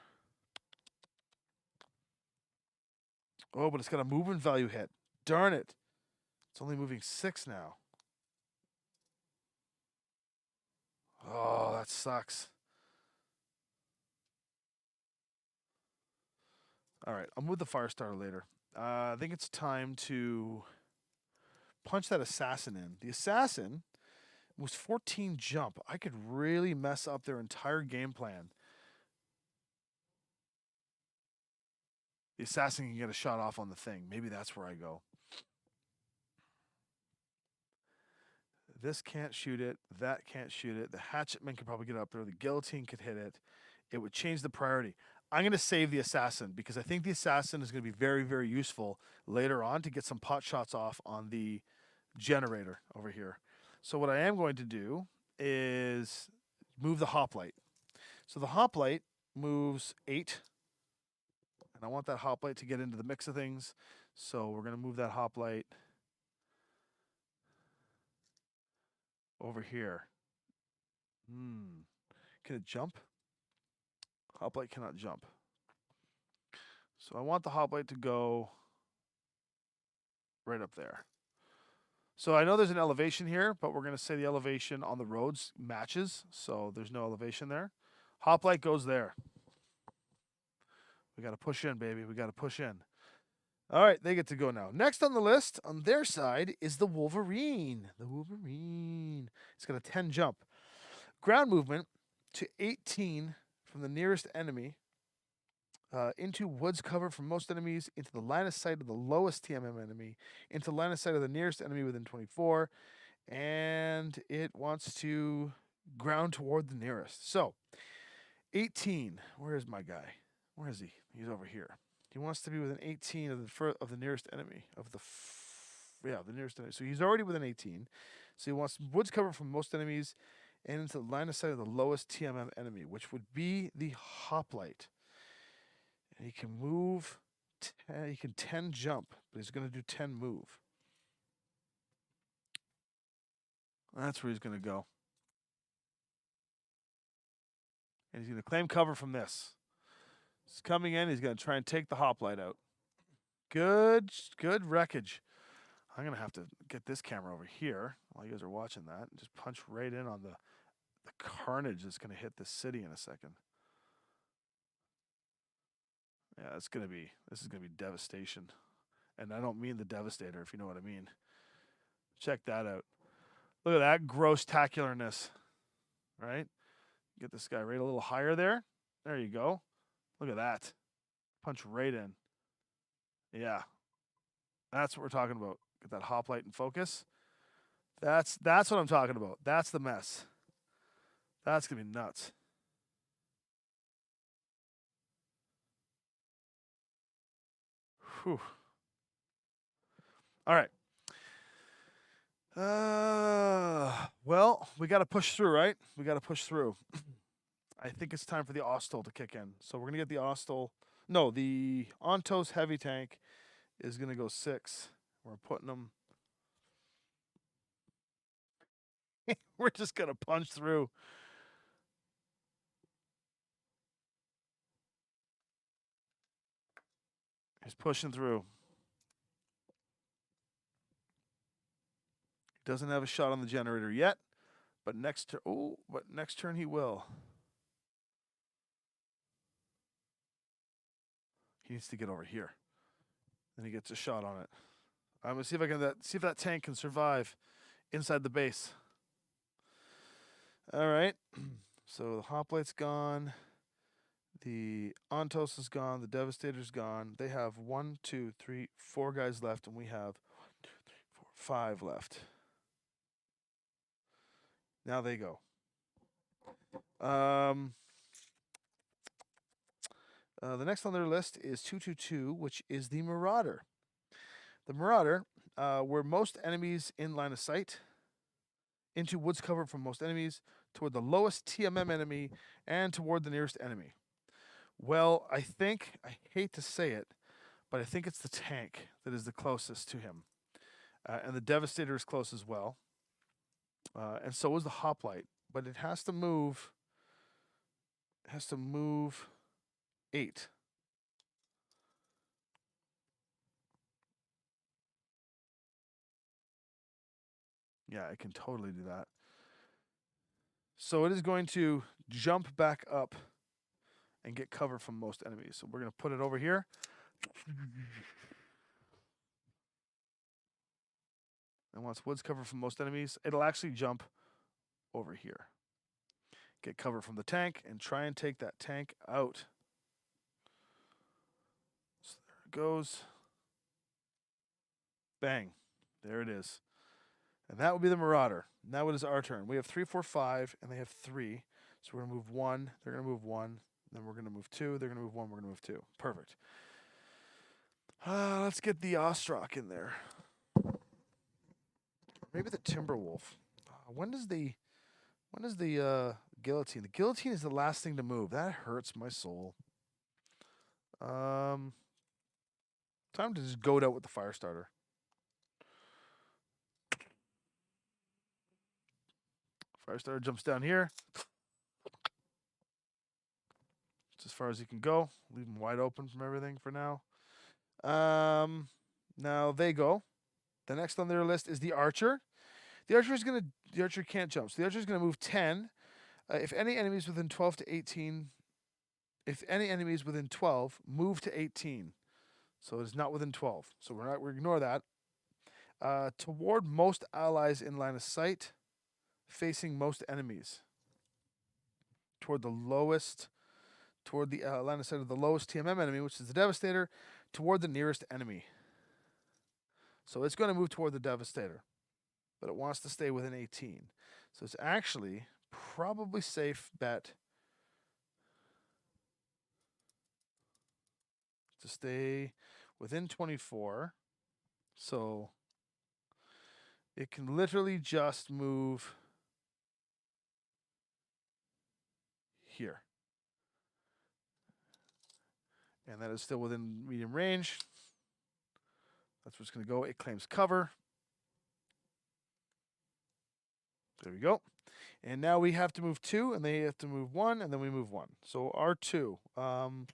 S1: Oh, but it's got a movement value hit. Darn it. It's only moving 6 now. Oh, that sucks. All right, I'll move the Firestarter later. I think it's time to punch that Assassin in. The Assassin was 14 jump. I could really mess up their entire game plan. The Assassin can get a shot off on the thing. Maybe that's where I go. This can't shoot it. That can't shoot it. The Hatchetman could probably get up there. The Guillotine could hit it. It would change the priority. I'm going to save the Assassin because I think the Assassin is going to be very, very useful later on to get some pot shots off on the generator over here. So what I am going to do is move the Hoplite. So the Hoplite moves 8. And I want that Hoplite to get into the mix of things. So we're going to move that Hoplite over here. Can it jump? Hoplite cannot jump. So I want the Hoplite to go right up there. So I know there's an elevation here, but we're going to say the elevation on the roads matches. So there's no elevation there. Hoplite goes there. We got to push in, baby. We got to push in. All right, they get to go now. Next on the list, on their side, is the Wolverine. The Wolverine. It's got a 10 jump. Ground movement to 18 from the nearest enemy. Into woods cover from most enemies, into the line of sight of the lowest TMM enemy, into the line of sight of the nearest enemy within 24, and it wants to ground toward the nearest. So, 18. Where is my guy? Where is he? He's over here. He wants to be within 18 of the nearest enemy the nearest enemy. So he's already within 18. So he wants woods cover from most enemies and into the line of sight of the lowest TMM enemy, which would be the hoplite. And he can move. He can 10 jump, but he's going to do 10 move. That's where he's going to go. And he's going to claim cover from this. He's coming in. He's going to try and take the hoplite out. Good wreckage. I'm going to have to get this camera over here while you guys are watching that and just punch right in on the carnage that's going to hit this city in a second. Yeah, this is going to be devastation. And I don't mean the Devastator, if you know what I mean. Check that out. Look at that gross tacularness. Right? Get this guy right a little higher there. There you go. Look at that. Punch right in. Yeah. That's what we're talking about. Get that hoplite in focus. That's what I'm talking about. That's the mess. That's going to be nuts. Whew. All right. Well, we got to push through, right? We got to push through. I think it's time for the Ostel to kick in. So we're going to get the Ostel. No, the Ontos heavy tank is going to go 6. We're putting them. We're just going to punch through. He's pushing through. He doesn't have a shot on the generator yet, but next turn he will. He needs to get over here. Then he gets a shot on it. I'm gonna see if that tank can survive inside the base. All right. So the hoplite's gone. The Ontos is gone. The Devastator's gone. They have 1, 2, 3, 4 guys left, and we have 1, 2, 3, 4, 5 left. Now they go. The next on their list is 222, which is the Marauder. The Marauder, were most enemies in line of sight, into woods cover from most enemies, toward the lowest TMM enemy, and toward the nearest enemy. Well, I hate to say it, but I think it's the tank that is the closest to him. And the Devastator is close as well. And so is the hoplite. But it has to move. It has to move 8. Yeah, it can totally do that. So it is going to jump back up and get cover from most enemies. So we're going to put it over here. And once woods cover from most enemies, it'll actually jump over here. Get cover from the tank and try and take that tank out. So there it goes. Bang. There it is. And that would be the Marauder. Now it is our turn. We have 3, 4, 5, and they have 3. So we're going to move 1. They're going to move 1. Then we're going to move 2. They're going to move 1. We're going to move 2. Perfect. Let's get the Ostrak in there. Maybe the Timberwolf. When does the guillotine? The guillotine is the last thing to move. That hurts my soul. Time to just goad out with the Firestarter. Firestarter jumps down here. It's as far as he can go. Leave him wide open from everything for now. Now they go. The next on their list is the Archer. The Archer can't jump. So the Archer is gonna move 10. If any enemies within 12 to 18, if any enemies within 12, move to 18. So it's not within 12. So we ignore that. Toward most allies in line of sight, facing most enemies. Toward the line of sight of the lowest TMM enemy, which is the Devastator, toward the nearest enemy. So it's going to move toward the Devastator, but it wants to stay within 18. So it's actually probably safe bet to stay within 24. So it can literally just move here. And that is still within medium range. That's where it's going to go. It claims cover. There we go. And now we have to move 2, and they have to move 1, and then we move 1. So R2. R2,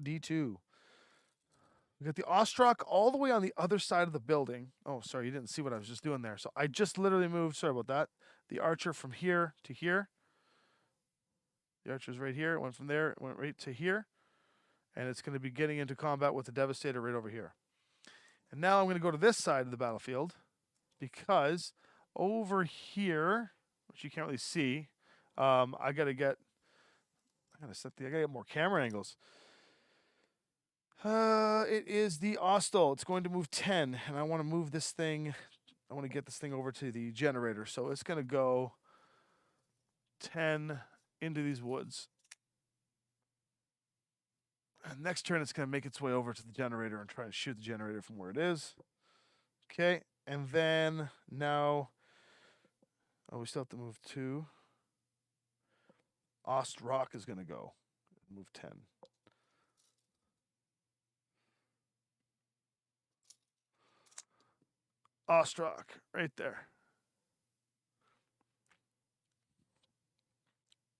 S1: D2. We got the Ostrak all the way on the other side of the building. Oh, sorry, you didn't see what I was just doing there. So I just literally moved, sorry about that, the Archer from here to here. The Archer's right here. It went from there, it went right to here. And it's going to be getting into combat with the Devastator right over here. And now I'm going to go to this side of the battlefield because over here, which you can't really see, I gotta get more camera angles. It is the Ostel. It's going to move 10, and I want to move this thing. I want to get this thing over to the generator, so it's going to go 10 into these woods. And next turn, it's going to make its way over to the generator and try to shoot the generator from where it is. Okay, and then now, we still have to move 2. Ostrak is going to go. Move 10. Ostrak, right there.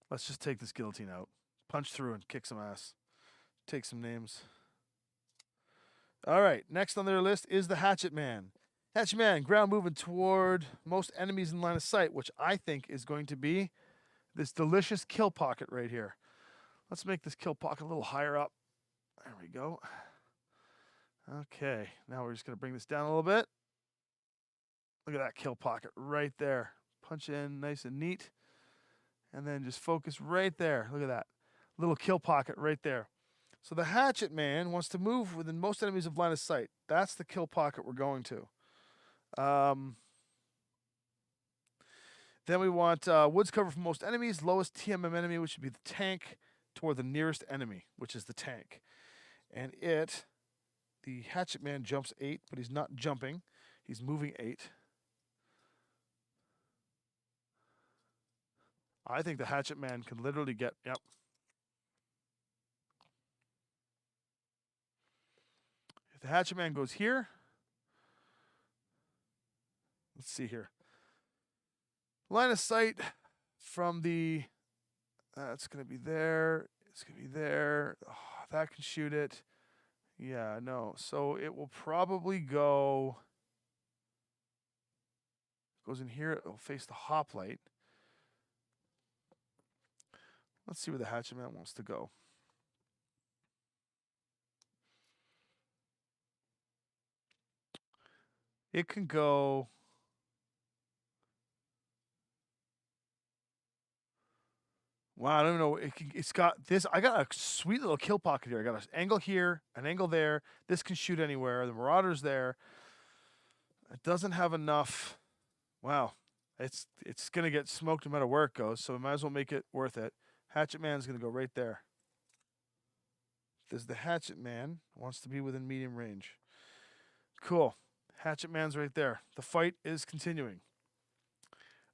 S1: Let's just take this guillotine out. Punch through and kick some ass. Take some names. All right, next on their list is the Hatchet Man. Hatchet Man, ground moving toward most enemies in line of sight, which I think is going to be this delicious kill pocket right here. Let's make this kill pocket a little higher up. There we go. Okay, now we're just going to bring this down a little bit. Look at that kill pocket right there. Punch in nice and neat. And then just focus right there. Look at that. Little kill pocket right there. So the Hatchet Man wants to move within most enemies of line of sight. That's the kill pocket we're going to. Then we want woods cover from most enemies. Lowest TMM enemy, which would be the tank, toward the nearest enemy, which is the tank. And the Hatchet Man jumps 8, but he's not jumping. He's moving 8. I think the Hatchet Man can literally get, yep. If the Hatchet Man goes here, let's see here. Line of sight from the, that's going to be there. It's going to be there. Oh, that can shoot it. Yeah, no. So it will probably goes in here. It will face the hoplite. Let's see where the Hatchet Man wants to go. It can go. Wow, I don't know. It's got this. I got a sweet little kill pocket here. I got an angle here, an angle there. This can shoot anywhere. The Marauder's there. It doesn't have enough. Wow, it's gonna get smoked no matter where it goes. So we might as well make it worth it. Hatchet Man's gonna go right there. There's the Hatchet Man wants to be within medium range. Cool. Hatchet Man's right there. The fight is continuing.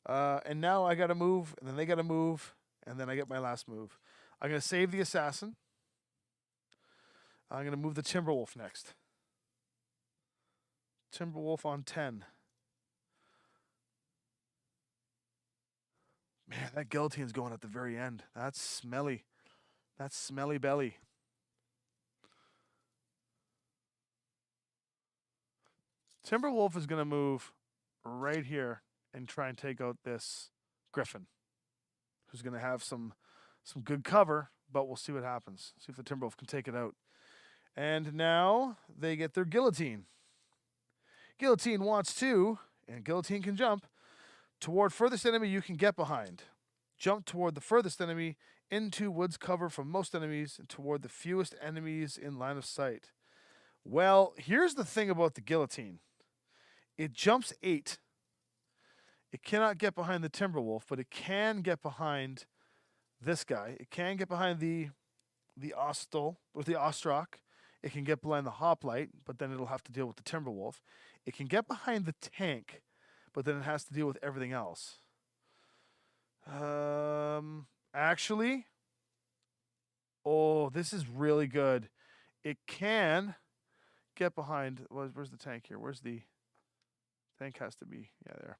S1: And now I gotta move, and then they gotta move. And then I get my last move. I'm going to save the Assassin. I'm going to move the Timberwolf next. Timberwolf on 10. Man, that guillotine's going at the very end. That's smelly. That's smelly belly. Timberwolf is going to move right here and try and take out this Griffin, who's going to have some good cover, but we'll see what happens. See if the Timberwolf can take it out. And now they get their Guillotine. Guillotine wants to, and Guillotine can jump, toward furthest enemy you can get behind. Jump toward the furthest enemy, into woods cover from most enemies, and toward the fewest enemies in line of sight. Well, here's the thing about the Guillotine. It jumps 8. It cannot get behind the Timberwolf, but it can get behind this guy. It can get behind the Ostel, or the Ostrak. It can get behind the hoplite, but then it'll have to deal with the Timberwolf. It can get behind the tank, but then it has to deal with everything else. Actually, oh, this is really good. It can get behind. Where's the tank here? Where's the tank? Has to be, yeah, there.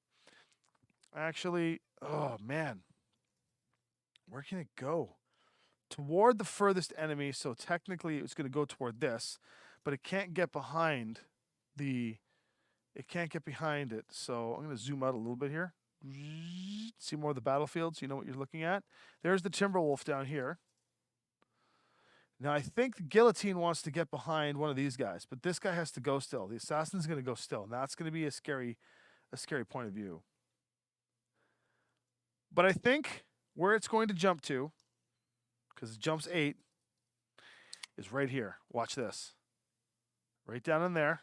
S1: Actually, oh man, where can it go? Toward the furthest enemy. So technically, it's going to go toward this, but it can't get behind the. It can't get behind it. So I'm going to zoom out a little bit here. See more of the battlefield so you know what you're looking at. There's the Timberwolf down here. Now, I think the Guillotine wants to get behind one of these guys, but this guy has to go still. The Assassin's going to go still, and that's going to be a scary point of view. But I think where it's going to jump to, because it jumps 8, is right here. Watch this. Right down in there.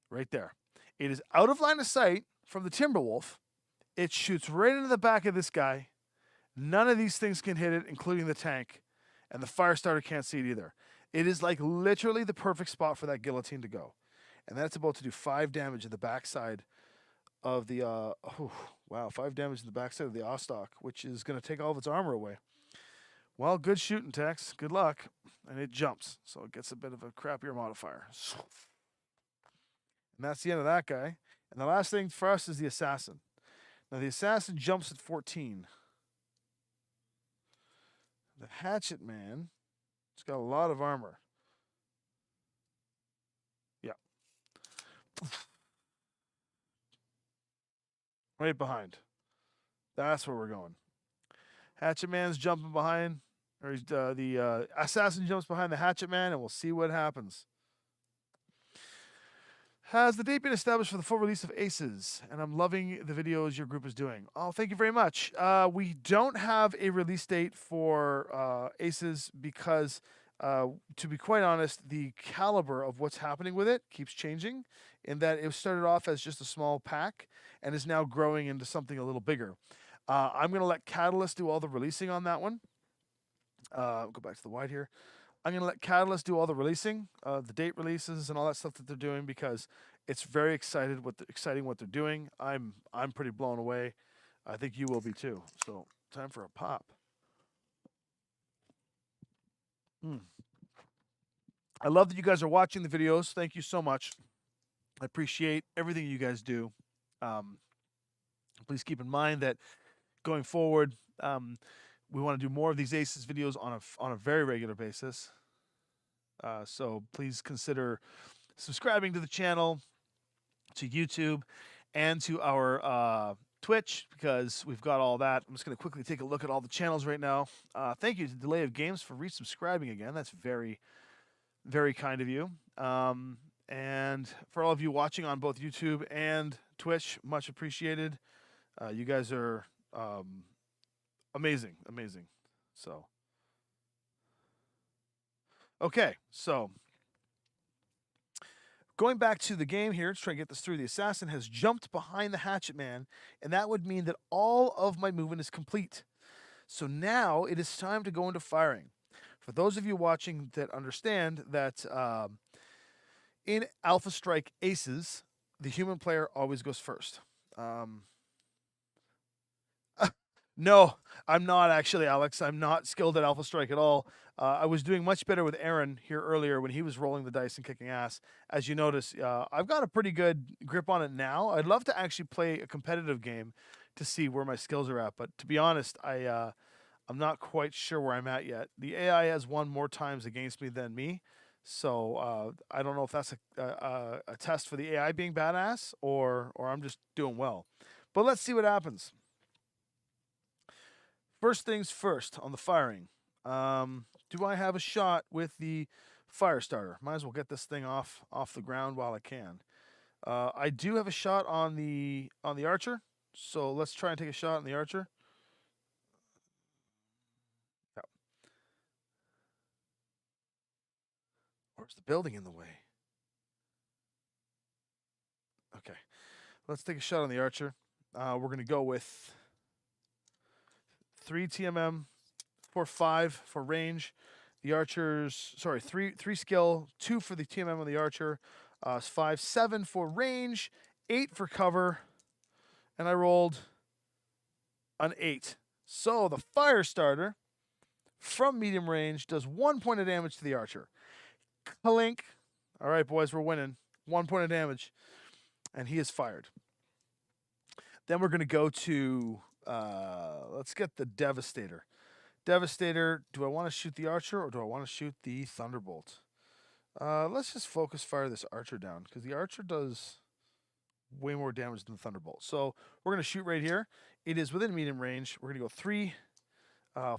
S1: Right there. It is out of line of sight from the Timberwolf. It shoots right into the back of this guy. None of these things can hit it, including the tank. And the Firestarter can't see it either. It is like literally the perfect spot for that Guillotine to go. And that's about to do 5 damage in the backside of the, 5 damage in the backside of the Ostock, which is going to take all of its armor away. Well, good shooting, Tex. Good luck. And it jumps, so it gets a bit of a crappier modifier. And that's the end of that guy. And the last thing for us is the Assassin. Now, the Assassin jumps at 14. The Hatchet Man, it's got a lot of armor. Yeah. Right behind. That's where we're going. Hatchet Man's jumping behind, or the Assassin jumps behind the Hatchet Man, and we'll see what happens. Has the date been established for the full release of Aces? And I'm loving the videos your group is doing. Oh, thank you very much. We don't have a release date for Aces because, to be quite honest, the caliber of what's happening with it keeps changing, in that it started off as just a small pack and is now growing into something a little bigger. I'm going to let Catalyst do all the releasing on that one. Go back to the wide here. I'm going to let Catalyst do all the releasing, the date releases and all that stuff that they're doing, because it's very exciting what they're doing. I'm pretty blown away. I think you will be too. So time for a pop. I love that you guys are watching the videos. Thank you so much. I appreciate everything you guys do. Please keep in mind that going forward, we want to do more of these Aces videos on a very regular basis. So please consider subscribing to the channel, to YouTube, and to our Twitch, because we've got all that. I'm just going to quickly take a look at all the channels right now. Thank you to Delay of Games for resubscribing again. That's very, very kind of you. And for all of you watching on both YouTube and Twitch, much appreciated. You guys are amazing. So, okay, so going back to the game here to try to get this through, the Assassin has jumped behind the Hatchet Man, and that would mean that all of my movement is complete. So now it is time to go into firing. For those of you watching that understand that in Alpha Strike Aces, the human player always goes first. No, I'm not actually, Alex. I'm not skilled at Alpha Strike at all. I was doing much better with Aaron here earlier when he was rolling the dice and kicking ass. As you notice, I've got a pretty good grip on it now. I'd love to actually play a competitive game to see where my skills are at. But to be honest, I'm not quite sure where I'm at yet. The AI has won more times against me than me. So I don't know if that's a test for the AI being badass or I'm just doing well. But let's see what happens. First things first on the firing. Do I have a shot with the Firestarter? Might as well get this thing off the ground while I can. I do have a shot on the Archer, so let's try and take a shot on the Archer. Yep. Or is the building in the way? Okay, let's take a shot on the Archer. We're going to go with 3 TMM for 5 for range. The archers, sorry, three skill, 2 for the TMM on the archer, 5, 7 for range, 8 for cover, and I rolled an 8. So the fire starter from medium range does 1 point of damage to the archer. Clink. All right, boys, we're winning. 1 point of damage, and he is fired. Then we're going to go to, let's get the Devastator. Devastator, do I want to shoot the archer or do I want to shoot the Thunderbolt? Let's just focus fire this archer down because the archer does way more damage than the Thunderbolt. So we're going to shoot right here. It is within medium range. We're going to go 3,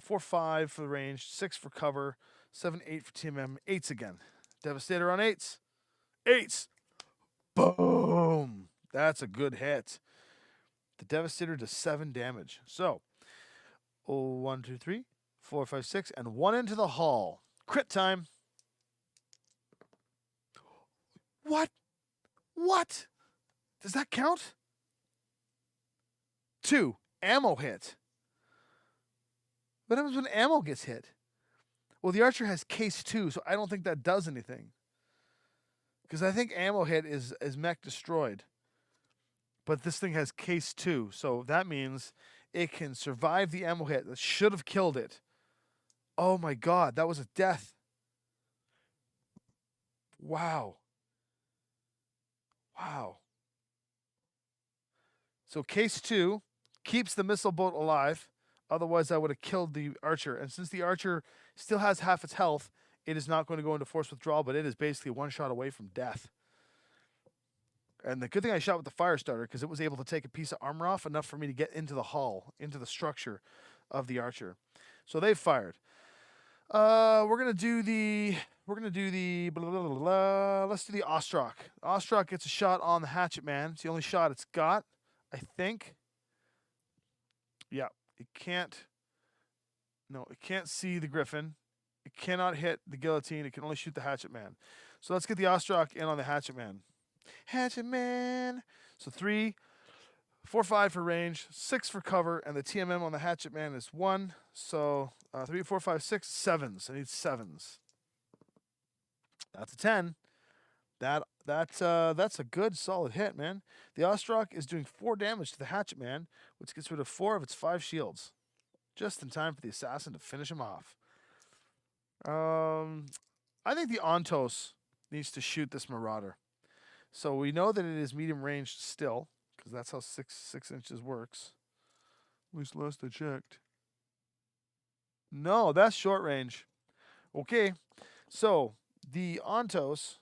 S1: 4, 5 for the range, 6 for cover, 7, 8 for TMM, 8s again. Devastator on 8s. 8s. Boom. That's a good hit. The Devastator does 7 damage. So, 1, 2, 3, 4, 5, 6, and 1 into the hull. Crit time. What? What? Does that count? 2. Ammo hit. What happens when ammo gets hit? Well, the archer has case 2, so I don't think that does anything. Because I think ammo hit is mech destroyed. But this thing has case 2, so that means it can survive the ammo hit that should have killed it. Oh my god, that was a death. Wow. Wow. So case 2 keeps the missile bolt alive. Otherwise, I would have killed the archer. And since the archer still has half its health, it is not going to go into force withdrawal, but it is basically 1 shot away from death. And the good thing I shot with the fire starter because it was able to take a piece of armor off enough for me to get into the hull, into the structure of the archer. So they've fired. We're gonna do the blah, blah, blah, blah. Let's do the Ostrak. Ostrak gets a shot on the hatchet man. It's the only shot it's got, I think. Yeah, it can't. No, it can't see the Griffin. It cannot hit the guillotine. It can only shoot the hatchet man. So let's get the Ostrak in on the hatchet man. Hatchet man. So 3, 4, 5 for range, 6 for cover, and the TMM on the hatchet man is 1. So 3, 4, 5, 6, 7s. I need 7s. That's a 10. That's a good solid hit, man. The Ostrak is doing 4 damage to the hatchet man, which gets rid of 4 of its 5 shields, just in time for the assassin to finish him off. I think the Ontos needs to shoot this Marauder. So we know that it is medium range still, because that's how 6 inches works. At least last I checked. No, that's short range. Okay, so the Ontos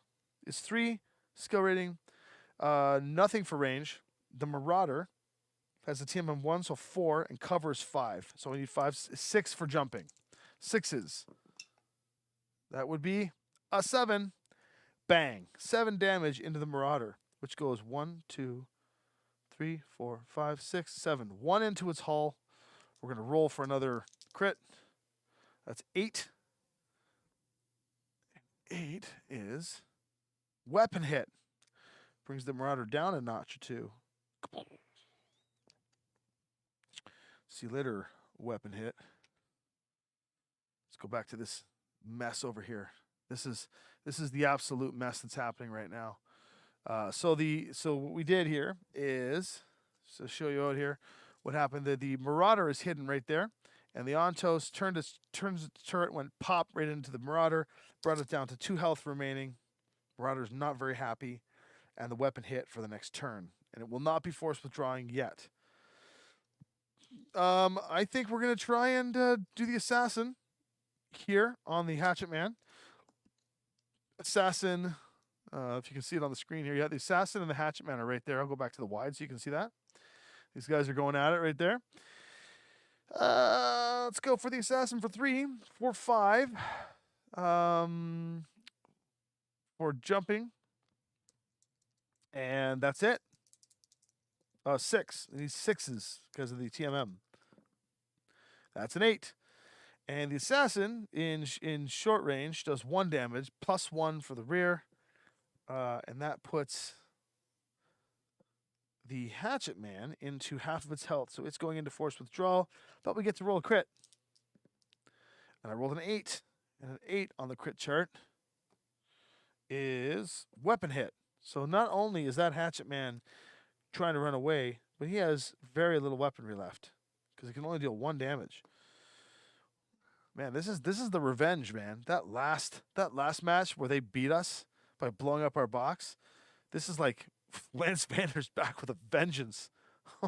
S1: is 3 skill rating, nothing for range. The Marauder has a TMM 1, so 4, and covers 5. So we need 6 for jumping. 6s. That would be a 7. Bang. 7 damage into the Marauder, which goes 1, 2, 3, 4, 5, 6, 7. 1 into its hull. We're going to roll for another crit. That's 8. 8 is weapon hit. Brings the Marauder down a notch or 2. See you later, weapon hit. Let's go back to this mess over here. This is the absolute mess that's happening right now. So what we did here is show you out here what happened. The Marauder is hidden right there, and the Ontos turns its turret, went pop right into the Marauder, brought it down to 2 health remaining. Marauder's not very happy, and the weapon hit for the next turn, and it will not be force withdrawing yet. I think we're gonna try and do the assassin here on the hatchet man. Assassin, if you can see it on the screen here, yeah, the assassin and the hatchet man are right there. I'll go back to the wide so you can see that. These guys are going at it right there. Let's go for the assassin for 3, 4, 5. For jumping. And that's it. 6. These 6s because of the TMM. That's an 8. And the assassin in short range does 1 damage, plus 1 for the rear. And that puts the hatchet man into half of its health. So it's going into force withdrawal, but we get to roll a crit. And I rolled an 8. And an 8 on the crit chart is weapon hit. So not only is that Hatchet Man trying to run away, but he has very little weaponry left because he can only deal 1 damage. Man, this is the revenge, man. That last match where they beat us by blowing up our box. This is like Lynnvander's back with a vengeance.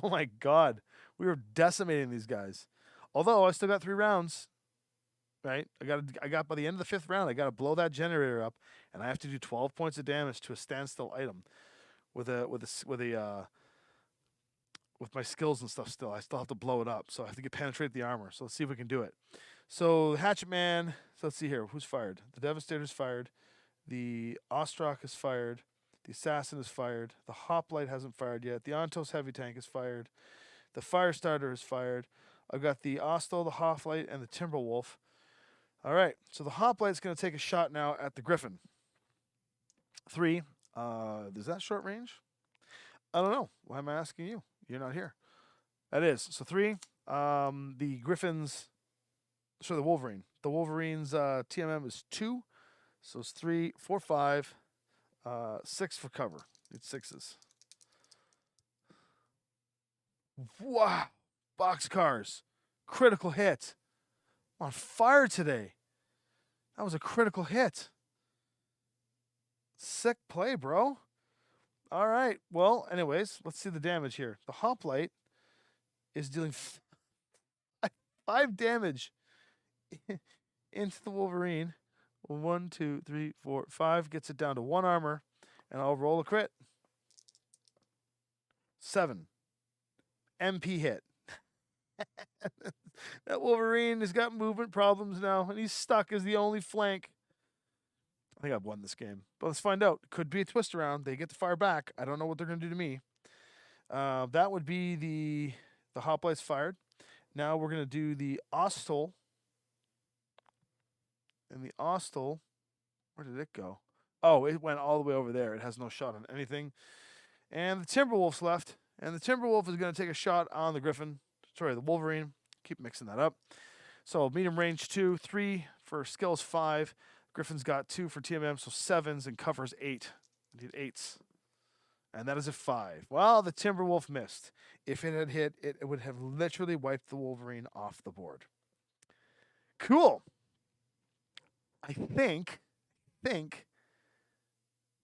S1: Oh my god. We were decimating these guys. Although I still got 3 rounds. Right? I got by the end of the 5th round, I got to blow that generator up and I have to do 12 points of damage to a standstill item with my skills and stuff still. I still have to blow it up. So I have to penetrate the armor. So let's see if we can do it. So Hatchet Man, so let's see here. Who's fired? The Devastator's fired. The Ostrak is fired. The Assassin is fired. The Hoplite hasn't fired yet. The Ontos Heavy Tank is fired. The Firestarter is fired. I've got the Ostel, the Hoplite, and the Timberwolf. All right, so the Hoplite's going to take a shot now at the Griffin. 3. Is that short range? I don't know. Why am I asking you? You're not here. That is. So 3. The Griffin's... Sorry, the Wolverine. The Wolverine's TMM is 2. So it's 3, 4, 5, 6 for cover. Need 6s. Wow. Boxcars. Critical hit. I'm on fire today. That was a critical hit. Sick play, bro. All right. Well, anyways, let's see the damage here. The Hoplite is dealing 5 damage into the Wolverine. 1, 2, 3, 4, 5. Gets it down to 1 armor. And I'll roll a crit. 7. MP hit. That Wolverine has got movement problems now, and he's stuck as the only flank. I think I've won this game. But let's find out. Could be a twist around. They get to fire back. I don't know what they're going to do to me. That would be the Hoplite's fired. Now we're going to do the Ostel. And the Ostel, where did it go? Oh, it went all the way over there. It has no shot on anything. And the Timberwolf's left. And the Timberwolf is going to take a shot on the Griffin. Sorry, the Wolverine. Keep mixing that up. So medium range 2, 3 for skills 5. Griffin's got 2 for TMM, so 7s and covers 8. Need 8s. And that is a 5. Well, the Timberwolf missed. If it had hit, it would have literally wiped the Wolverine off the board. Cool. I think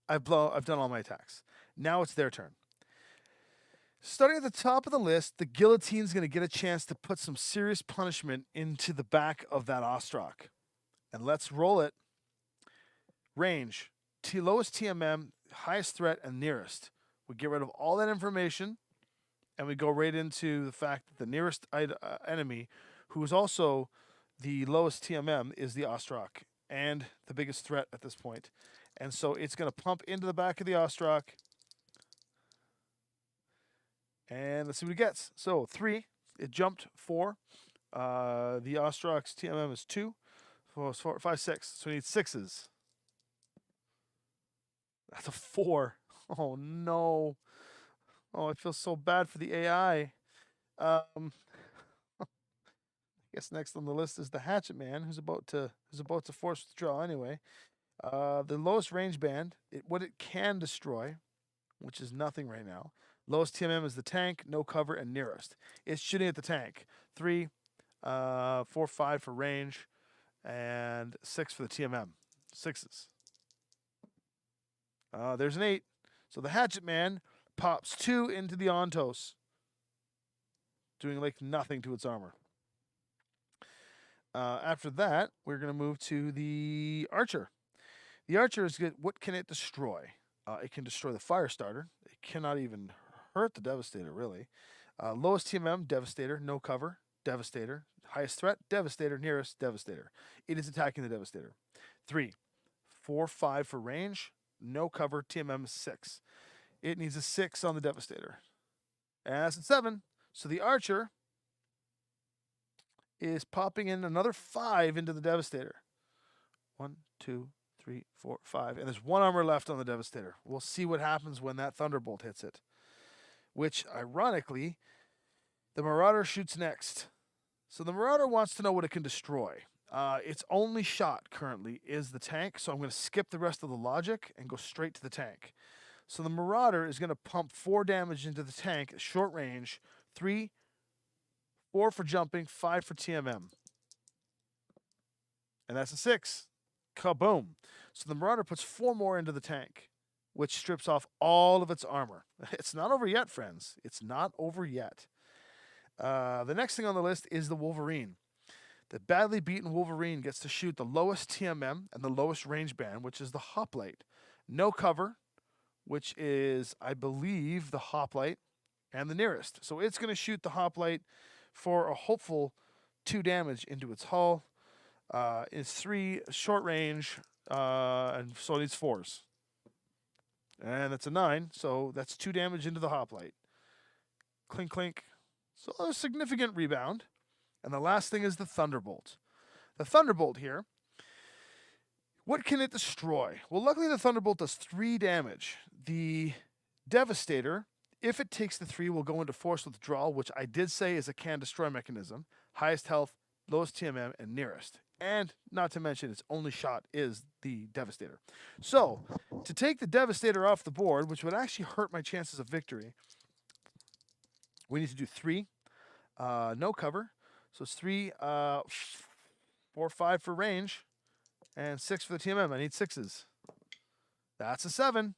S1: I've done all my attacks. Now it's their turn. Starting at the top of the list, the Guillotine's going to get a chance to put some serious punishment into the back of that Ostrak. And let's roll it. Range. Lowest TMM, highest threat, and nearest. We get rid of all that information, and we go right into the fact that the nearest enemy, who is also the lowest TMM, is the Ostrak, and the biggest threat at this point. And so it's going to pump into the back of the Ostrak. And let's see what it gets. So 3, it jumped 4. The Ostrak's TMM is 2. 4, 5, 6. So we need 6s. That's a 4. Oh no. Oh, I feel so bad for the AI. I guess next on the list is the Hatchet Man, who's about to force withdraw anyway. The lowest range band, what it can destroy, which is nothing right now. Lowest TMM is the tank, no cover, and nearest. It's shooting at the tank. 3, 4, 5 for range, and 6 for the TMM. 6s. There's an 8. So the Hatchet Man pops 2 into the Ontos, doing like nothing to its armor. After that, we're going to move to the Archer. The Archer is good. What can it destroy? It can destroy the Firestarter. It cannot even hurt the Devastator, really. Lowest TMM, Devastator. No cover, Devastator. Highest threat, Devastator. Nearest, Devastator. It is attacking the Devastator. 3, 4, 5 for range. No cover, TMM 6. It needs a 6 on the Devastator. And that's a 7. So the Archer is popping in another 5 into the Devastator. 1, 2, 3, 4, 5. And there's 1 armor left on the Devastator. We'll see what happens when that Thunderbolt hits it. Which, ironically, the Marauder shoots next. So the Marauder wants to know what it can destroy. Its only shot currently is the tank, so I'm going to skip the rest of the logic and go straight to the tank. So the Marauder is going to pump 4 damage into the tank at short range, 3, 4 for jumping, 5 for TMM. And that's a 6. Kaboom. So the Marauder puts 4 more into the tank, which strips off all of its armor. It's not over yet, friends. It's not over yet. The next thing on the list is the Wolverine. The badly beaten Wolverine gets to shoot the lowest TMM and the lowest range band, which is the Hoplite. No cover, which is, I believe, the Hoplite and the nearest. So it's going to shoot the Hoplite for a hopeful 2 damage into its hull. It's 3 short range, and so it needs 4s. And that's a 9, so that's 2 damage into the Hoplite. Clink, clink. So a significant rebound. And the last thing is the Thunderbolt. The Thunderbolt here, what can it destroy? Well, luckily the Thunderbolt does 3 damage. The Devastator, if it takes the 3, will go into force withdrawal, which I did say is a can destroy mechanism. Highest health, lowest TMM, and nearest. And not to mention its only shot is the Devastator. So, to take the Devastator off the board, which would actually hurt my chances of victory, we need to do 3. No cover. So it's 3, 4, 5 for range, and 6 for the TMM. I need 6s. That's a 7.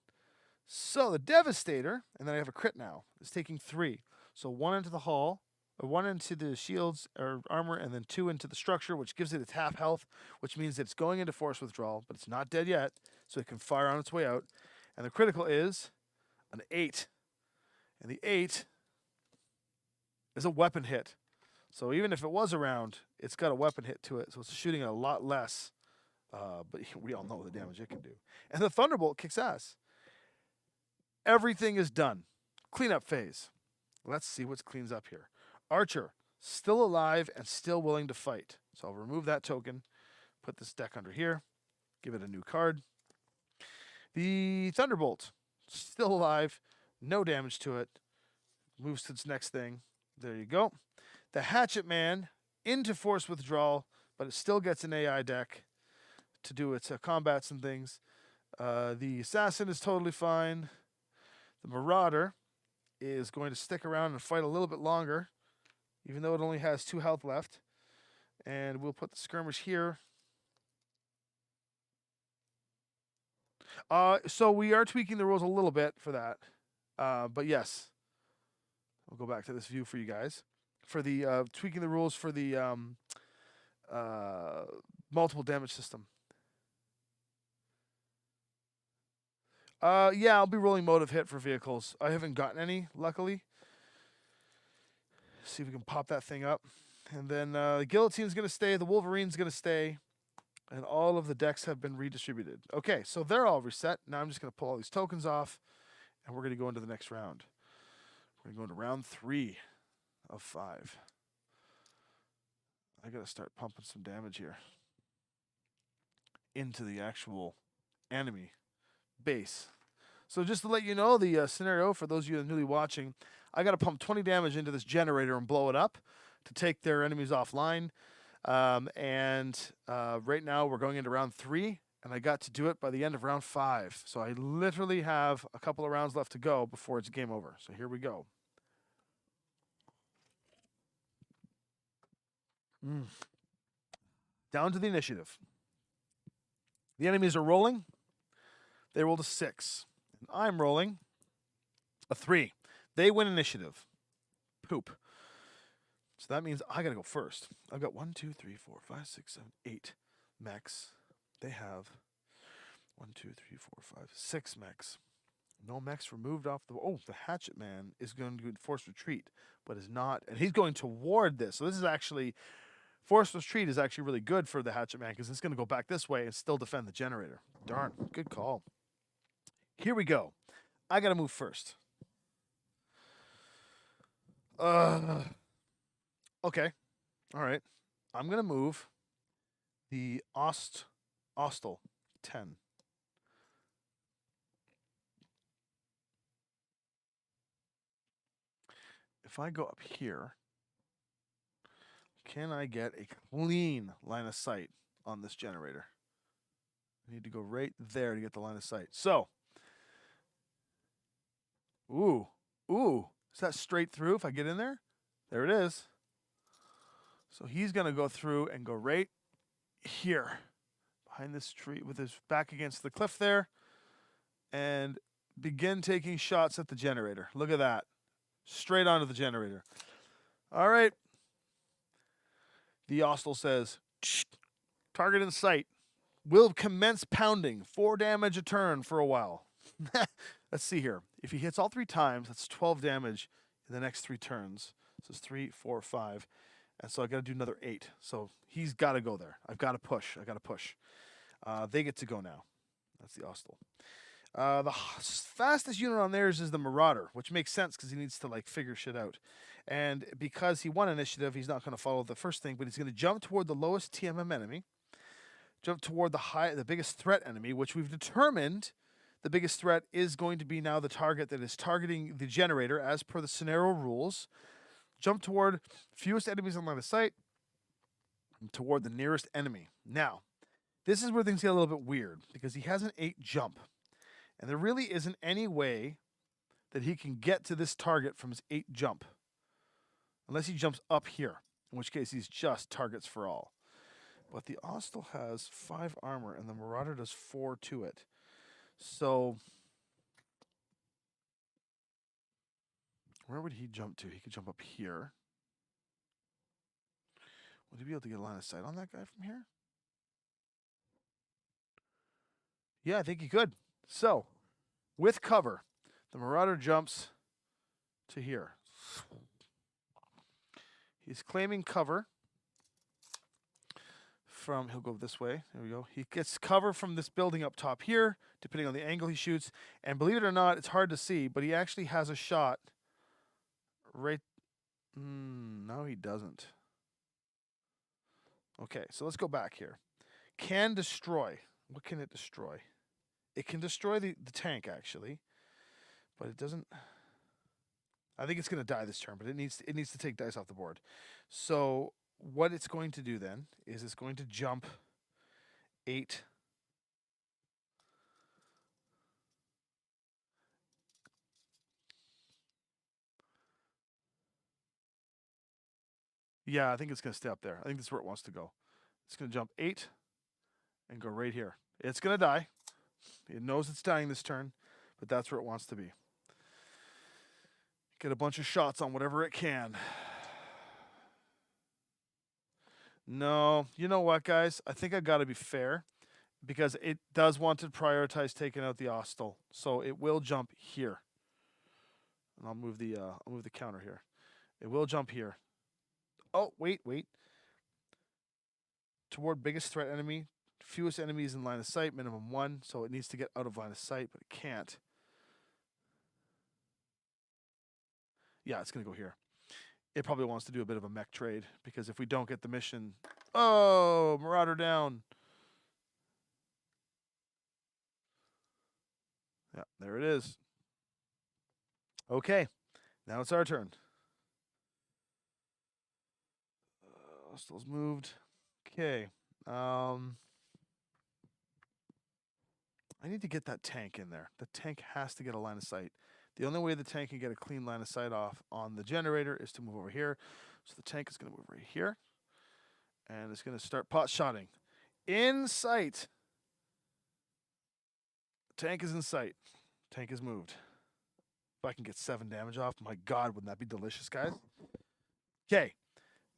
S1: So the Devastator, and then I have a crit now, is taking 3. So 1 into the hull, or 1 into the shields or armor, and then 2 into the structure, which gives it its half health, which means that it's going into force withdrawal, but it's not dead yet, so it can fire on its way out. And the critical is an 8. And the 8 is a weapon hit. So even if it was around, it's got a weapon hit to it, so it's shooting a lot less. But we all know the damage it can do. And the Thunderbolt kicks ass. Everything is done. Cleanup phase. Let's see what cleans up here. Archer, still alive and still willing to fight. So I'll remove that token, put this deck under here, give it a new card. The Thunderbolt, still alive, no damage to it. Moves to its next thing. There you go. The Hatchet Man into force withdrawal, but it still gets an AI deck to do its combats and things. The Assassin is totally fine. The Marauder is going to stick around and fight a little bit longer, even though it only has 2 health left. And we'll put the Skirmish here. So we are tweaking the rules a little bit for that. But yes, I'll go back to this view for you guys. For the tweaking the rules for the multiple damage system. Yeah, I'll be rolling motive hit for vehicles. I haven't gotten any, luckily. See if we can pop that thing up. And then the Guillotine's going to stay, the Wolverine's going to stay, and all of the decks have been redistributed. Okay, so they're all reset. Now I'm just going to pull all these tokens off, and we're going to go into the next round. We're going to go into round 3 of 5. I got to start pumping some damage here into the actual enemy base. So just to let you know the scenario, for those of you that are newly watching, I got to pump 20 damage into this generator and blow it up to take their enemies offline. Right now we're going into round 3, and I got to do it by the end of round 5. So I literally have a couple of rounds left to go before it's game over. So here we go. Down to the initiative. The enemies are rolling. They rolled a 6. And I'm rolling a 3. They win initiative. Poop. So that means I got to go first. I've got 1, 2, 3, 4, 5, 6, 7, 8 mechs. They have 1, 2, 3, 4, 5, 6 mechs. No mechs removed off the... Oh, the Hatchet Man is going to force retreat, but is not... And he's going toward this. So this is actually... Force retreat is actually really good for the Hatchet Man because it's going to go back this way and still defend the generator. Darn, good call. Here we go. I got to move first. Okay. All right. I'm going to move the Ostel 10. If I go up here, Can I get a clean line of sight on this generator? I need to go right there to get the line of sight. So, ooh, is that straight through if I get in there? There it is. So he's going to go through and go right here behind this tree with his back against the cliff there and begin taking shots at the generator. Look at that. Straight onto the generator. All right. The Ostel says, target in sight. Will commence pounding. 4 damage a turn for a while. Let's see here. If he hits all 3 times, that's 12 damage in the next 3 turns. So it's 3, 4, 5. And so I got to do another 8. So he's got to go there. I've got to push. They get to go now. That's the Ostel. The fastest unit on theirs is the Marauder, which makes sense because he needs to figure shit out. And because he won initiative, he's not going to follow the first thing, but he's going to jump toward the lowest TMM enemy, jump toward the biggest threat enemy, which we've determined the biggest threat is going to be now the target that is targeting the generator as per the scenario rules. Jump toward fewest enemies on line of sight and toward the nearest enemy. Now, this is where things get a little bit weird because he has an 8 jump. And there really isn't any way that he can get to this target from his 8 jump. Unless he jumps up here, in which case he's just targets for all. But the Ostel has 5 armor and the Marauder does 4 to it. So, where would he jump to? He could jump up here. Would he be able to get a line of sight on that guy from here? Yeah, I think he could. So, with cover, the Marauder jumps to here. He's claiming cover from, he'll go this way. There we go. He gets cover from this building up top here, depending on the angle he shoots. And believe it or not, it's hard to see, but he actually has a shot right. No, he doesn't. Okay, so let's go back here. Can destroy. What can it destroy? It can destroy the tank, actually. But it doesn't. I think it's going to die this turn, but it needs to take dice off the board. So what it's going to do then is it's going to jump 8. Yeah, I think it's going to stay up there. I think that's where it wants to go. It's going to jump 8 and go right here. It's going to die. It knows it's dying this turn, but that's where it wants to be. Get a bunch of shots on whatever it can. No, you know what, guys? I think I got to be fair because it does want to prioritize taking out the Ostel, so it will jump here. And I'll move the counter here. It will jump here. Oh, wait. Toward biggest threat enemy, fewest enemies in line of sight, minimum 1, so it needs to get out of line of sight, but it can't. Yeah, it's going to go here. It probably wants to do a bit of a mech trade because if we don't get the mission... Oh, Marauder down. Yeah, there it is. Okay, now it's our turn. Hostels moved. Okay. I need to get that tank in there. The tank has to get a line of sight. The only way the tank can get a clean line of sight off on the generator is to move over here. So the tank is going to move right here. And it's going to start pot shotting. In sight. Tank is in sight. Tank is moved. If I can get 7 damage off, my God, wouldn't that be delicious, guys? Okay,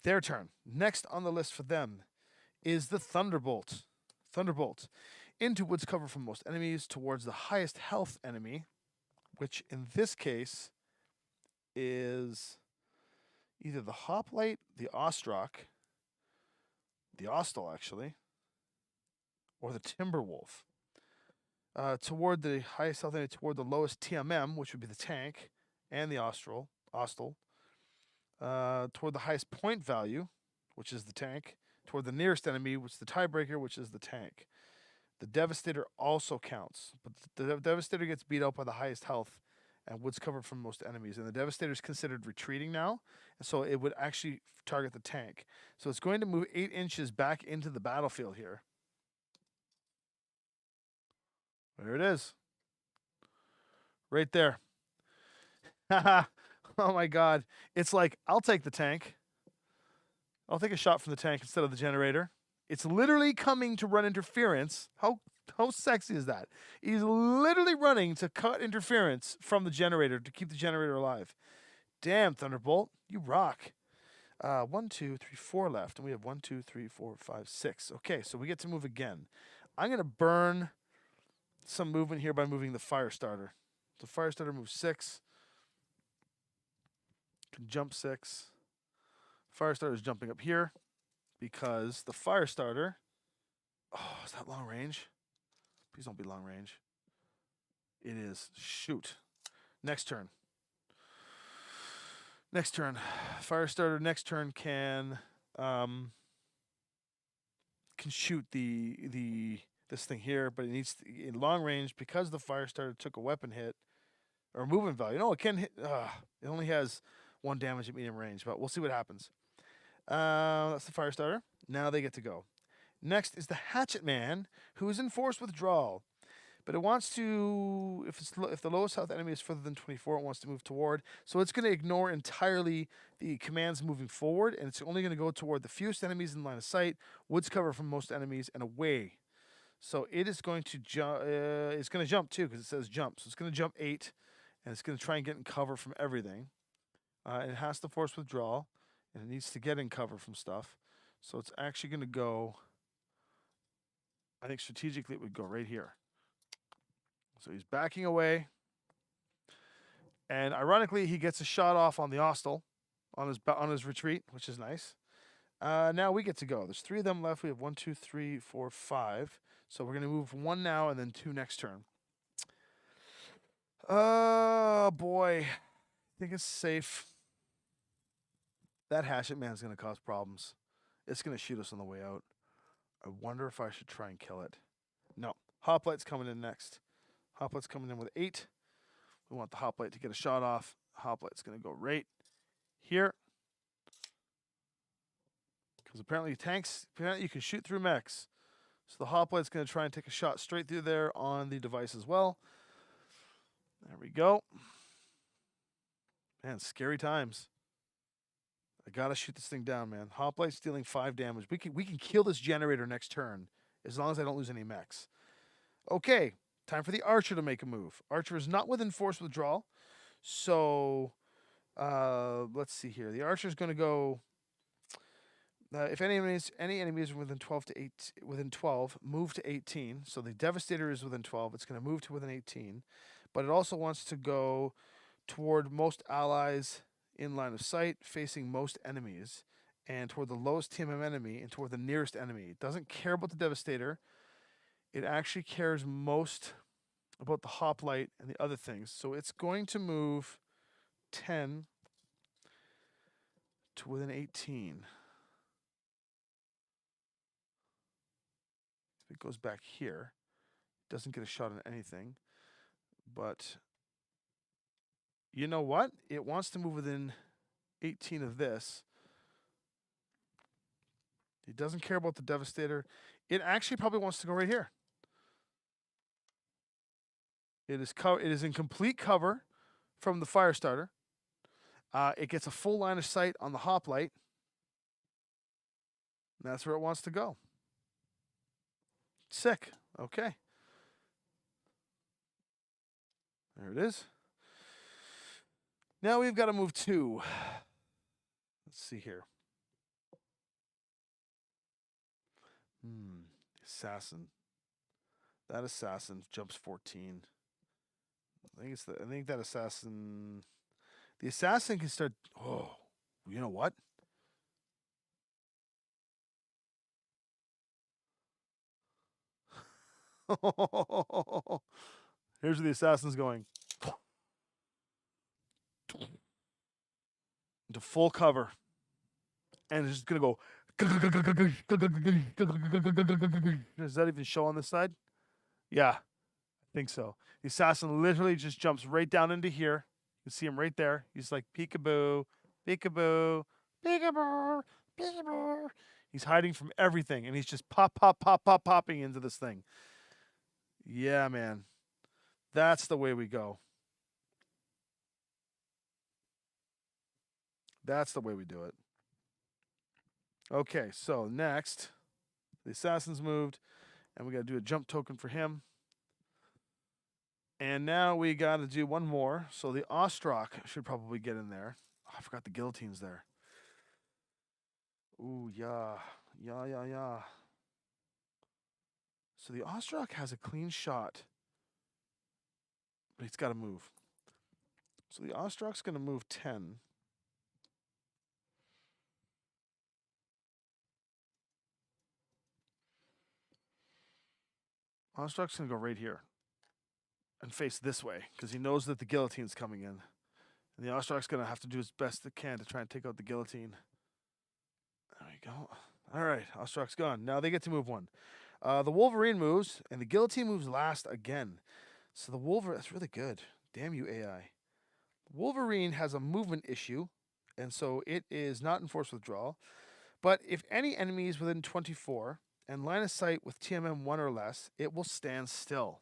S1: their turn. Next on the list for them is the Thunderbolt. Thunderbolt. Into woods cover from most enemies towards the highest health enemy, which in this case is either the Hoplite, the Ostrock, the Ostel actually, or the Timberwolf. Toward the highest health enemy, toward the lowest TMM, which would be the tank, and the Ostel. Toward the highest point value, which is the tank, toward the nearest enemy, which is the tiebreaker, which is the tank. The Devastator also counts, but the Devastator gets beat out by the highest health and woods covered from most enemies. And the Devastator is considered retreating now, and so it would actually target the tank. So it's going to move 8 inches back into the battlefield here. There it is. Right there. Oh my god. It's like, I'll take the tank. I'll take a shot from the tank instead of the generator. It's literally coming to run interference. How sexy is that? He's literally running to cut interference from the generator to keep the generator alive. Damn, Thunderbolt, you rock. 1, 2, 3, 4 left, and we have 1, 2, 3, 4, 5, 6. Okay, so we get to move again. I'm gonna burn some movement here by moving the fire starter. The fire starter moves 6. Can jump 6. Fire starter is jumping up here because the fire starter. Oh, is that long range? Please don't be long range. It is. Shoot. Next turn. Next turn. Fire starter next turn can shoot this thing here, but it needs to, in long range, because the fire starter took a weapon hit or movement value. No, it can hit. It only has 1 damage at medium range, but we'll see what happens. That's the fire starter. Now they get to go. Next is the Hatchet Man, who is in forced withdrawal. But it wants to, if the lowest health enemy is further than 24, it wants to move toward. So it's going to ignore entirely the commands moving forward, and it's only going to go toward the fewest enemies in line of sight, woods cover from most enemies, and away. So it is going to jump. It's going to jump too because it says jump. So it's going to jump 8, and it's going to try and get in cover from everything. And it has to force withdrawal, and it needs to get in cover from stuff. So it's actually going to go. I think strategically it would go right here. So he's backing away. And ironically, he gets a shot off on the hostile on his retreat, which is nice. Now we get to go. There's 3 of them left. We have 1, 2, 3, 4, 5. So we're going to move 1 now and then 2 next turn. Oh, boy. I think it's safe. That Hatchet Man's going to cause problems. It's going to shoot us on the way out. I wonder if I should try and kill it. No. Hoplite's coming in next. Hoplite's coming in with 8. We want the Hoplite to get a shot off. Hoplite's going to go right here. Because apparently you can shoot through mechs. So the Hoplite's going to try and take a shot straight through there on the device as well. There we go. Man, scary times. I got to shoot this thing down, man. Hoplite's dealing 5 damage. We can kill this generator next turn as long as I don't lose any mechs. Okay. Time for the Archer to make a move. Archer is not within force withdrawal. So, let's see here. The Archer is going to go. If any enemies are within 12, move to 18. So the Devastator is within 12. It's going to move to within 18. But it also wants to go toward most allies in line of sight, facing most enemies, and toward the lowest TMM enemy and toward the nearest enemy. It doesn't care about the Devastator. It actually cares most about the Hoplite and the other things. So it's going to move 10 to within 18. If it goes back here, it doesn't get a shot on anything. But you know what? It wants to move within 18 of this. It doesn't care about the Devastator. It actually probably wants to go right here. It is in complete cover from the fire starter. It gets a full line of sight on the Hoplite. And that's where it wants to go. Sick. Okay. There it is. Now we've got to move 2. Let's see here. Assassin. That assassin jumps 14. I think that assassin. The assassin can start. Oh, you know what? Here's where the assassin's going. Into full cover. And it's just going to go. Does that even show on this side? Yeah. I think so. The assassin literally just jumps right down into here. You can see him right there. He's like peekaboo, peekaboo, peekaboo, peekaboo. He's hiding from everything, and he's just popping into this thing. Yeah, man. That's the way we go. That's the way we do it. Okay, so next, the assassin's moved, and we got to do a jump token for him. And now we got to do one more. So the Ostrak should probably get in there. Oh, I forgot the guillotine's there. Ooh, yeah. Yeah. So the Ostrak has a clean shot, but he's got to move. So the Ostrak's going to move 10. Ostrak's going to go right here and face this way because he knows that the guillotine's coming in. And the Ostrak's going to have to do his best it can to try and take out the guillotine. There we go. All right, Ostrak's gone. Now they get to move one. The Wolverine moves, and the guillotine moves last again. So the Wolverine, that's really good. Damn you, AI. Wolverine has a movement issue, and so it is not enforced withdrawal. But if any enemy is within 24 and line of sight with TMM 1 or less, it will stand still.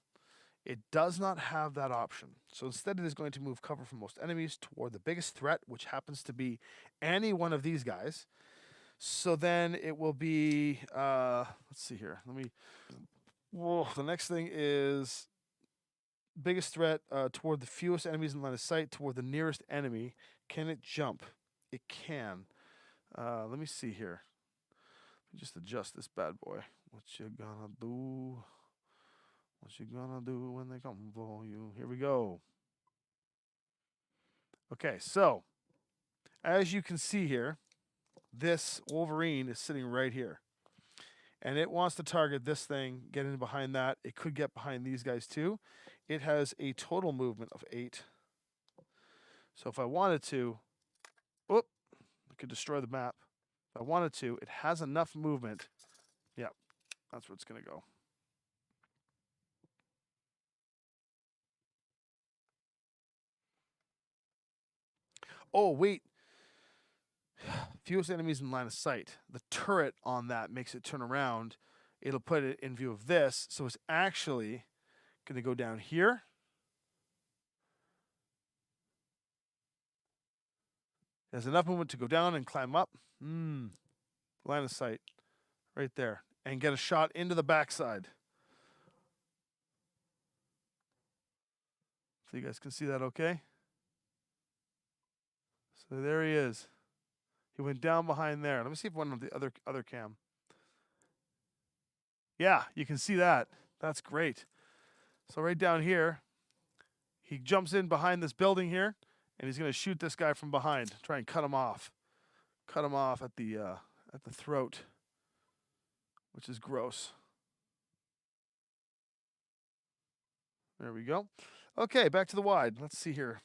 S1: It does not have that option. So instead, it is going to move cover from most enemies toward the biggest threat, which happens to be any one of these guys. So then it will be, let's see here. The next thing is biggest threat toward the fewest enemies in line of sight, toward the nearest enemy. Can it jump? It can. Let me see here. Let me just adjust this bad boy. What you gonna do? What you gonna do when they come for you? Here we go. Okay, so as you can see here, this Wolverine is sitting right here. And it wants to target this thing, get in behind that. It could get behind these guys too. It has a total movement of 8. So if I wanted to, I could destroy the map. If I wanted to, it has enough movement. Yeah, that's where it's going to go. Oh, wait. Fewest enemies in line of sight. The turret on that makes it turn around. It'll put it in view of this. So it's actually going to go down here. It has enough movement to go down and climb up. Line of sight. Right there. And get a shot into the backside. So you guys can see that okay? So there he is. He went down behind there. Let me see if one of the other cam. Yeah, you can see that. That's great. So right down here, he jumps in behind this building here, and he's going to shoot this guy from behind, try and cut him off. Cut him off at the throat, which is gross. There we go. Okay, back to the wide. Let's see here.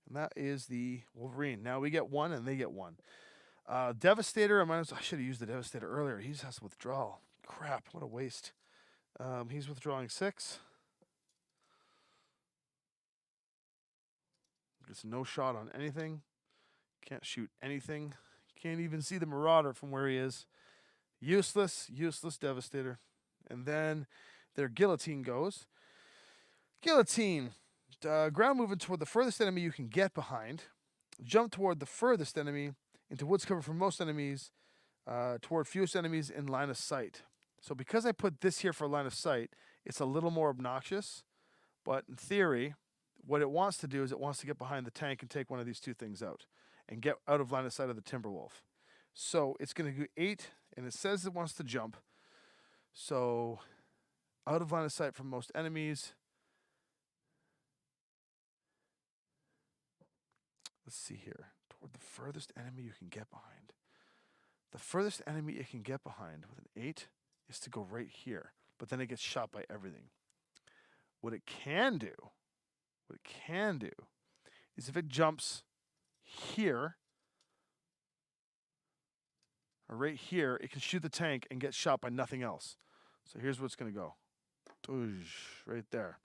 S1: And that is the Wolverine. Now we get 1 and they get 1. Devastator, I should have used the Devastator earlier. He has withdrawal. Crap, what a waste. He's withdrawing 6. Gets no shot on anything. Can't shoot anything. Can't even see the Marauder from where he is. Useless Devastator. And then their Guillotine goes. Guillotine. Ground movement toward the furthest enemy you can get behind. Jump toward the furthest enemy. Into woods cover for most enemies. Toward fewest enemies in line of sight. So because I put this here for line of sight, it's a little more obnoxious. But in theory, what it wants to do is it wants to get behind the tank and take one of these two things out. And get out of line of sight of the Timberwolf. So it's going to do 8, and it says it wants to jump. So out of line of sight from most enemies. Let's see here. Toward the furthest enemy you can get behind. The furthest enemy it can get behind with an 8 is to go right here. But then it gets shot by everything. What it can do is if it jumps here, or right here, it can shoot the tank and get shot by nothing else. So here's where it's going to go. Oosh, right there.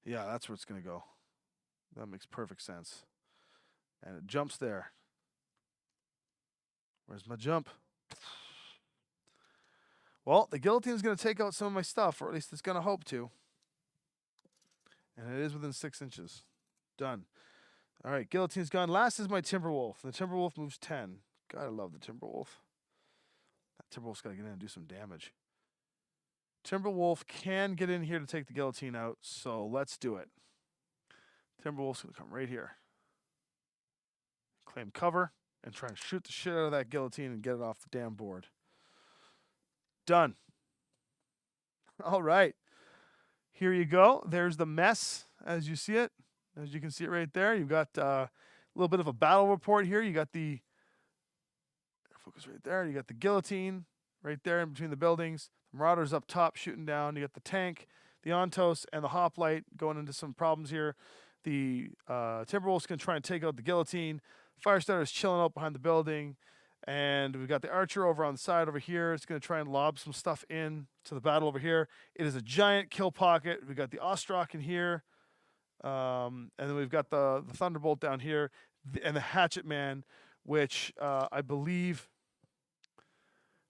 S1: Yeah, that's where it's going to go. That makes perfect sense. And it jumps there. Where's my jump? Well, the guillotine's going to take out some of my stuff, or at least it's going to hope to. And it is within 6 inches. Done. All right, guillotine's gone. Last is my Timberwolf. The Timberwolf moves 10. God, I love the Timberwolf. That Timberwolf's got to get in and do some damage. Timberwolf can get in here to take the guillotine out, so let's do it. Timberwolf's going to come right here. Claim cover and try and shoot the shit out of that guillotine and get it off the damn board. Done. All right. Here you go. There's the mess as you see it. As you can see it right there. You've got a little bit of a battle report here. You got the focus right there. You got the guillotine right there in between the buildings. The Marauders up top shooting down. You got the tank, the Ontos, and the hoplite going into some problems here. The Timberwolves going to try and take out the guillotine. Firestarter's chilling out behind the building. And we've got the Archer over on the side over here. It's going to try and lob some stuff in to the battle over here. It is a giant kill pocket. We've got the Ostrak in here. And then we've got the Thunderbolt down here. And the Hatchet Man, which I believe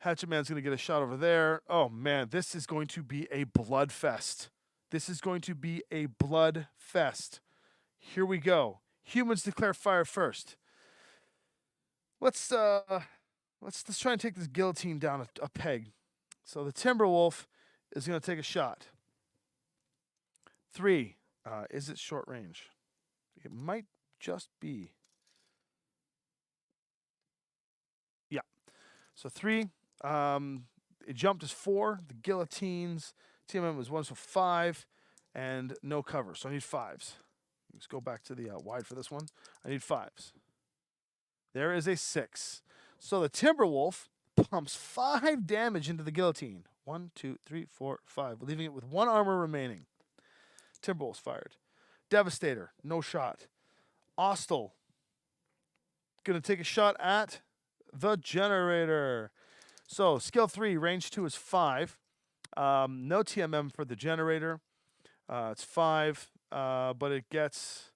S1: Hatchet Man's going to get a shot over there. Oh, man, this is going to be a blood fest. This is going to be a blood fest. Here we go. Humans declare fire first. Let's try and take this guillotine down a peg. So the Timberwolf is going to take a shot. 3. Is it short range? It might just be. Yeah. So 3. It jumped as 4. The guillotines. TMM was 1, so 5. And no cover. So I need 5s. Let's go back to the wide for this one. I need 5s. There is a 6. So the Timberwolf pumps 5 damage into the guillotine. 1, 2, 3, 4, 5. Leaving it with 1 armor remaining. Timberwolf's fired. Devastator, no shot. Ostel, gonna take a shot at the Generator. So skill 3, range 2 is 5. No TMM for the Generator. It's 5, but it gets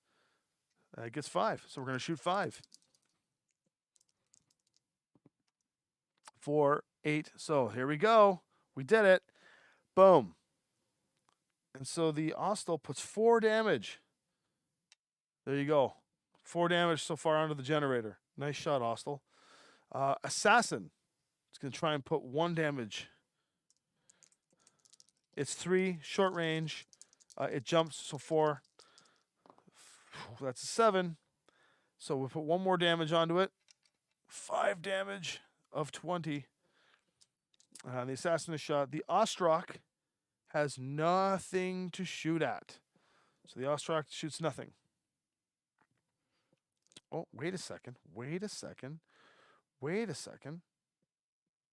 S1: 5. So we're gonna shoot 5. 4, 8. So here we go. We did it. Boom. And so the Ostel puts 4 damage. There you go. 4 damage so far onto the Generator. Nice shot, Ostel. Assassin. It's going to try and put 1 damage. It's 3, short range. It jumps, so 4. That's a 7. So we put 1 more damage onto it. 5 damage of 20. The Assassin is shot. The Ostrak has nothing to shoot at. So the Ostrak shoots nothing. Oh, wait a second.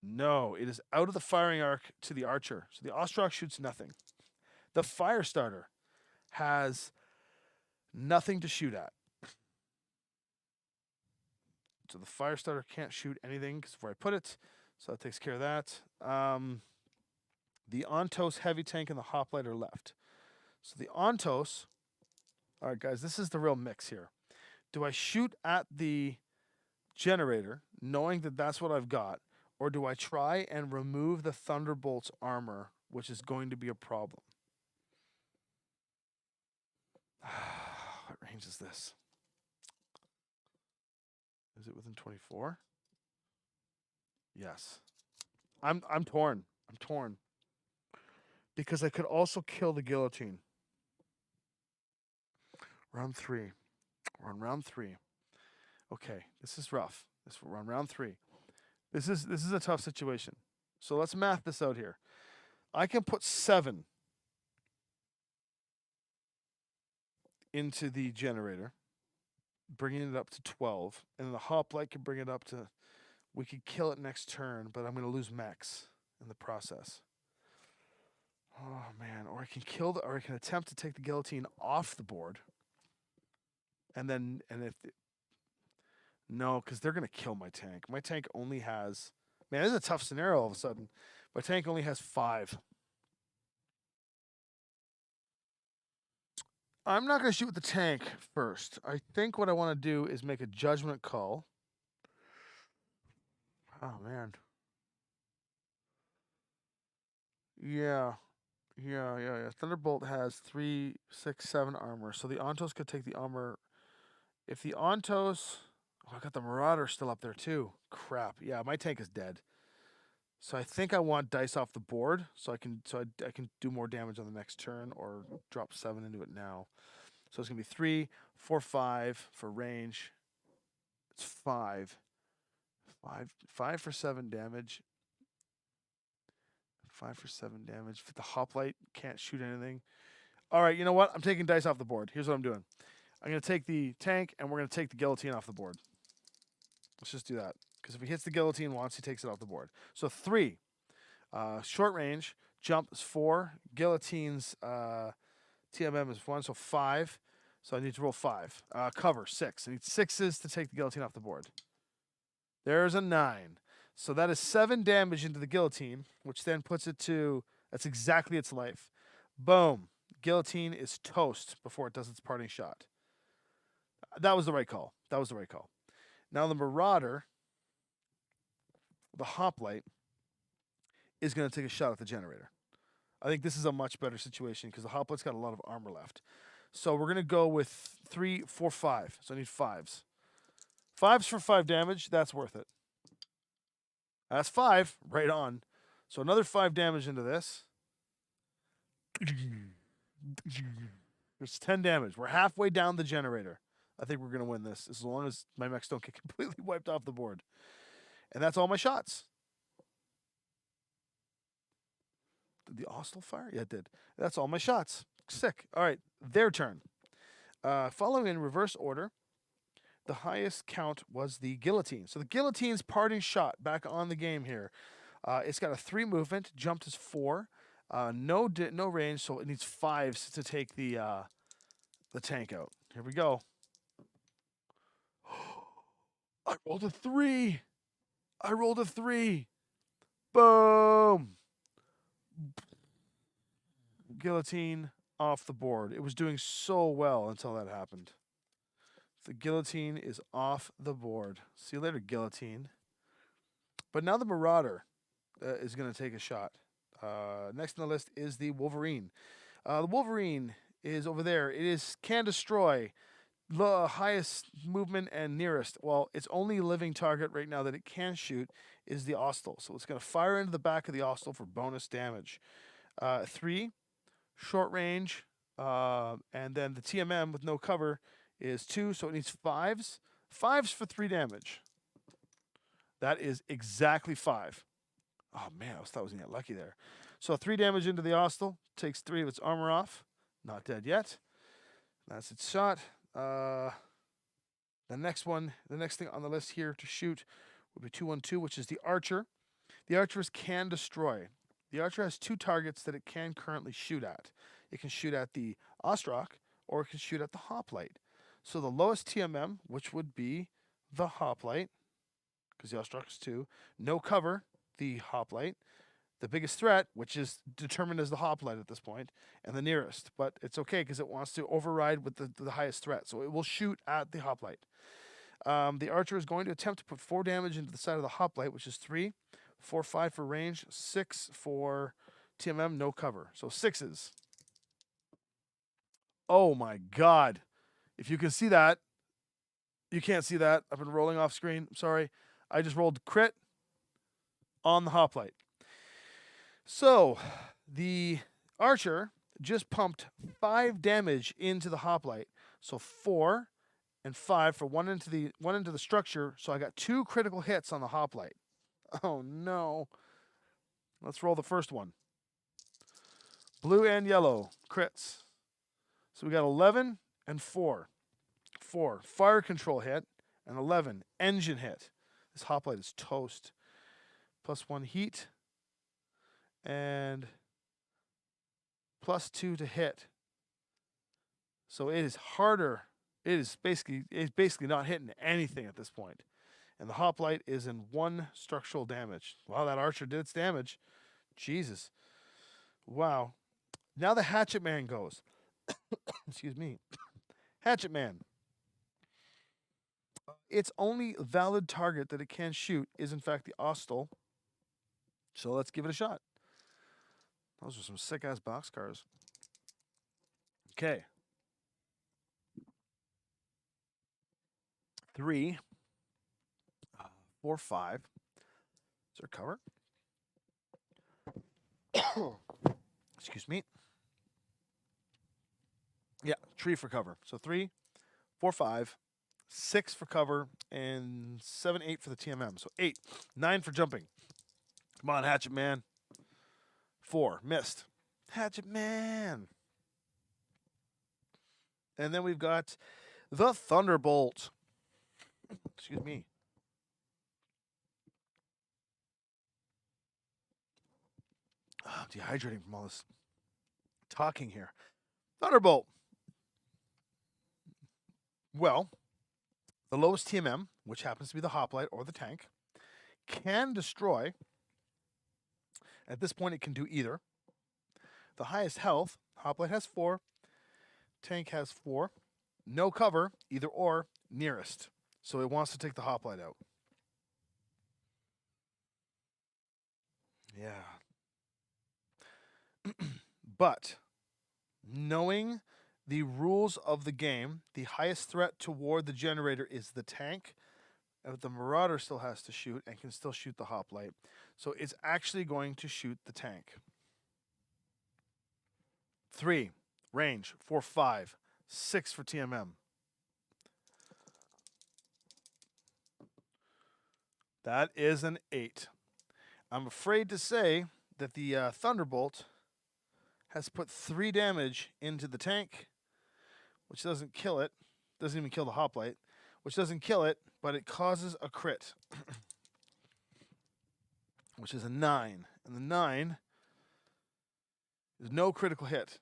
S1: No, it is out of the firing arc to the Archer. So the Ostrak shoots nothing. The Firestarter has nothing to shoot at. So the Firestarter can't shoot anything because where I put it. So that takes care of that. The Ontos heavy tank and the hoplite are left. So the Ontos. All right, guys, this is the real mix here. Do I shoot at the Generator, knowing that that's what I've got, or do I try and remove the Thunderbolt's armor, which is going to be a problem? What range is this? Is it within 24? Yes. I'm torn. I'm torn. Because I could also kill the guillotine. Round 3. We're on round 3. Okay, this is rough. We're on round 3. This is a tough situation. So let's math this out here. I can put 7 into the Generator, bringing it up to 12, and the hoplite can bring it up to. We could kill it next turn, but I'm going to lose max in the process. Oh man! Or I can attempt to take the guillotine off the board, no, because they're going to kill my tank. My tank only has Man, this is a tough scenario all of a sudden. My tank only has 5. I'm not going to shoot with the tank first. I think what I want to do is make a judgment call. Oh, man. Yeah. Thunderbolt has 3, 6, 7 armor. So the Ontos could take the armor. If the Ontos... Oh, I got the Marauder still up there too. Crap. Yeah, my tank is dead. So I think I want dice off the board so I can do more damage on the next turn or drop 7 into it now. So it's gonna be 3, 4, 5 for range. It's 5. 5 for 7 damage. 5 for 7 damage. The hoplite can't shoot anything. All right, you know what? I'm taking dice off the board. Here's what I'm doing. I'm gonna take the tank and we're gonna take the guillotine off the board. Let's just do that. Because if he hits the guillotine once, he takes it off the board. So 3. Short range. Jump is 4. Guillotine's TMM is 1, so 5. So I need to roll 5. Cover, 6. I need 6s to take the guillotine off the board. There's a 9. So that is 7 damage into the guillotine, which then puts it to... That's exactly its life. Boom. Guillotine is toast before it does its parting shot. That was the right call. Now the Marauder, the hoplite, is going to take a shot at the generator. I think this is a much better situation because the hoplite's got a lot of armor left. So we're going to go with 3, 4, 5. So I need 5s. 5s for 5 damage. That's worth it. That's 5. Right on. So another 5 damage into this. It's 10 damage. We're halfway down the generator. I think we're going to win this as long as my mechs don't get completely wiped off the board. And that's all my shots. Did the Ostel fire? Yeah, it did. That's all my shots. Sick. All right, their turn. Following in reverse order, the highest count was the guillotine. So the guillotine's parting shot back on the game here. It's got a 3 movement. Jumped is 4. No range, so it needs 5s to take the tank out. Here we go. I rolled a 3. Boom. Guillotine off the board. It was doing so well until that happened. The guillotine is off the board. See you later, guillotine. But now the Marauder is going to take a shot. Next on the list is the Wolverine. The Wolverine is over there. It can destroy the highest movement and nearest. Well, its only living target right now that it can shoot is the Ostel. So it's going to fire into the back of the Ostel for bonus damage. 3, short range, and then the TMM with no cover is 2, so it needs 5s. 5s for 3 damage. That is exactly 5. Oh, man, I thought I was going to get lucky there. So 3 damage into the Ostel. Takes 3 of its armor off. Not dead yet. That's its shot. The next thing on the list here to shoot would be 2-1-2, which is the Archer. The Archers can destroy. The Archer has 2 targets that it can currently shoot at. It can shoot at the Ostrock, or it can shoot at the Hoplite. So the lowest TMM, which would be the Hoplite, because the Ostrock is 2, no cover, the Hoplite, the biggest threat, which is determined as the Hoplite at this point, and the nearest. But it's okay because it wants to override with the highest threat. So it will shoot at the Hoplite. The Archer is going to attempt to put 4 damage into the side of the Hoplite, which is 3, 4, 5 for range, 6 for TMM, no cover. So 6s. Oh my God. If you can see that, you can't see that. I've been rolling off screen. I'm sorry. I just rolled crit on the Hoplite. So the Archer just pumped 5 damage into the Hoplite. So 4 and 5 for one into the structure. So I got 2 critical hits on the Hoplite. Oh no. Let's roll the first one. Blue and yellow crits. So we got 11 and 4. 4 fire control hit and 11 engine hit. This Hoplite is toast. +1 heat and +2 to hit. So it is harder. It is basically not hitting anything at this point. And the hoplite is in 1 structural damage. Wow, that archer did its damage. Jesus. Wow. Now the hatchet man goes. Excuse me. Hatchet man. Its only valid target that it can shoot is, in fact, the Ostel. So let's give it a shot. Those are some sick-ass boxcars. Okay. 3, 4, 5. Is there cover? Excuse me. Yeah, tree for cover. So 3, 4, 5, 6 for cover, and 7, 8 for the TMM. So 8, 9 for jumping. Come on, Hatchet Man. 4, missed. Hatchet Man. And then we've got the Thunderbolt. Excuse me. Oh, I'm dehydrating from all this talking here. Thunderbolt. Well, the lowest TMM, which happens to be the hoplite or the tank, can destroy. At this point, it can do either. The highest health, hoplite has 4, tank has 4. No cover, either or, nearest. So it wants to take the hoplite out. Yeah. But knowing the rules of the game, the highest threat toward the generator is the tank. The Marauder still has to shoot and can still shoot the hoplite. So it's actually going to shoot the tank. 3, range, 4, 5, 6 for TMM. That is an 8. I'm afraid to say that the Thunderbolt has put 3 damage into the tank, which doesn't kill it. Doesn't even kill the hoplite, which doesn't kill it, but it causes a crit, which is a 9. And the 9 is no critical hit.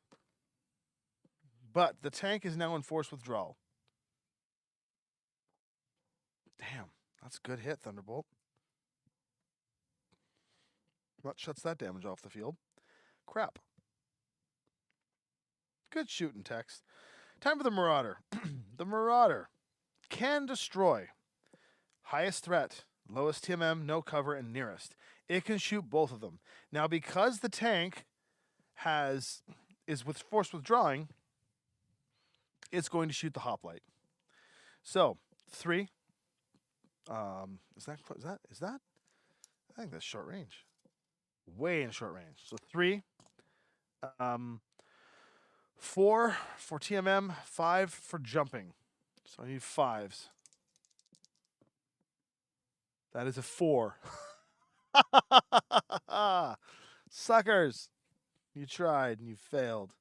S1: But the tank is now in force withdrawal. Damn, that's a good hit, Thunderbolt. What shuts that damage off the field? Crap. Good shooting, Tex. Time for the Marauder. The Marauder can destroy. Highest threat, lowest TMM, no cover, and nearest. It can shoot both of them. Now, because the tank is with force withdrawing, it's going to shoot the hoplite. So 3. Is that? I think that's short range. Way in short range. So 3. 4 for TMM, 5 for jumping. So I need 5s. That is a 4. Suckers! You tried and you failed.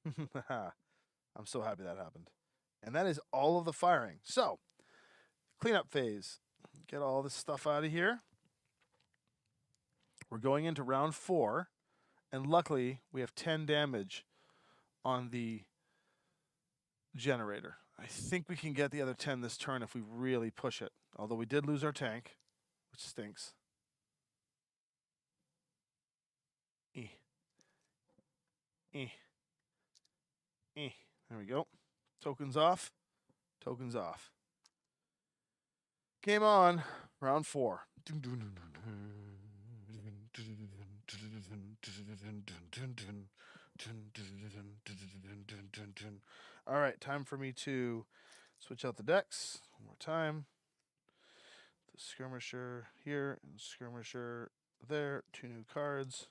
S1: I'm so happy that happened. And that is all of the firing. So, cleanup phase. Get all this stuff out of here. We're going into round 4. And luckily, we have 10 damage on the generator. I think we can get the other 10 this turn if we really push it. Although we did lose our tank, which stinks. There we go. Tokens off. Tokens off. Game on. Round 4. All right, time for me to switch out the decks one more time. The skirmisher here and skirmisher there. 2 new cards.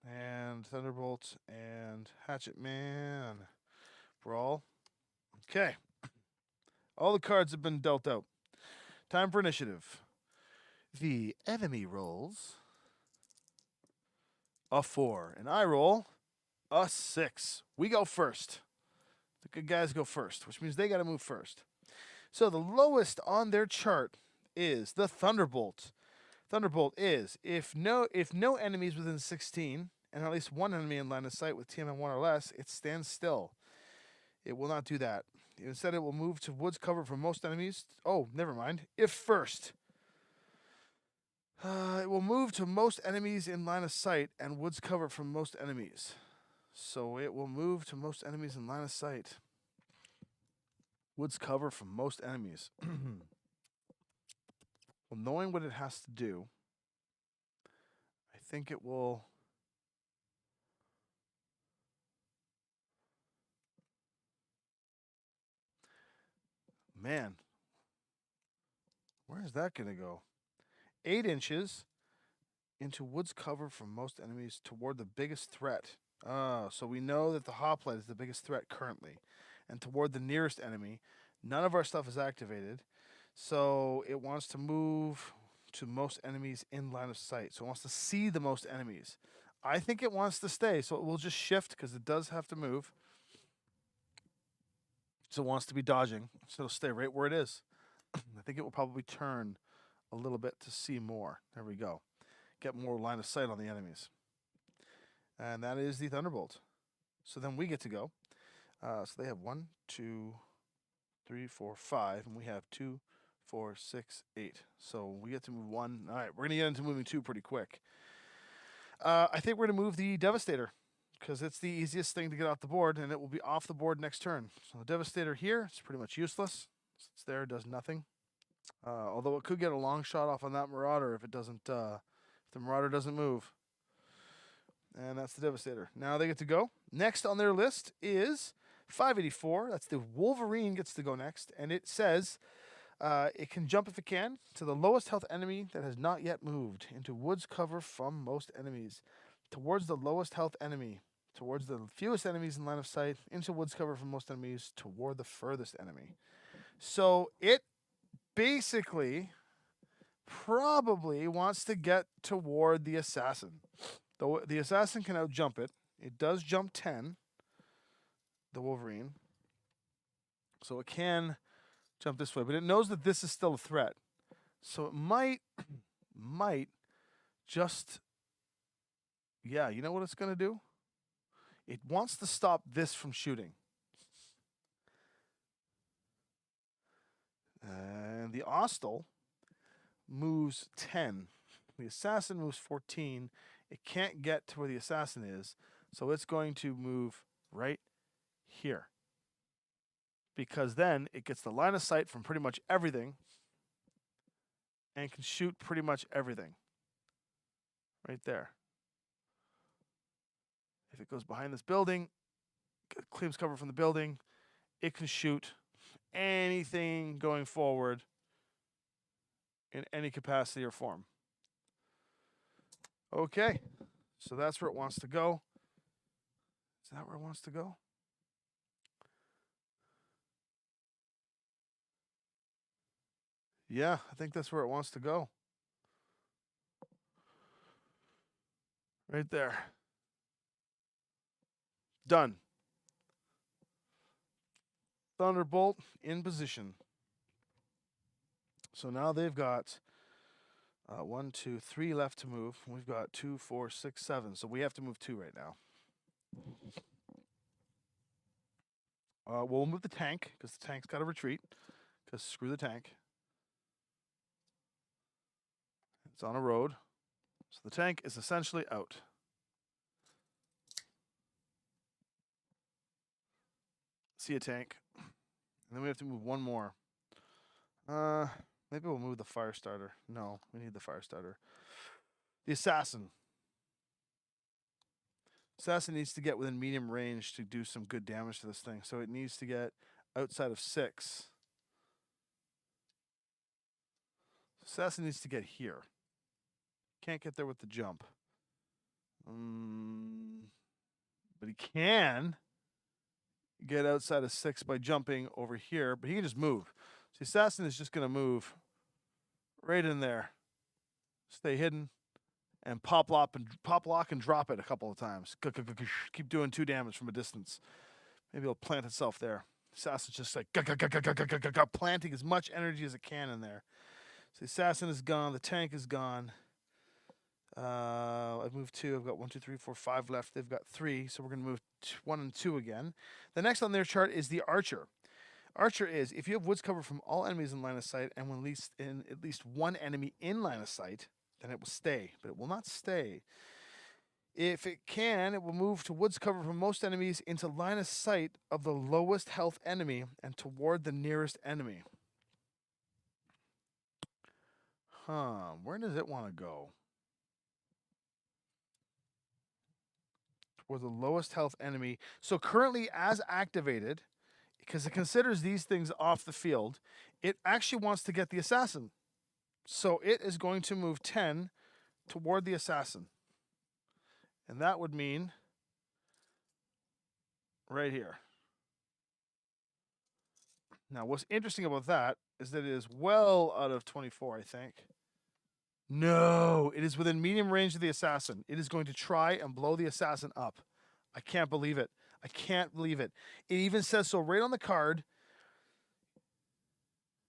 S1: And Thunderbolt and Hatchet Man. Brawl. Okay. All the cards have been dealt out. Time for initiative. The enemy rolls a 4, and I roll a 6. We go first. The good guys go first, which means they got to move first. So the lowest on their chart is the Thunderbolt. Thunderbolt is if no enemies within 16 and at least one enemy in line of sight with TMM 1 or less, it stands still. It will not do that. Instead, it will move to woods cover from most enemies. Oh, never mind. If first. It will move to most enemies in line of sight and woods cover from most enemies. So it will move to most enemies in line of sight. Woods cover from most enemies. Well, knowing what it has to do, I think it will. Man, where is that going to go? 8 inches into woods cover from most enemies toward the biggest threat. So we know that the hoplite is the biggest threat currently. And toward the nearest enemy, none of our stuff is activated. So it wants to move to most enemies in line of sight. So it wants to see the most enemies. I think it wants to stay, so it will just shift because it does have to move. So it wants to be dodging, so it'll stay right where it is. I think it will probably turn a little bit to see more. There we go. Get more line of sight on the enemies. And that is the Thunderbolt. So then we get to go. So they have 1, 2, 3, 4, 5, and we have 2, 4, 6, 8. So we get to move 1. All right, we're going to get into moving 2 pretty quick. I think we're going to move the Devastator because it's the easiest thing to get off the board, and it will be off the board next turn. So the Devastator here, it's pretty much useless. It's there, does nothing. Although it could get a long shot off on that Marauder if it doesn't, if the Marauder doesn't move. And that's the Devastator. Now they get to go. Next on their list is 584. That's the Wolverine gets to go next. And it says it can jump if it can to the lowest health enemy that has not yet moved into woods cover from most enemies. Towards the lowest health enemy. Towards the fewest enemies in line of sight. Into woods cover from most enemies. Toward the furthest enemy. So it basically probably wants to get toward the assassin. Though the assassin can outjump it. It does jump 10, the Wolverine. So it can jump this way, but it knows that this is still a threat. So it might just, yeah, you know what it's going to do? It wants to stop this from shooting. And the Ostel moves 10. The assassin moves 14. It can't get to where the assassin is, so it's going to move right here. Because then it gets the line of sight from pretty much everything and can shoot pretty much everything. Right there. If it goes behind this building, claims cover from the building, it can shoot anything going forward in any capacity or form. Okay, so that's where it wants to go. Is that where it wants to go? Yeah, I think that's where it wants to go. Right there. Done. Thunderbolt in position. So now they've got 1, 2, 3 left to move. We've got 2, 4, 6, 7. So we have to move 2 right now. We'll move the tank because the tank's got to retreat. Because screw the tank. It's on a road. So the tank is essentially out. See a tank. And then we have to move 1 more. Maybe we'll move the fire starter. No, we need the fire starter. The assassin. Assassin needs to get within medium range to do some good damage to this thing. So it needs to get outside of 6. Assassin needs to get here. Can't get there with the jump. But he can get outside of 6 by jumping over here. But he can just move. So the assassin is just going to move right in there. Stay hidden. And pop lock and drop it a couple of times. Keep doing 2 damage from a distance. Maybe it'll plant itself there. Assassin's just like planting as much energy as it can in there. So the assassin is gone. The tank is gone. I've moved 2. I've got 1, 2, 3, 4, 5 left. They've got 3. So we're going to move 1 and 2 again. The next on their chart is the archer. Archer is if you have woods cover from all enemies in line of sight and when at least one enemy in line of sight, then it will stay, but it will not stay. If it can, it will move to woods cover from most enemies into line of sight of the lowest health enemy and toward the nearest enemy. Where does it want to go? Toward the lowest health enemy. So currently, as activated, because it considers these things off the field, it actually wants to get the assassin. So it is going to move 10 toward the assassin. And that would mean right here. Now, what's interesting about that is that it is well out of 24, I think. No, it is within medium range of the assassin. It is going to try and blow the assassin up. I can't believe it. I can't believe it. It even says so right on the card.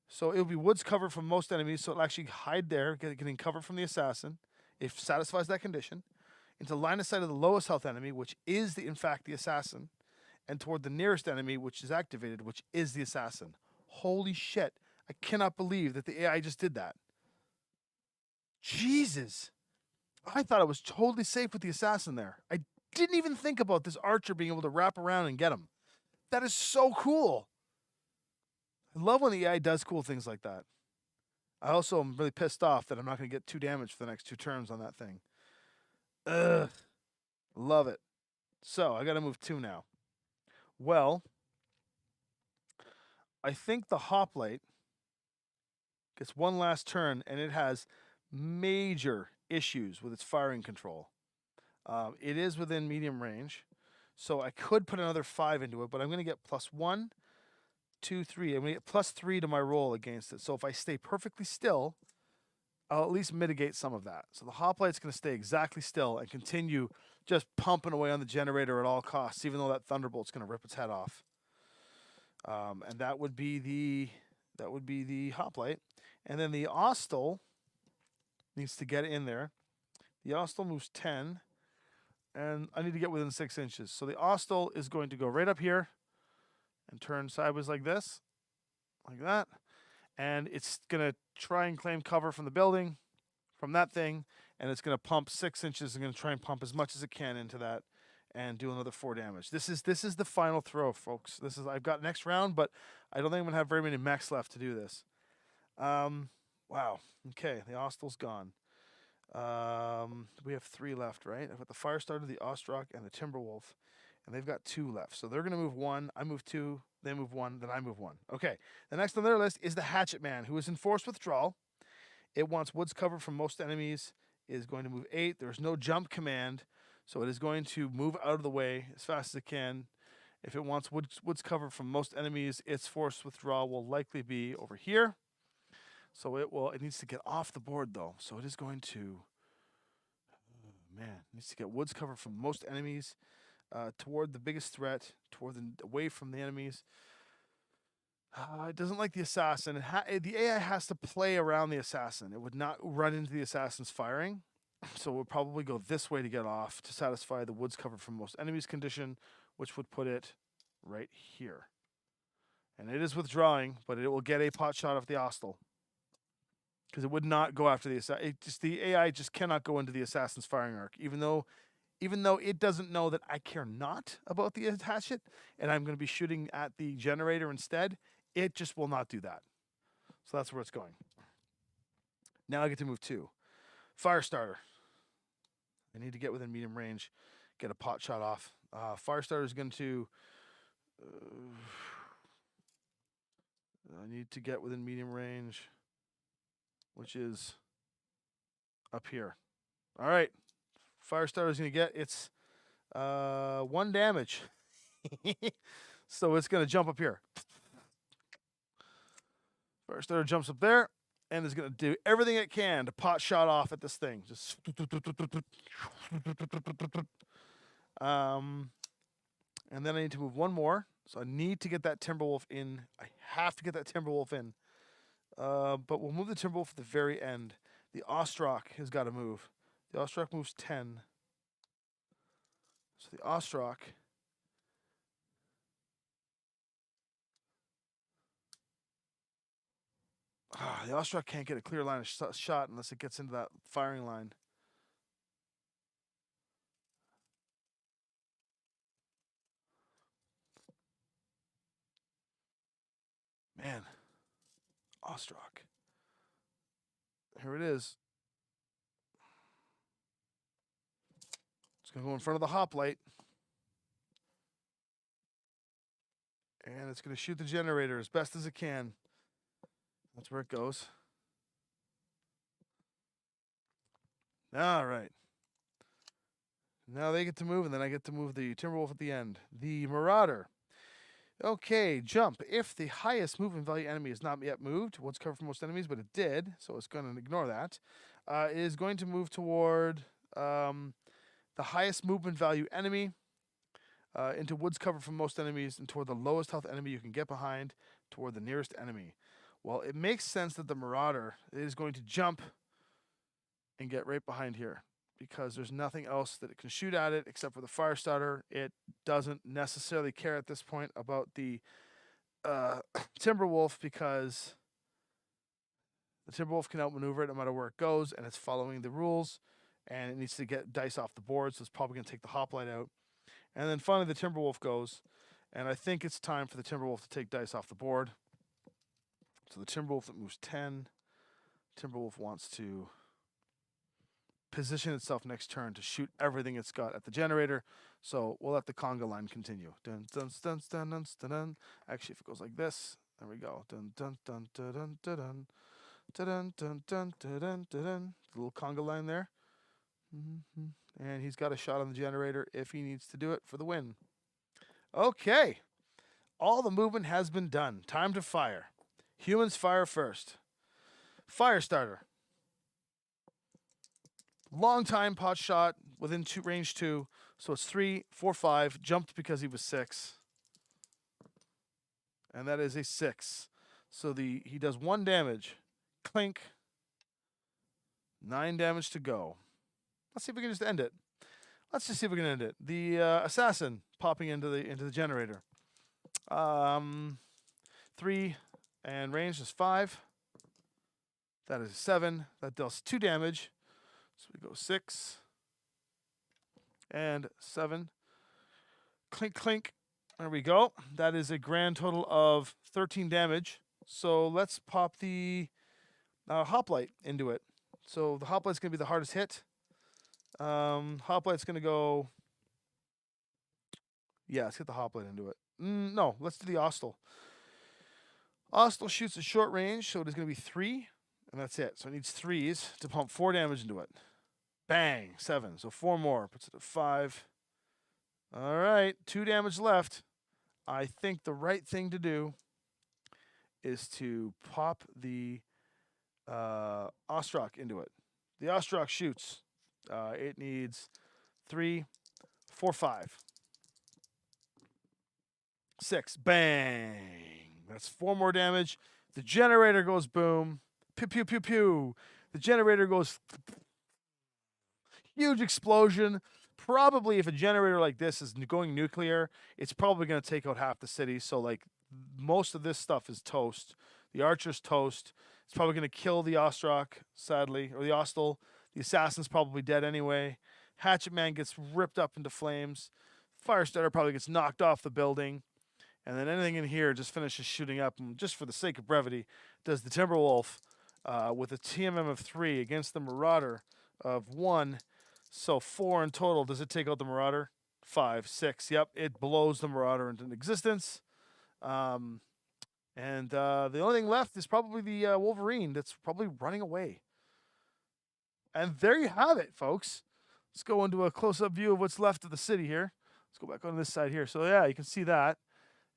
S1: So it'll be woods cover from most enemies, so it'll actually hide there, getting cover from the assassin, if it satisfies that condition, into line of sight of the lowest health enemy, which is, in fact, the assassin, and toward the nearest enemy, which is activated, which is the assassin. Holy shit. I cannot believe that the AI just did that. Jesus. I thought it was totally safe with the assassin there. I didn't even think about this archer being able to wrap around and get him. That is so cool. I love when the AI does cool things like that. I also am really pissed off that I'm not going to get 2 damage for the next 2 turns on that thing. Ugh. Love it. So, I got to move 2 now. Well, I think the hoplite gets one last turn, and it has major issues with its firing control. It is within medium range, so I could put another 5 into it, but I'm going to get +1, 2, 3. I'm going to get +3 to my roll against it. So if I stay perfectly still, I'll at least mitigate some of that. So the hoplite's going to stay exactly still and continue just pumping away on the generator at all costs, even though that thunderbolt's going to rip its head off. And that would be the hoplite. And then the Ostel needs to get in there. The Ostel moves 10, and I need to get within 6 inches. So the Ostel is going to go right up here and turn sideways like this, like that. And it's going to try and claim cover from the building, from that thing, and it's going to pump 6 inches and going to try and pump as much as it can into that and do another 4 damage. This is the final throw, folks. I've got next round, but I don't think I'm going to have very many mechs left to do this. Wow. Okay, the Ostel's gone. We have 3 left, right? I've got the Firestarter, the Ostrock, and the Timberwolf, and they've got 2 left. So they're going to move 1, I move 2, they move 1, then I move 1. Okay, the next on their list is the Hatchet Man, who is in forced withdrawal. It wants woods cover from most enemies, is going to move 8. There's no jump command, so it is going to move out of the way as fast as it can. If it wants woods cover from most enemies, its forced withdrawal will likely be over here. So it needs to get off the board, though. So it is going to, it needs to get woods cover from most enemies, toward the biggest threat, away from the enemies. It doesn't like the assassin. The AI has to play around the assassin. It would not run into the assassin's firing. So it would probably go this way to get off to satisfy the woods cover from most enemies condition, which would put it right here. And it is withdrawing, but it will get a pot shot off the Ostel. Because it would not go after the assassin. The AI just cannot go into the assassin's firing arc, even though it doesn't know that I care not about the hatchet and I'm going to be shooting at the generator instead. It just will not do that. So that's where it's going. Now I get to move 2. Firestarter. I need to get within medium range, get a pot shot off. Firestarter is going to... I need to get within medium range, which is up here. All right. Firestarter is going to get its 1 damage. So it's going to jump up here. Firestarter jumps up there and is going to do everything it can to pot shot off at this thing. Just and then I need to move 1 more. So I need to get that Timberwolf in. I have to get that Timberwolf in. But we'll move the Timberwolf at the very end. The Ostrock has got to move. The Ostrock moves 10. So the Ostrock The Ostrak can't get a clear line of shot unless it gets into that firing line. Man, Ostrak. Here it is. It's going to go in front of the hoplite. And it's going to shoot the generator as best as it can. That's where it goes. All right. Now they get to move, and then I get to move the Timberwolf at the end. The Marauder. Okay, jump. If the highest movement value enemy is not yet moved, what's covered for most enemies, but it did, so it's going to ignore that, is going to move toward the highest movement value enemy into woods covered from most enemies and toward the lowest health enemy you can get behind toward the nearest enemy. Well, it makes sense that the Marauder is going to jump and get right behind here because there's nothing else that it can shoot at it except for the fire starter. It doesn't necessarily care at this point about the Timberwolf because the Timberwolf can outmaneuver it no matter where it goes, and it's following the rules, and it needs to get dice off the board, so it's probably going to take the hoplite out. And then finally the Timberwolf goes, and I think it's time for the Timberwolf to take dice off the board. So the Timberwolf that moves 10, Timberwolf wants to position itself next turn to shoot everything it's got at the generator. So we'll let the conga line continue. Dun, dun, dun, dun, dun, dun, dun. Actually, if it goes like this, there we go. Dun, dun, dun, dun, dun, dun, dun. Dun, dun, dun, dun, dun, dun. The little conga line there. And he's got a shot on the generator if he needs to do it for the win. Okay. All the movement has been done. Time to fire. Humans fire first. Fire starter. Long time pot shot within range 2. So it's 3, 4, 5. Jumped because he was 6. And that is a 6. So he does 1 damage. Clink. 9 damage to go. Let's see if we can just end it. Let's just see if we can end it. The assassin popping into the generator. 3 and range is 5. That is 7. That deals 2 damage. So we go 6 and 7. Clink, clink. There we go. That is a grand total of 13 damage. So let's pop the hoplite into it. So the hoplite's going to be the hardest hit. Hoplite's going to go... Yeah, let's get the hoplite into it. No, let's do the Ostel. Ostel shoots at short range, so it is going to be 3, and that's it. So it needs 3s to pump 4 damage into it. Bang, 7. So 4 more. Puts it at 5. All right, 2 damage left. I think the right thing to do is to pop the Ostrak into it. The Ostrak shoots. It needs 3, 4, 5. 6. Bang. That's 4 more damage. The generator goes boom. Pew, pew, pew, pew. The generator goes... Huge explosion. Probably if a generator like this is going nuclear, it's probably going to take out half the city. So, like, most of this stuff is toast. The archer's toast. It's probably going to kill the Ostrak, sadly, or the Ostel. The assassin's probably dead anyway. Hatchet Man gets ripped up into flames. Firestarter probably gets knocked off the building. And then anything in here just finishes shooting up. And just for the sake of brevity, does the Timberwolf with a TMM of 3 against the Marauder of 1. So 4 in total. Does it take out the Marauder? 5, 6. Yep, it blows the Marauder into existence. And the only thing left is probably the Wolverine that's probably running away. And there you have it, folks. Let's go into a close-up view of what's left of the city here. Let's go back on this side here. So, yeah, you can see that.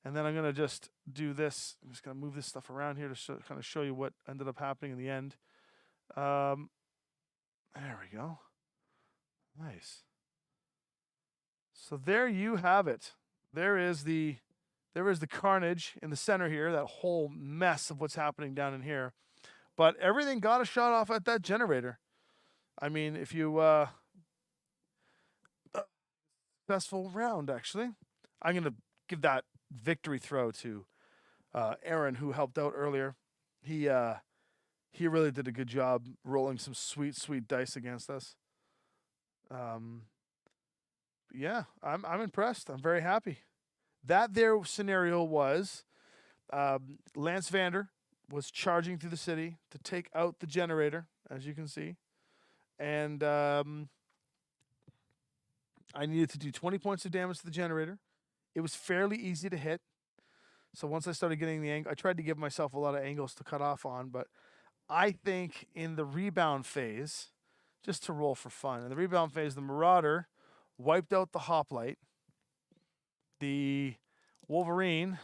S1: And then I'm going to just do this. I'm just going to move this stuff around here to kind of show you what ended up happening in the end. There we go. Nice. So there you have it. There is the carnage in the center here, that whole mess of what's happening down in here. But everything got a shot off at that generator. I mean, if you successful round, actually. I'm going to give that victory throw to Aaron, who helped out earlier. He he really did a good job rolling some sweet, sweet dice against us. Yeah, I'm impressed. I'm very happy. That their scenario was Lynnvander was charging through the city to take out the generator, as you can see, and I needed to do 20 points of damage to the generator. It was fairly easy to hit. So once I started getting the angle, I tried to give myself a lot of angles to cut off on, but I think in the rebound phase, just to roll for fun, in the rebound phase, the Marauder wiped out the hoplite. The Wolverine,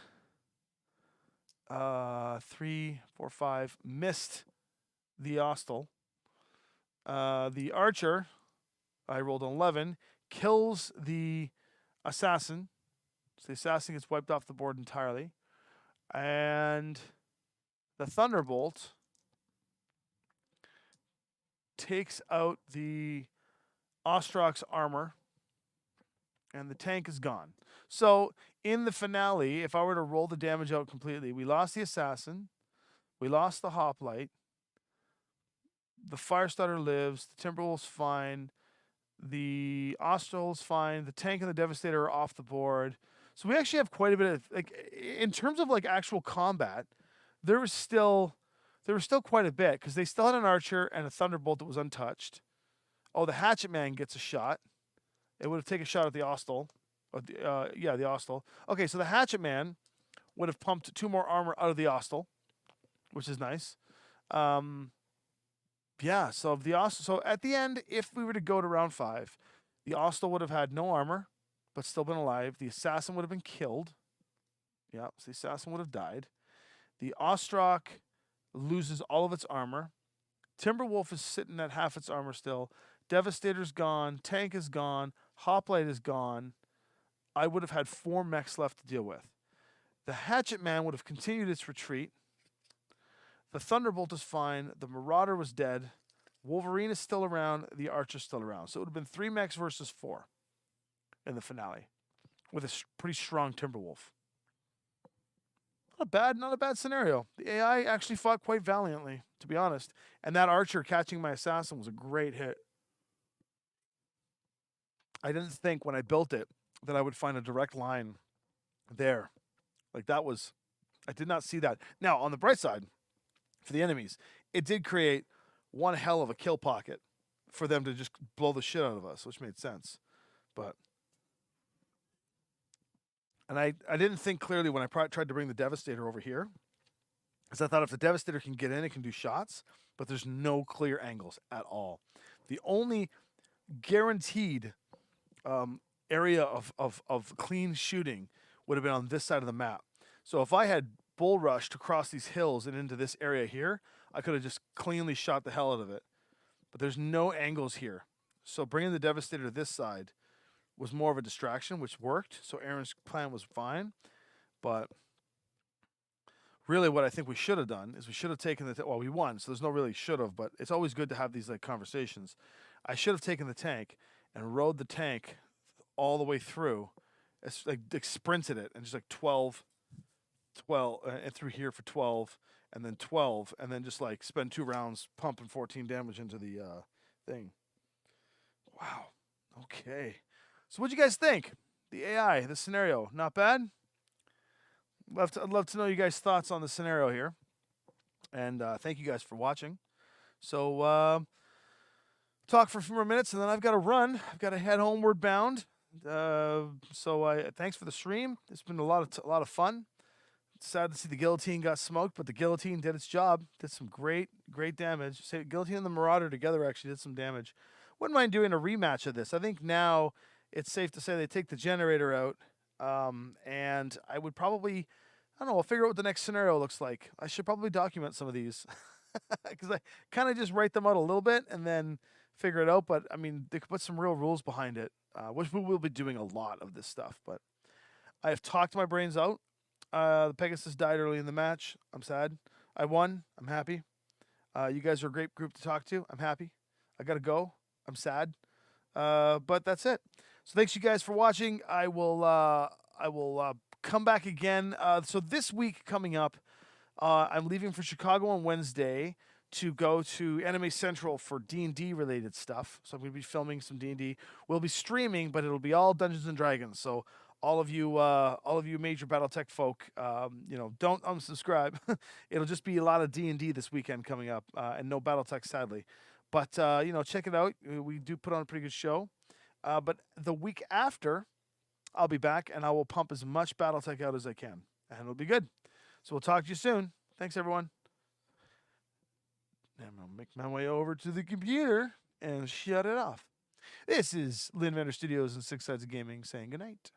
S1: 3, 4, 5, missed the Ostel. The Archer, I rolled an 11, kills the Assassin. So the Assassin gets wiped off the board entirely. And the Thunderbolt takes out the Ostrok's armor, and the tank is gone. So in the finale, if I were to roll the damage out completely, we lost the Assassin, we lost the Hoplite, the Firestarter lives, the Timberwolf's fine, the Austral's fine, the tank and the Devastator are off the board. So we actually have quite a bit of, like, in terms of like actual combat, there was still quite a bit because they still had an Archer and a Thunderbolt that was untouched. Oh, the Hatchet Man gets a shot. It would have taken a shot at the Ostel. The Ostel. Okay, so the Hatchet Man would have pumped 2 more armor out of the Ostel, which is nice. Yeah, so at the end, if we were to go to round 5, the Ostel would have had no armor, but still been alive. The Assassin would have been killed. Yeah, so the Assassin would have died. The Ostrok loses all of its armor. Timberwolf is sitting at half its armor still. Devastator's gone. Tank is gone. Hoplite is gone. I would have had 4 mechs left to deal with. The Hatchet Man would have continued its retreat. The Thunderbolt is fine. The Marauder was dead. Wolverine is still around. The Archer's still around. So it would have been 3 mechs versus 4 in the finale with a pretty strong Timberwolf. Not a bad scenario. The AI actually fought quite valiantly, to be honest. And that Archer catching my Assassin was a great hit. I didn't think when I built it that I would find a direct line there. Like that was, I did not see that. Now, on the bright side, for the enemies, it did create one hell of a kill pocket for them to just blow the shit out of us, which made sense. And I didn't think clearly when I tried to bring the Devastator over here, because I thought if the Devastator can get in, it can do shots, but there's no clear angles at all. The only guaranteed area of clean shooting would have been on this side of the map. So if I had bull rushed across these hills and into this area here, I could have just cleanly shot the hell out of it. But there's no angles here. So bringing the Devastator to this side was more of a distraction, which worked. So Aaron's plan was fine. But really what I think we should have done is we should have taken the well, we won, so there's no really should have, but it's always good to have these like conversations. I should have taken the tank and rode the tank all the way through. It's like sprinted it and just like 12 and through here for 12 and then 12 and then just like spend 2 rounds pumping 14 damage into the thing. Wow. Okay. So what'd you guys think? The AI, the scenario, not bad? I'd love to know you guys' thoughts on the scenario here. And thank you guys for watching. So talk for a few more minutes and then I've got to run. I've got to head homeward bound. Thanks for the stream. It's been a lot of fun. Sad to see the Guillotine got smoked, but the Guillotine did its job. Did some great damage. Say Guillotine and the Marauder together actually did some damage. Wouldn't mind doing a rematch of this. I think now it's safe to say they take the generator out. And I would probably, I don't know, I'll figure out what the next scenario looks like. I should probably document some of these because I kind of just write them out a little bit and then figure it out. But I mean, they could put some real rules behind it, which we will be doing a lot of this stuff. But I have talked my brains out. The Pegasus died early in the match. I'm sad. I won. I'm happy. You guys are a great group to talk to. I'm happy. I got to go. I'm sad. But that's it. So thanks you guys for watching. I will come back again. So this week coming up, I'm leaving for Chicago on Wednesday to go to Anime Central for D&D related stuff. So I'm going to be filming some D&D. We'll be streaming, but it'll be all Dungeons and Dragons. So all of you major BattleTech folk, don't unsubscribe. It'll just be a lot of D&D this weekend coming up, and no BattleTech, sadly. But check it out. We do put on a pretty good show. But the week after, I'll be back, and I will pump as much BattleTech out as I can, and it'll be good. So we'll talk to you soon. Thanks, everyone. I'm going to make my way over to the computer and shut it off. This is Lynnvander Studios and Six Sides of Gaming saying goodnight.